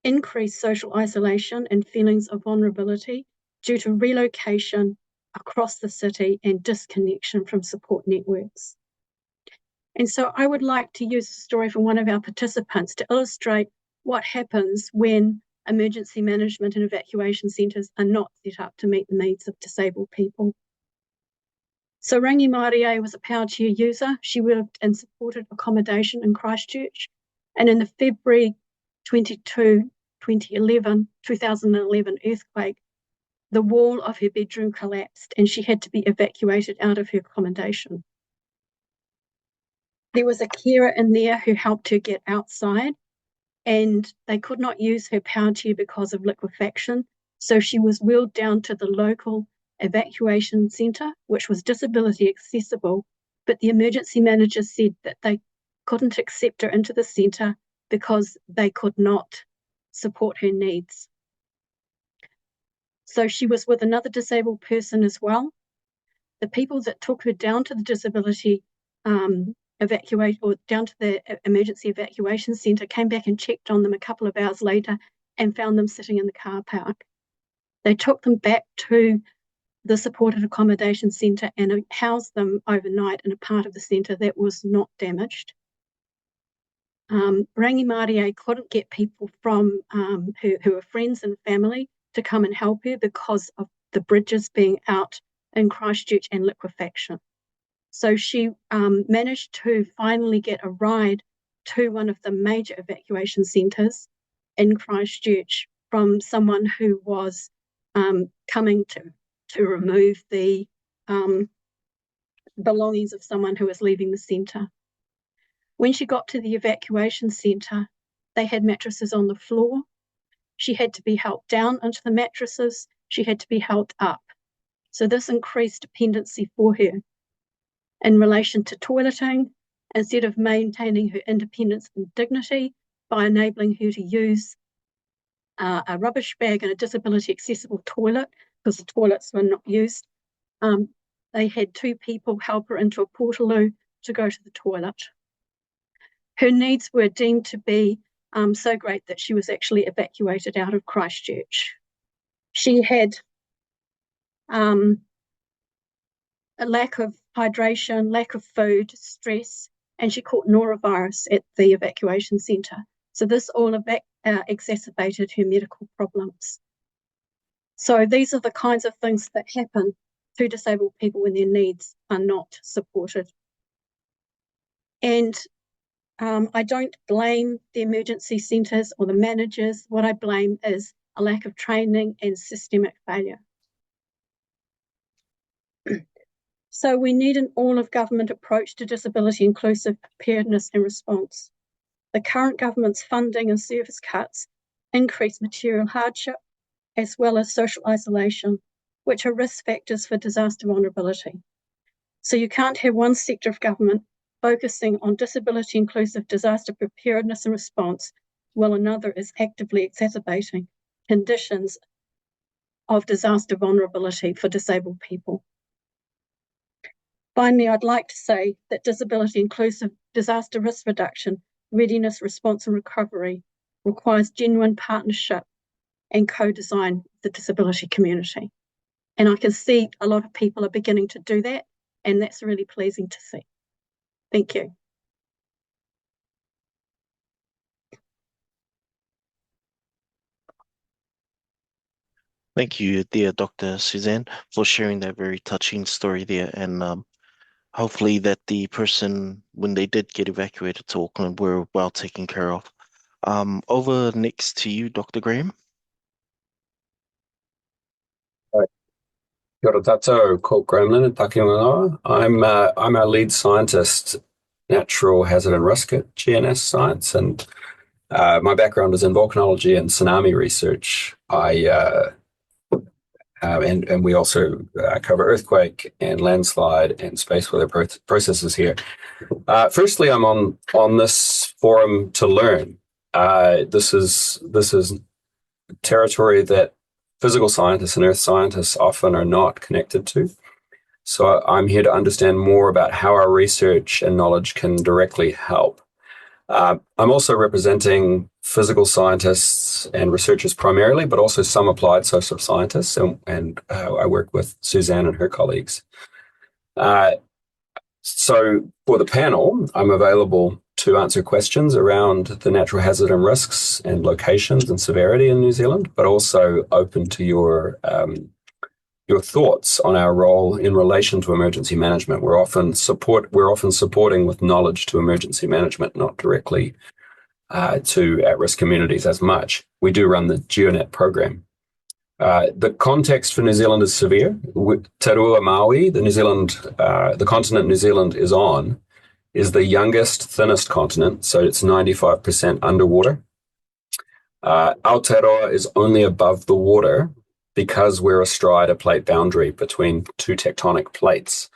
Speaker 3: increased social isolation and feelings of vulnerability due to relocation across the city and disconnection from support networks. And so I would like to use a story from one of our participants to illustrate what happens when emergency management and evacuation centres are not set up to meet the needs of disabled people. So Rangi Marie was a power chair user. She worked in supported accommodation in Christchurch. And in the February 2011 earthquake, the wall of her bedroom collapsed and she had to be evacuated out of her accommodation. There was a carer in there who helped her get outside, and they could not use her power chair because of liquefaction. So she was wheeled down to the local evacuation centre, which was disability accessible, but the emergency manager said that they couldn't accept her into the centre because they could not support her needs. So she was with another disabled person as well. The people that took her down to the disability evacuate or down to the emergency evacuation centre came back and checked on them a couple of hours later and found them sitting in the car park. They took them back to the supported accommodation centre and housed them overnight in a part of the centre that was not damaged. Rangi Marie couldn't get people from who were friends and family to come and help her because of the bridges being out in Christchurch and liquefaction. So she managed to finally get a ride to one of the major evacuation centres in Christchurch from someone who was coming to remove the belongings of someone who was leaving the centre. When she got to the evacuation centre, they had mattresses on the floor. She had to be helped down into the mattresses. She had to be helped up. So this increased dependency for her. In relation to toileting, instead of maintaining her independence and dignity by enabling her to use a rubbish bag and a disability accessible toilet, because the toilets were not used, they had two people help her into a portaloo to go to the toilet. Her needs were deemed to be so great that she was actually evacuated out of Christchurch. She had a lack of hydration, lack of food, stress, and she caught norovirus at the evacuation centre. So this all exacerbated her medical problems. So these are the kinds of things that happen to disabled people when their needs are not supported. And I don't blame the emergency centres or the managers. What I blame is a lack of training and systemic failure. So we need an all-of-government approach to disability inclusive preparedness and response. The current government's funding and service cuts increase material hardship as well as social isolation, which are risk factors for disaster vulnerability. So you can't have one sector of government focusing on disability inclusive disaster preparedness and response while another is actively exacerbating conditions of disaster vulnerability for disabled people. Finally, I'd like to say that disability inclusive disaster risk reduction, readiness, response and recovery requires genuine partnership and co-design with the disability community. And I can see a lot of people are beginning to do that, and that's really pleasing to see. Thank you.
Speaker 21: Thank you, dear Dr. Suzanne, for sharing that very touching story there. And hopefully that the person, when they did get evacuated to Auckland, were well taken care of. Over next to you, Dr. Graham.
Speaker 4: Kia ora tātou, ko Graham Leonard, Taki Manawa. I'm our lead scientist, natural hazard and risk at GNS Science, and my background is in volcanology and tsunami research. And we also cover earthquake and landslide and space weather processes here. Firstly, I'm on this forum to learn. This is territory that physical scientists and earth scientists often are not connected to. So I'm here to understand more about how our research and knowledge can directly help. I'm also representing physical scientists and researchers primarily, but also some applied social scientists, and I work with Suzanne and her colleagues. So for the panel, I'm available to answer questions around the natural hazard and risks and locations and severity in New Zealand, but also open to your thoughts on our role in relation to emergency management. We're often supporting with knowledge to emergency management, not directly to at-risk communities as much. We do run the GeoNet program. The context for New Zealand is severe. Te Rua Maui, the continent New Zealand is on, is the youngest, thinnest continent, so it's 95% underwater. Aotearoa is only above the water because we're astride a plate boundary between two tectonic plates.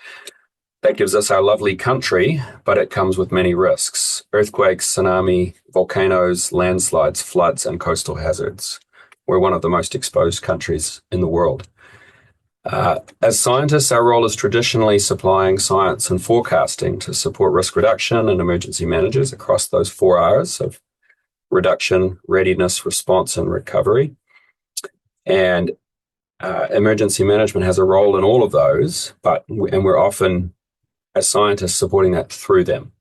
Speaker 4: That gives us our lovely country, but it comes with many risks: earthquakes, tsunami, volcanoes, landslides, floods, and coastal hazards. We're one of the most exposed countries in the world. As scientists, our role is traditionally supplying science and forecasting to support risk reduction and emergency managers across those 4 R's of reduction, readiness, response, and recovery. And emergency management has a role in all of those, and we're often, as scientists, supporting that through them.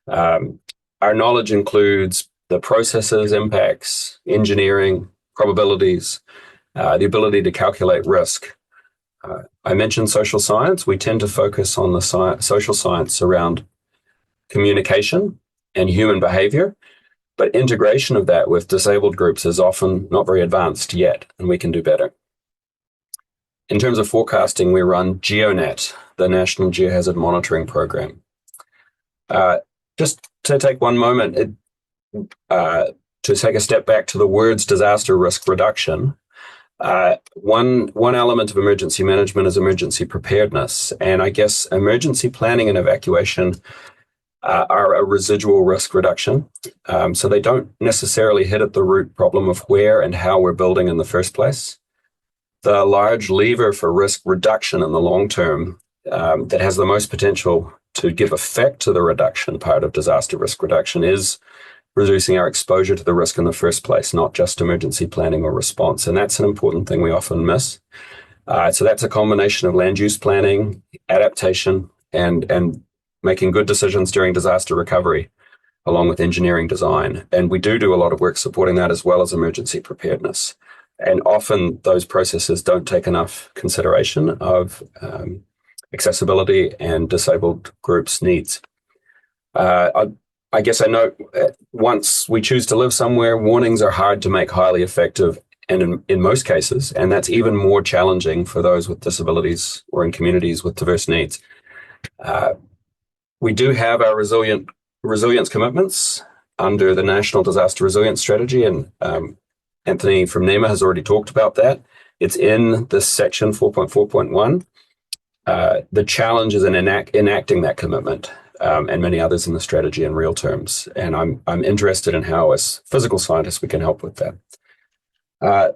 Speaker 4: Our knowledge includes the processes, impacts, engineering, probabilities, the ability to calculate risk. I mentioned social science. We tend to focus on the social science around communication and human behavior, but integration of that with disabled groups is often not very advanced yet, and we can do better. In terms of forecasting, we run GeoNet, the National Geohazard Monitoring Program. Just to take one moment to take a step back to the words disaster risk reduction. One element of emergency management is emergency preparedness, and I guess emergency planning and evacuation are a residual risk reduction. So they don't necessarily hit at the root problem of where and how we're building in the first place. The large lever for risk reduction in the long term that has the most potential to give effect to the reduction part of disaster risk reduction is reducing our exposure to the risk in the first place, not just emergency planning or response. And that's an important thing we often miss. So that's a combination of land use planning, adaptation, and making good decisions during disaster recovery. along with engineering design. And we do a lot of work supporting that as well as emergency preparedness. And often those processes don't take enough consideration of accessibility and disabled groups' needs. I guess I know once we choose to live somewhere, warnings are hard to make highly effective, and in most cases, and that's even more challenging for those with disabilities or in communities with diverse needs. We do have our resilience commitments under the National Disaster Resilience Strategy, and Anthony from NEMA has already talked about that. It's in this section 4.4.1. The challenge is in enacting that commitment, and many others in the strategy in real terms. And I'm interested in how, as physical scientists, we can help with that.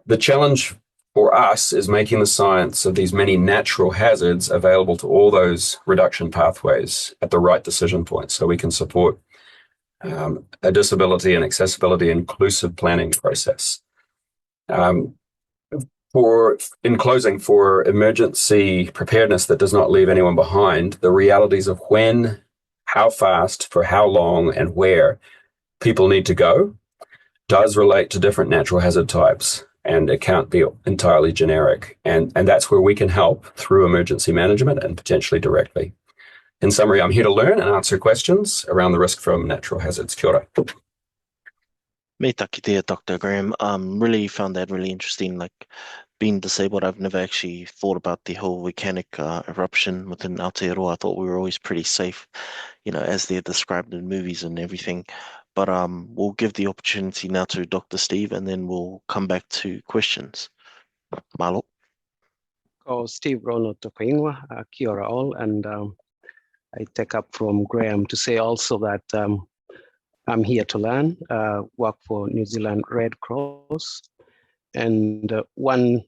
Speaker 4: The challenge for us is making the science of these many natural hazards available to all those reduction pathways at the right decision point, so we can support a disability and accessibility inclusive planning process. In closing, for emergency preparedness that does not leave anyone behind, the realities of when, how fast, for how long, and where people need to go does relate to different natural hazard types, and it can't be entirely generic. And that's where we can help through emergency management and potentially directly. In summary, I'm here to learn and answer questions around the risk from natural hazards. Kia ora.
Speaker 21: Me taki there, Dr. Graham. Really found that really interesting. Like, being disabled, I've never actually thought about the whole volcanic eruption within Aotearoa. I thought we were always pretty safe, as they're described in movies and everything. But we'll give the opportunity now to Dr. Steve, and then we'll come back to questions. Malo.
Speaker 5: Steve Rono Tokoingwa, kia ora all, and I take up from Graham to say also that I'm here to learn, work for New Zealand Red Cross. And one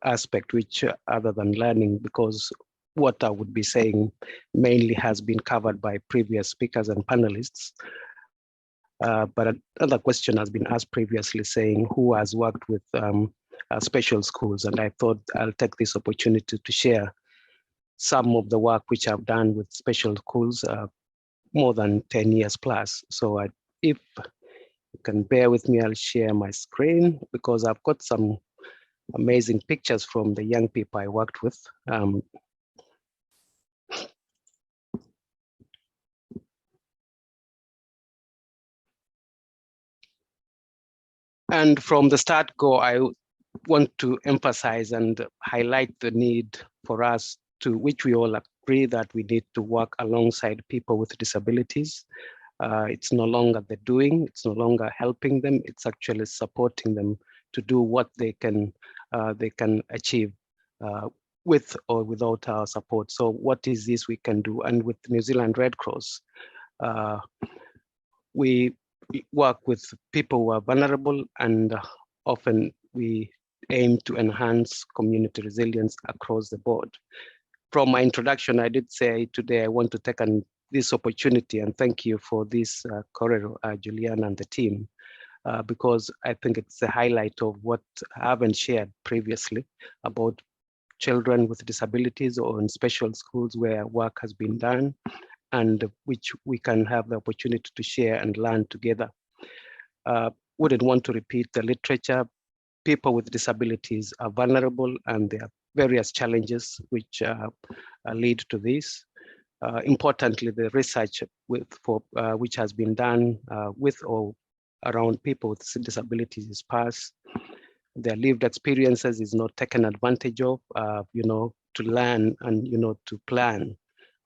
Speaker 5: aspect which, other than learning, because what I would be saying mainly has been covered by previous speakers and panelists, but another question has been asked previously saying who has worked with special schools, and I thought I'll take this opportunity to share some of the work which I've done with special schools more than 10 years plus. So if you can bear with me, I'll share my screen because I've got some amazing pictures from the young people I worked with. And from the start go, I want to emphasize and highlight the need for us to, which we all agree that we need to work alongside people with disabilities. It's no longer the doing, it's no longer helping them, it's actually supporting them to do what they can achieve with or without our support. So what is this we can do? And with New Zealand Red Cross, we work with people who are vulnerable, and often we aim to enhance community resilience across the board. From my introduction, I did say today I want to take this opportunity and thank you for this, Kōrero, Juliana and the team, because I think it's a highlight of what I haven't shared previously about children with disabilities or in special schools where work has been done, and which we can have the opportunity to share and learn together. Wouldn't want to repeat the literature. People with disabilities are vulnerable, and there are various challenges which lead to this. Importantly, the research which has been done with or around people with disabilities is sparse. Their lived experiences is not taken advantage of, to learn and, to plan.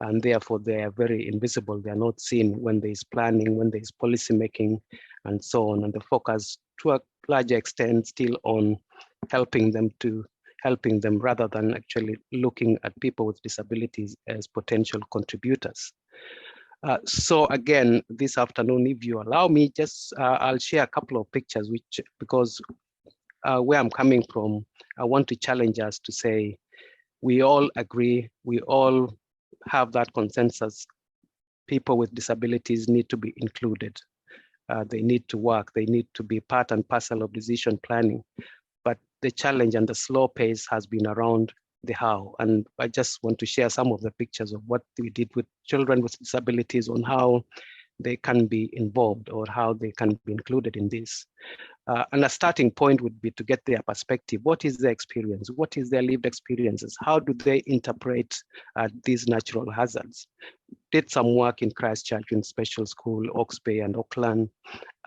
Speaker 5: And therefore, they are very invisible. They are not seen when there is planning, when there is policy making, and so on. And the focus, to a larger extent, still on helping them rather than actually looking at people with disabilities as potential contributors. So again, this afternoon, if you allow me, just I'll share a couple of pictures, because where I'm coming from, I want to challenge us to say, we all agree, we all have that consensus. People with disabilities need to be included. They need to work, they need to be part and parcel of decision planning. But the challenge and the slow pace has been around the how. And I just want to share some of the pictures of what we did with children with disabilities on how they can be involved or how they can be included in this. And a starting point would be to get their perspective. What is their experience? What is their lived experiences? How do they interpret these natural hazards? Did some work in Christchurch in special school, Hawke's Bay and Auckland,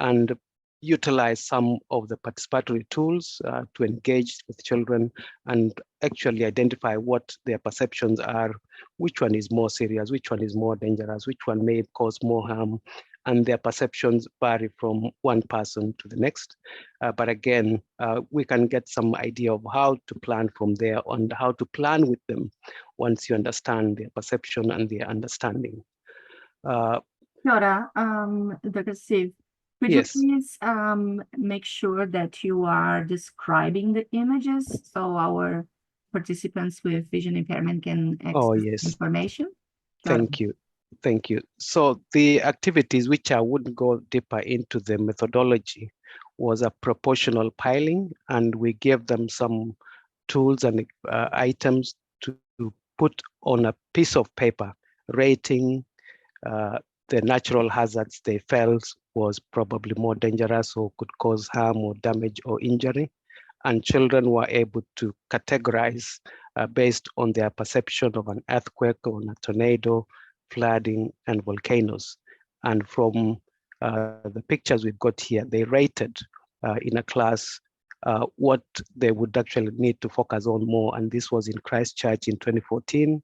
Speaker 5: and utilize some of the participatory tools to engage with children and actually identify what their perceptions are, which one is more serious, which one is more dangerous, which one may cause more harm, and their perceptions vary from one person to the next. But again, we can get some idea of how to plan from there and how to plan with them once you understand their perception and their understanding.
Speaker 1: Kia ora, Dr. Steve. Could
Speaker 5: Yes.
Speaker 1: you please make sure that you are describing the images so our participants with vision impairment can access information?
Speaker 5: Thank you. Thank you. So the activities, which I wouldn't go deeper into the methodology, was a proportional piling, and we gave them some tools and items to put on a piece of paper, rating the natural hazards they felt was probably more dangerous or could cause harm or damage or injury. And children were able to categorize based on their perception of an earthquake or a tornado, flooding, and volcanoes. And from the pictures we've got here, they rated in a class what they would actually need to focus on more. And this was in Christchurch in 2014,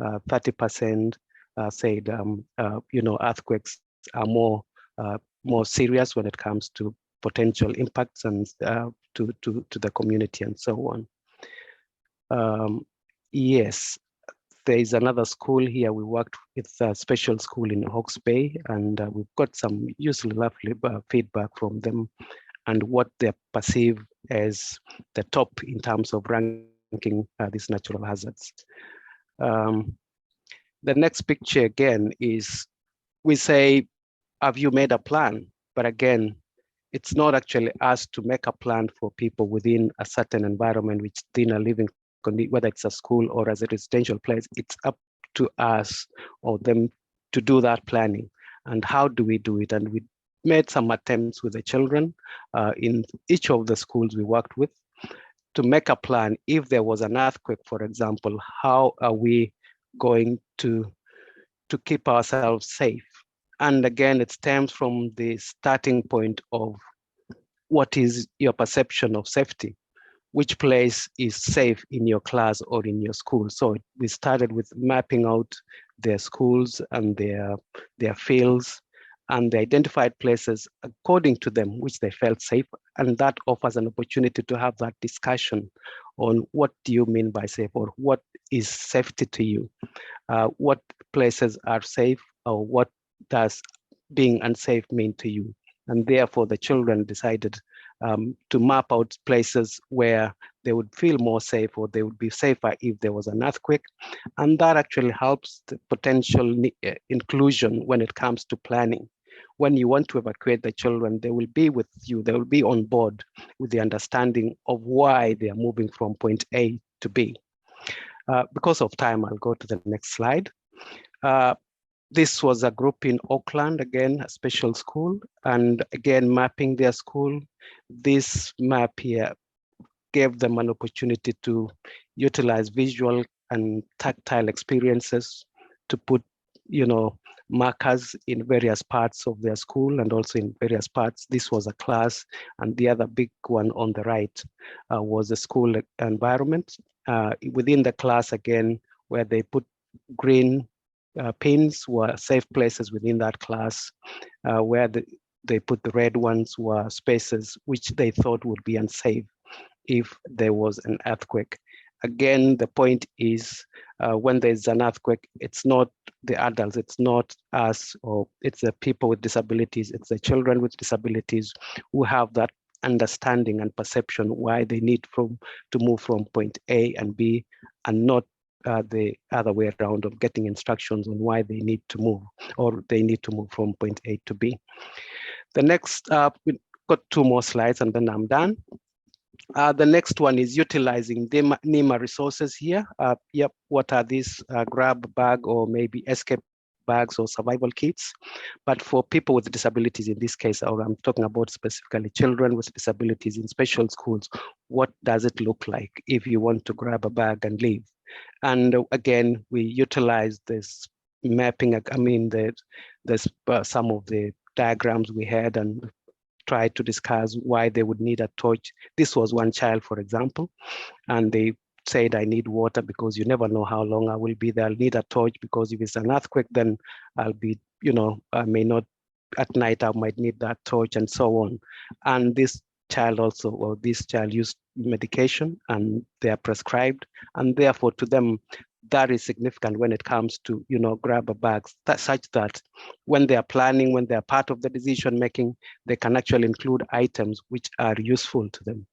Speaker 5: 30% said, earthquakes are more serious when it comes to potential impacts and to the community and so on. Yes, there is another school here. We worked with a special school in Hawke's Bay, and we've got some useful feedback from them and what they perceive as the top in terms of ranking these natural hazards. The next picture again is, we say, have you made a plan? But again, it's not actually us to make a plan for people within a certain environment, within a living condition, whether it's a school or as a residential place. It's up to us or them to do that planning. And how do we do it? And we made some attempts with the children in each of the schools we worked with to make a plan. If there was an earthquake, for example, how are we going to keep ourselves safe? And again, it stems from the starting point of what is your perception of safety? Which place is safe in your class or in your school? So we started with mapping out their schools and their fields, and they identified places according to them which they felt safe. And that offers an opportunity to have that discussion on what do you mean by safe, or what is safety to you? What places are safe, or what does being unsafe mean to you? And therefore the children decided to map out places where they would feel more safe, or they would be safer if there was an earthquake. And that actually helps the potential inclusion when it comes to planning. When you want to evacuate the children, they will be with you, they will be on board with the understanding of why they are moving from point A to B. Because of time, I'll go to the next slide. This was a group in Auckland, again, a special school, and again, mapping their school. This map here gave them an opportunity to utilize visual and tactile experiences to put, markers in various parts of their school and also in various parts. This was a class, and the other big one on the right was the school environment. Within the class, again, where they put green pins were safe places within that class, where they put the red ones were spaces which they thought would be unsafe if there was an earthquake. Again, the point is when there's an earthquake, it's not the adults, it's not us, or it's the people with disabilities, it's the children with disabilities who have that understanding and perception why they need to move from point A and B, and not the other way around of getting instructions on why they need to move, or they need to move from point A to B. The next, we've got 2 more slides and then I'm done. The next one is utilizing the NEMA resources here. What are these? Grab bag or maybe escape bags or survival kits. But for people with disabilities, in this case, or I'm talking about specifically children with disabilities in special schools, what does it look like if you want to grab a bag and leave? And again, we utilize this mapping, some of the diagrams we had and try to discuss why they would need a torch. This was one child, for example, and they said, I need water because you never know how long I will be there. I'll need a torch because if it's an earthquake, then I'll be, I may not, at night I might need that torch and so on. And this child used medication and they are prescribed. And therefore to them, that is significant when it comes to, grab a bag, such that when they are planning, when they are part of the decision making, they can actually include items which are useful to them.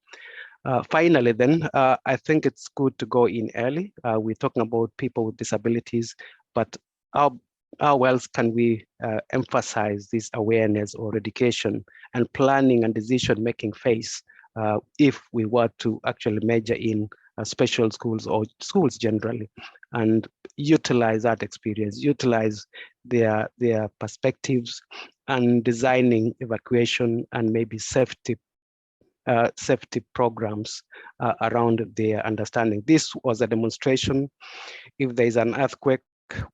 Speaker 5: Finally, then, I think it's good to go in early. We're talking about people with disabilities, but how else can we emphasize this awareness or education and planning and decision-making phase if we were to actually major in special schools or schools generally, and utilize that experience, utilize their perspectives, and designing evacuation and maybe safety programs around their understanding. This was a demonstration. If there is an earthquake,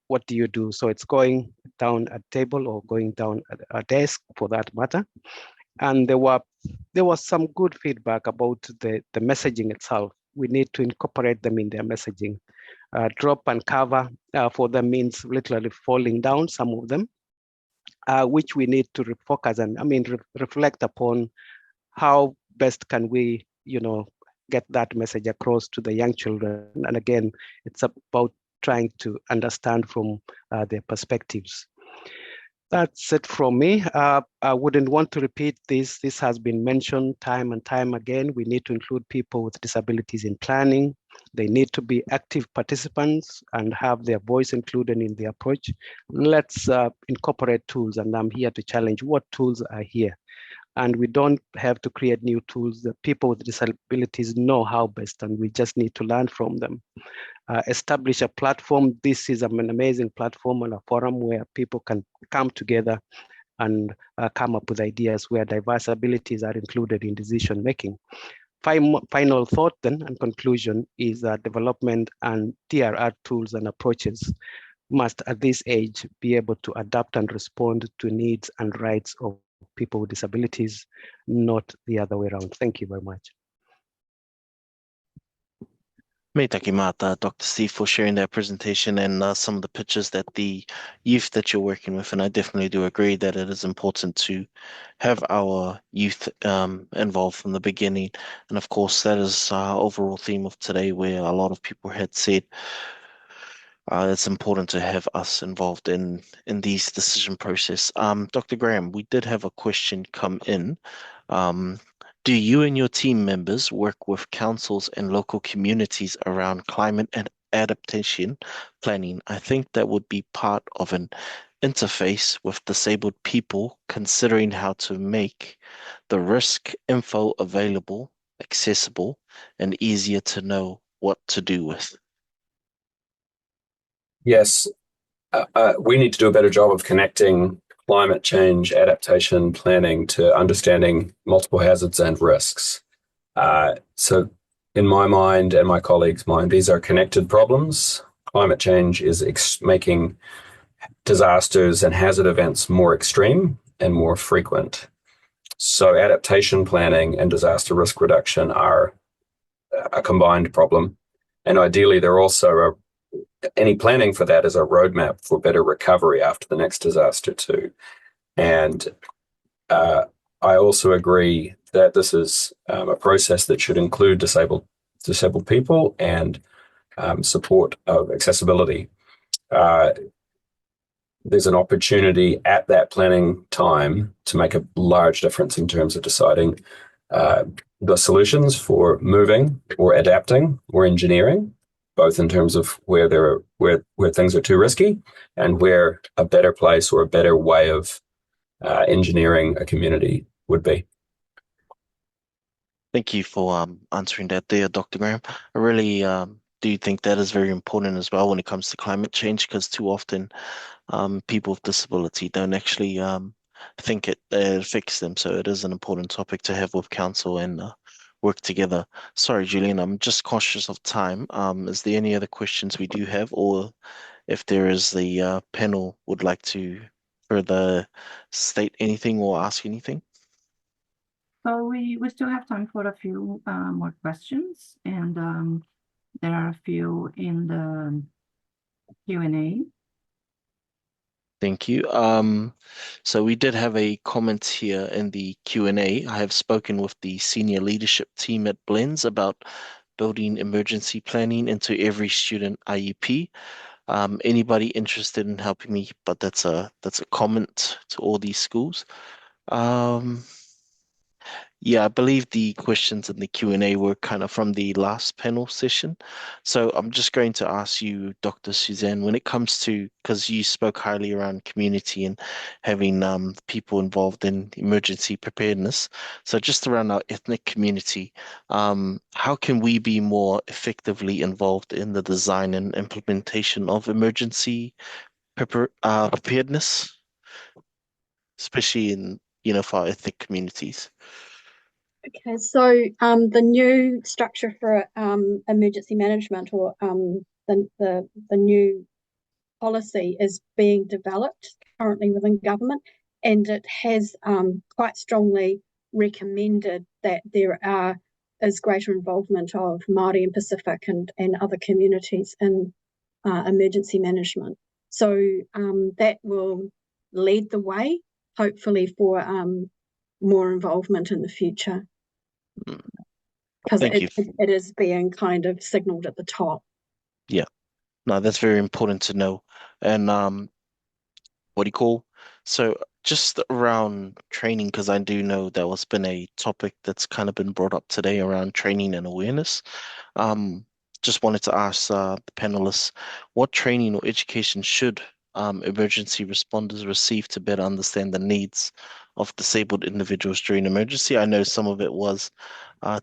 Speaker 5: what do you do? So it's going down a table or going down a desk for that matter. And there was some good feedback about the messaging itself. We need to incorporate them in their messaging. Drop and cover for them means literally falling down, some of them, which we need to refocus and reflect upon how best can we, get that message across to the young children. And again, it's about trying to understand from their perspectives. That's it from me. I wouldn't want to repeat this. This has been mentioned time and time again. We need to include people with disabilities in planning. They need to be active participants and have their voice included in the approach. Let's incorporate tools, and I'm here to challenge what tools are here. And we don't have to create new tools. The people with disabilities know how best, and we just need to learn from them. Establish a platform. This is an amazing platform and a forum where people can come together and come up with ideas where diverse abilities are included in decision making. Final thought then and conclusion is that development and TRR tools and approaches must at this age be able to adapt and respond to needs and rights of people with disabilities, not the other way around. Thank you very much.
Speaker 21: Me taki mata, Dr. Steve, for sharing that presentation and some of the pictures that the youth that you're working with. And I definitely do agree that it is important to have our youth involved from the beginning. And of course, that is our overall theme of today, where a lot of people had said it's important to have us involved in these decision process. Dr. Graham, we did have a question come in. Do you and your team members work with councils and local communities around climate and adaptation planning? I think that would be part of an interface with disabled people, considering how to make the risk info available, accessible, and easier to know what to do with.
Speaker 4: Yes, we need to do a better job of connecting climate change adaptation planning to understanding multiple hazards and risks. So in my mind and my colleagues' mind, these are connected problems. Climate change is making disasters and hazard events more extreme and more frequent. So adaptation planning and disaster risk reduction are a combined problem. And ideally, they're also any planning for that is a roadmap for better recovery after the next disaster too. And I also agree that this is a process that should include disabled people and support of accessibility. There's an opportunity at that planning time to make a large difference in terms of deciding the solutions for moving or adapting or engineering, both in terms of where things are too risky and where a better place or a better way of engineering a community would be.
Speaker 21: Thank you for answering that there, Dr. Graham. I really do think that is very important as well when it comes to climate change, because too often people with disability don't actually think it affects them. So it is an important topic to have with council and work together. Sorry, Julian, I'm just cautious of time. Is there any other questions we do have, or if there is, the panel would like to further state anything or ask anything?
Speaker 1: So we still have time for a few more questions, and there are a few in the Q&A.
Speaker 21: Thank you. So we did have a comment here in the Q&A. I have spoken with the senior leadership team at Blends about building emergency planning into every student IEP. Anybody interested in helping me? But that's a comment to all these schools. Yeah, I believe the questions in the Q&A were kind of from the last panel session. So I'm just going to ask you, Dr. Suzanne, when it comes to, because you spoke highly around community and having people involved in emergency preparedness. So just around our ethnic community, how can we be more effectively involved in the design and implementation of emergency preparedness, especially in, for our ethnic communities?
Speaker 3: Okay, so the new structure for emergency management, or the new policy, is being developed currently within government, and it has quite strongly recommended that there is greater involvement of Māori and Pacific and other communities in emergency management. So that will lead the way, hopefully, for more involvement in the future, because it is being kind of signalled at the top.
Speaker 21: Yeah, no, that's very important to know. And what do you call? So just around training, because I do know that was been a topic that's kind of been brought up today around training and awareness. Just wanted to ask the panelists, what training or education should emergency responders receive to better understand the needs of disabled individuals during emergency? I know some of it was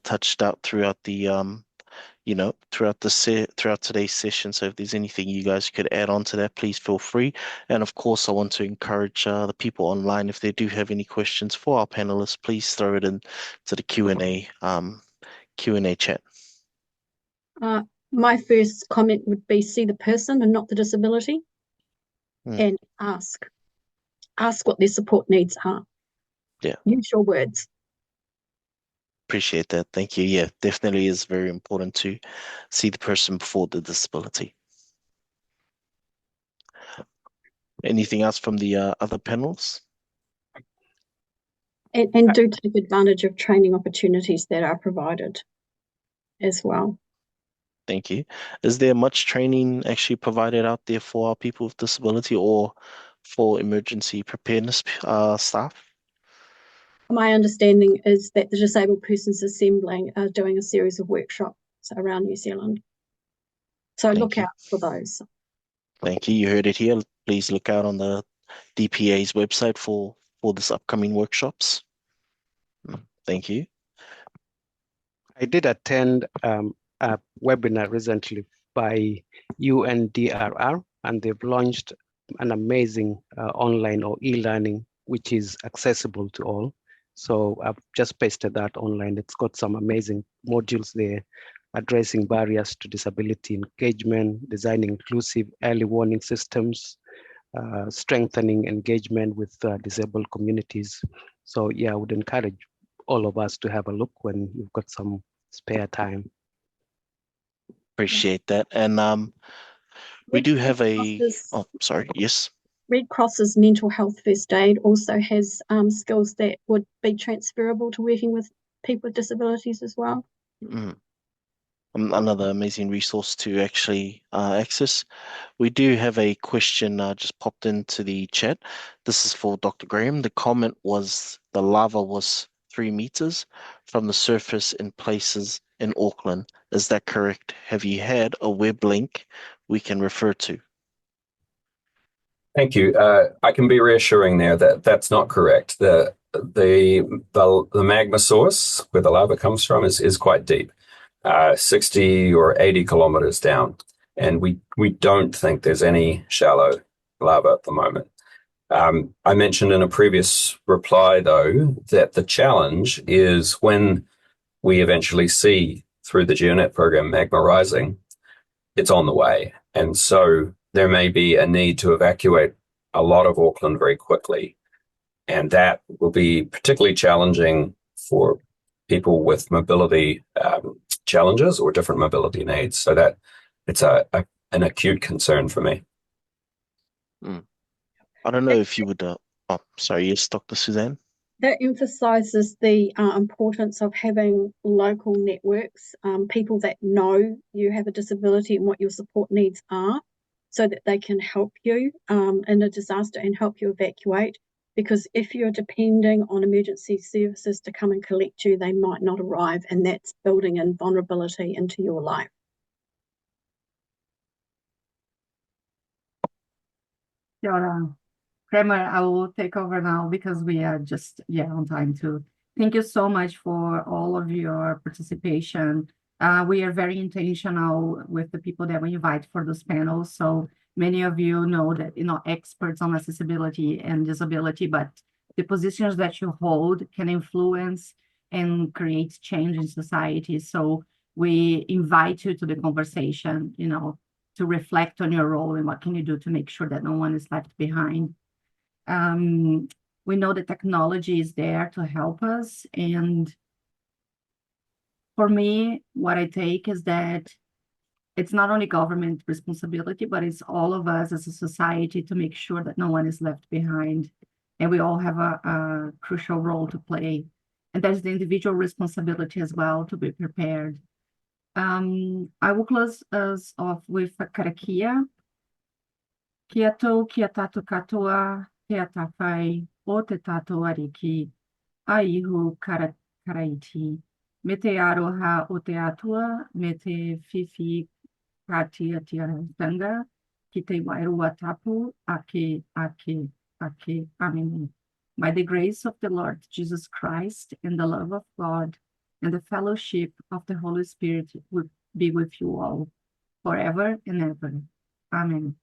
Speaker 21: touched out throughout the throughout today's session. So if there's anything you guys could add on to that, please feel free. And of course, I want to encourage the people online, if they do have any questions for our panelists, please throw it in to the Q&A chat.
Speaker 3: My first comment would be, see the person and not the disability, and ask what their support needs are.
Speaker 21: Yeah.
Speaker 3: Use your words.
Speaker 21: Appreciate that. Thank you. Yeah, definitely is very important to see the person before the disability. Anything else from the other panels?
Speaker 3: And do take advantage of training opportunities that are provided as well.
Speaker 21: Thank you. Is there much training actually provided out there for our people with disability or for emergency preparedness staff?
Speaker 3: My understanding is that the Disabled Persons Assembly are doing a series of workshops around New Zealand. So look out for those.
Speaker 21: Thank you. You heard it here. Please look out on the DPA's website for this upcoming workshops. Thank you.
Speaker 5: I did attend a webinar recently by UNDRR, and they've launched an amazing online or e-learning, which is accessible to all. So I've just pasted that online. It's got some amazing modules there, addressing barriers to disability engagement, designing inclusive early warning systems, strengthening engagement with disabled communities. So yeah, I would encourage all of us to have a look when you've got some spare time.
Speaker 21: Appreciate that. And we do have a, oh, sorry, yes.
Speaker 3: Red Cross's mental health first aid also has skills that would be transferable to working with people with disabilities as well.
Speaker 21: Another amazing resource to actually access. We do have a question just popped into the chat. This is for Dr. Graham. The comment was the lava was 3 meters from the surface in places in Auckland. Is that correct? Have you had a web link we can refer to?
Speaker 4: Thank you. I can be reassuring there that that's not correct. The magma source where the lava comes from is quite deep. 60 or 80 kilometers down. And we don't think there's any shallow lava at the moment. I mentioned in a previous reply, though, that the challenge is when we eventually see through the GeoNet program magma rising, it's on the way. And so there may be a need to evacuate a lot of Auckland very quickly. And that will be particularly challenging for people with mobility challenges or different mobility needs. So that it's an acute concern for me.
Speaker 21: I don't know if you would, oh, sorry, yes, Dr. Suzanne?
Speaker 3: That emphasises the importance of having local networks, people that know you have a disability and what your support needs are, so that they can help you in a disaster and help you evacuate. Because if you're depending on emergency services to come and collect you, they might not arrive, and that's building in vulnerability into your life.
Speaker 1: Kia ora. Kramer, I will take over now because we are just on time too. Thank you so much for all of your participation. We are very intentional with the people that we invite for those panels. So many of you know that you're not experts on accessibility and disability, but the positions that you hold can influence and create change in society. So we invite you to the conversation, to reflect on your role and what can you do to make sure that no one is left behind. We know that technology is there to help us. And for me, what I take is that it's not only government responsibility, but it's all of us as a society to make sure that no one is left behind. And we all have a crucial role to play. And there's the individual responsibility as well to be prepared. I will close us off with a karakia. Kia tau, kia tatu katoa, kia tawhai, o te tato ariki, a ihu karaiti. Me te aroha o te atua, me te whiwhi kātia tiarantanga, ki te wairua tapu, ake. Amen. By the grace of the Lord Jesus Christ and the love of God and the fellowship of the Holy Spirit will be with you all forever and ever. Amen.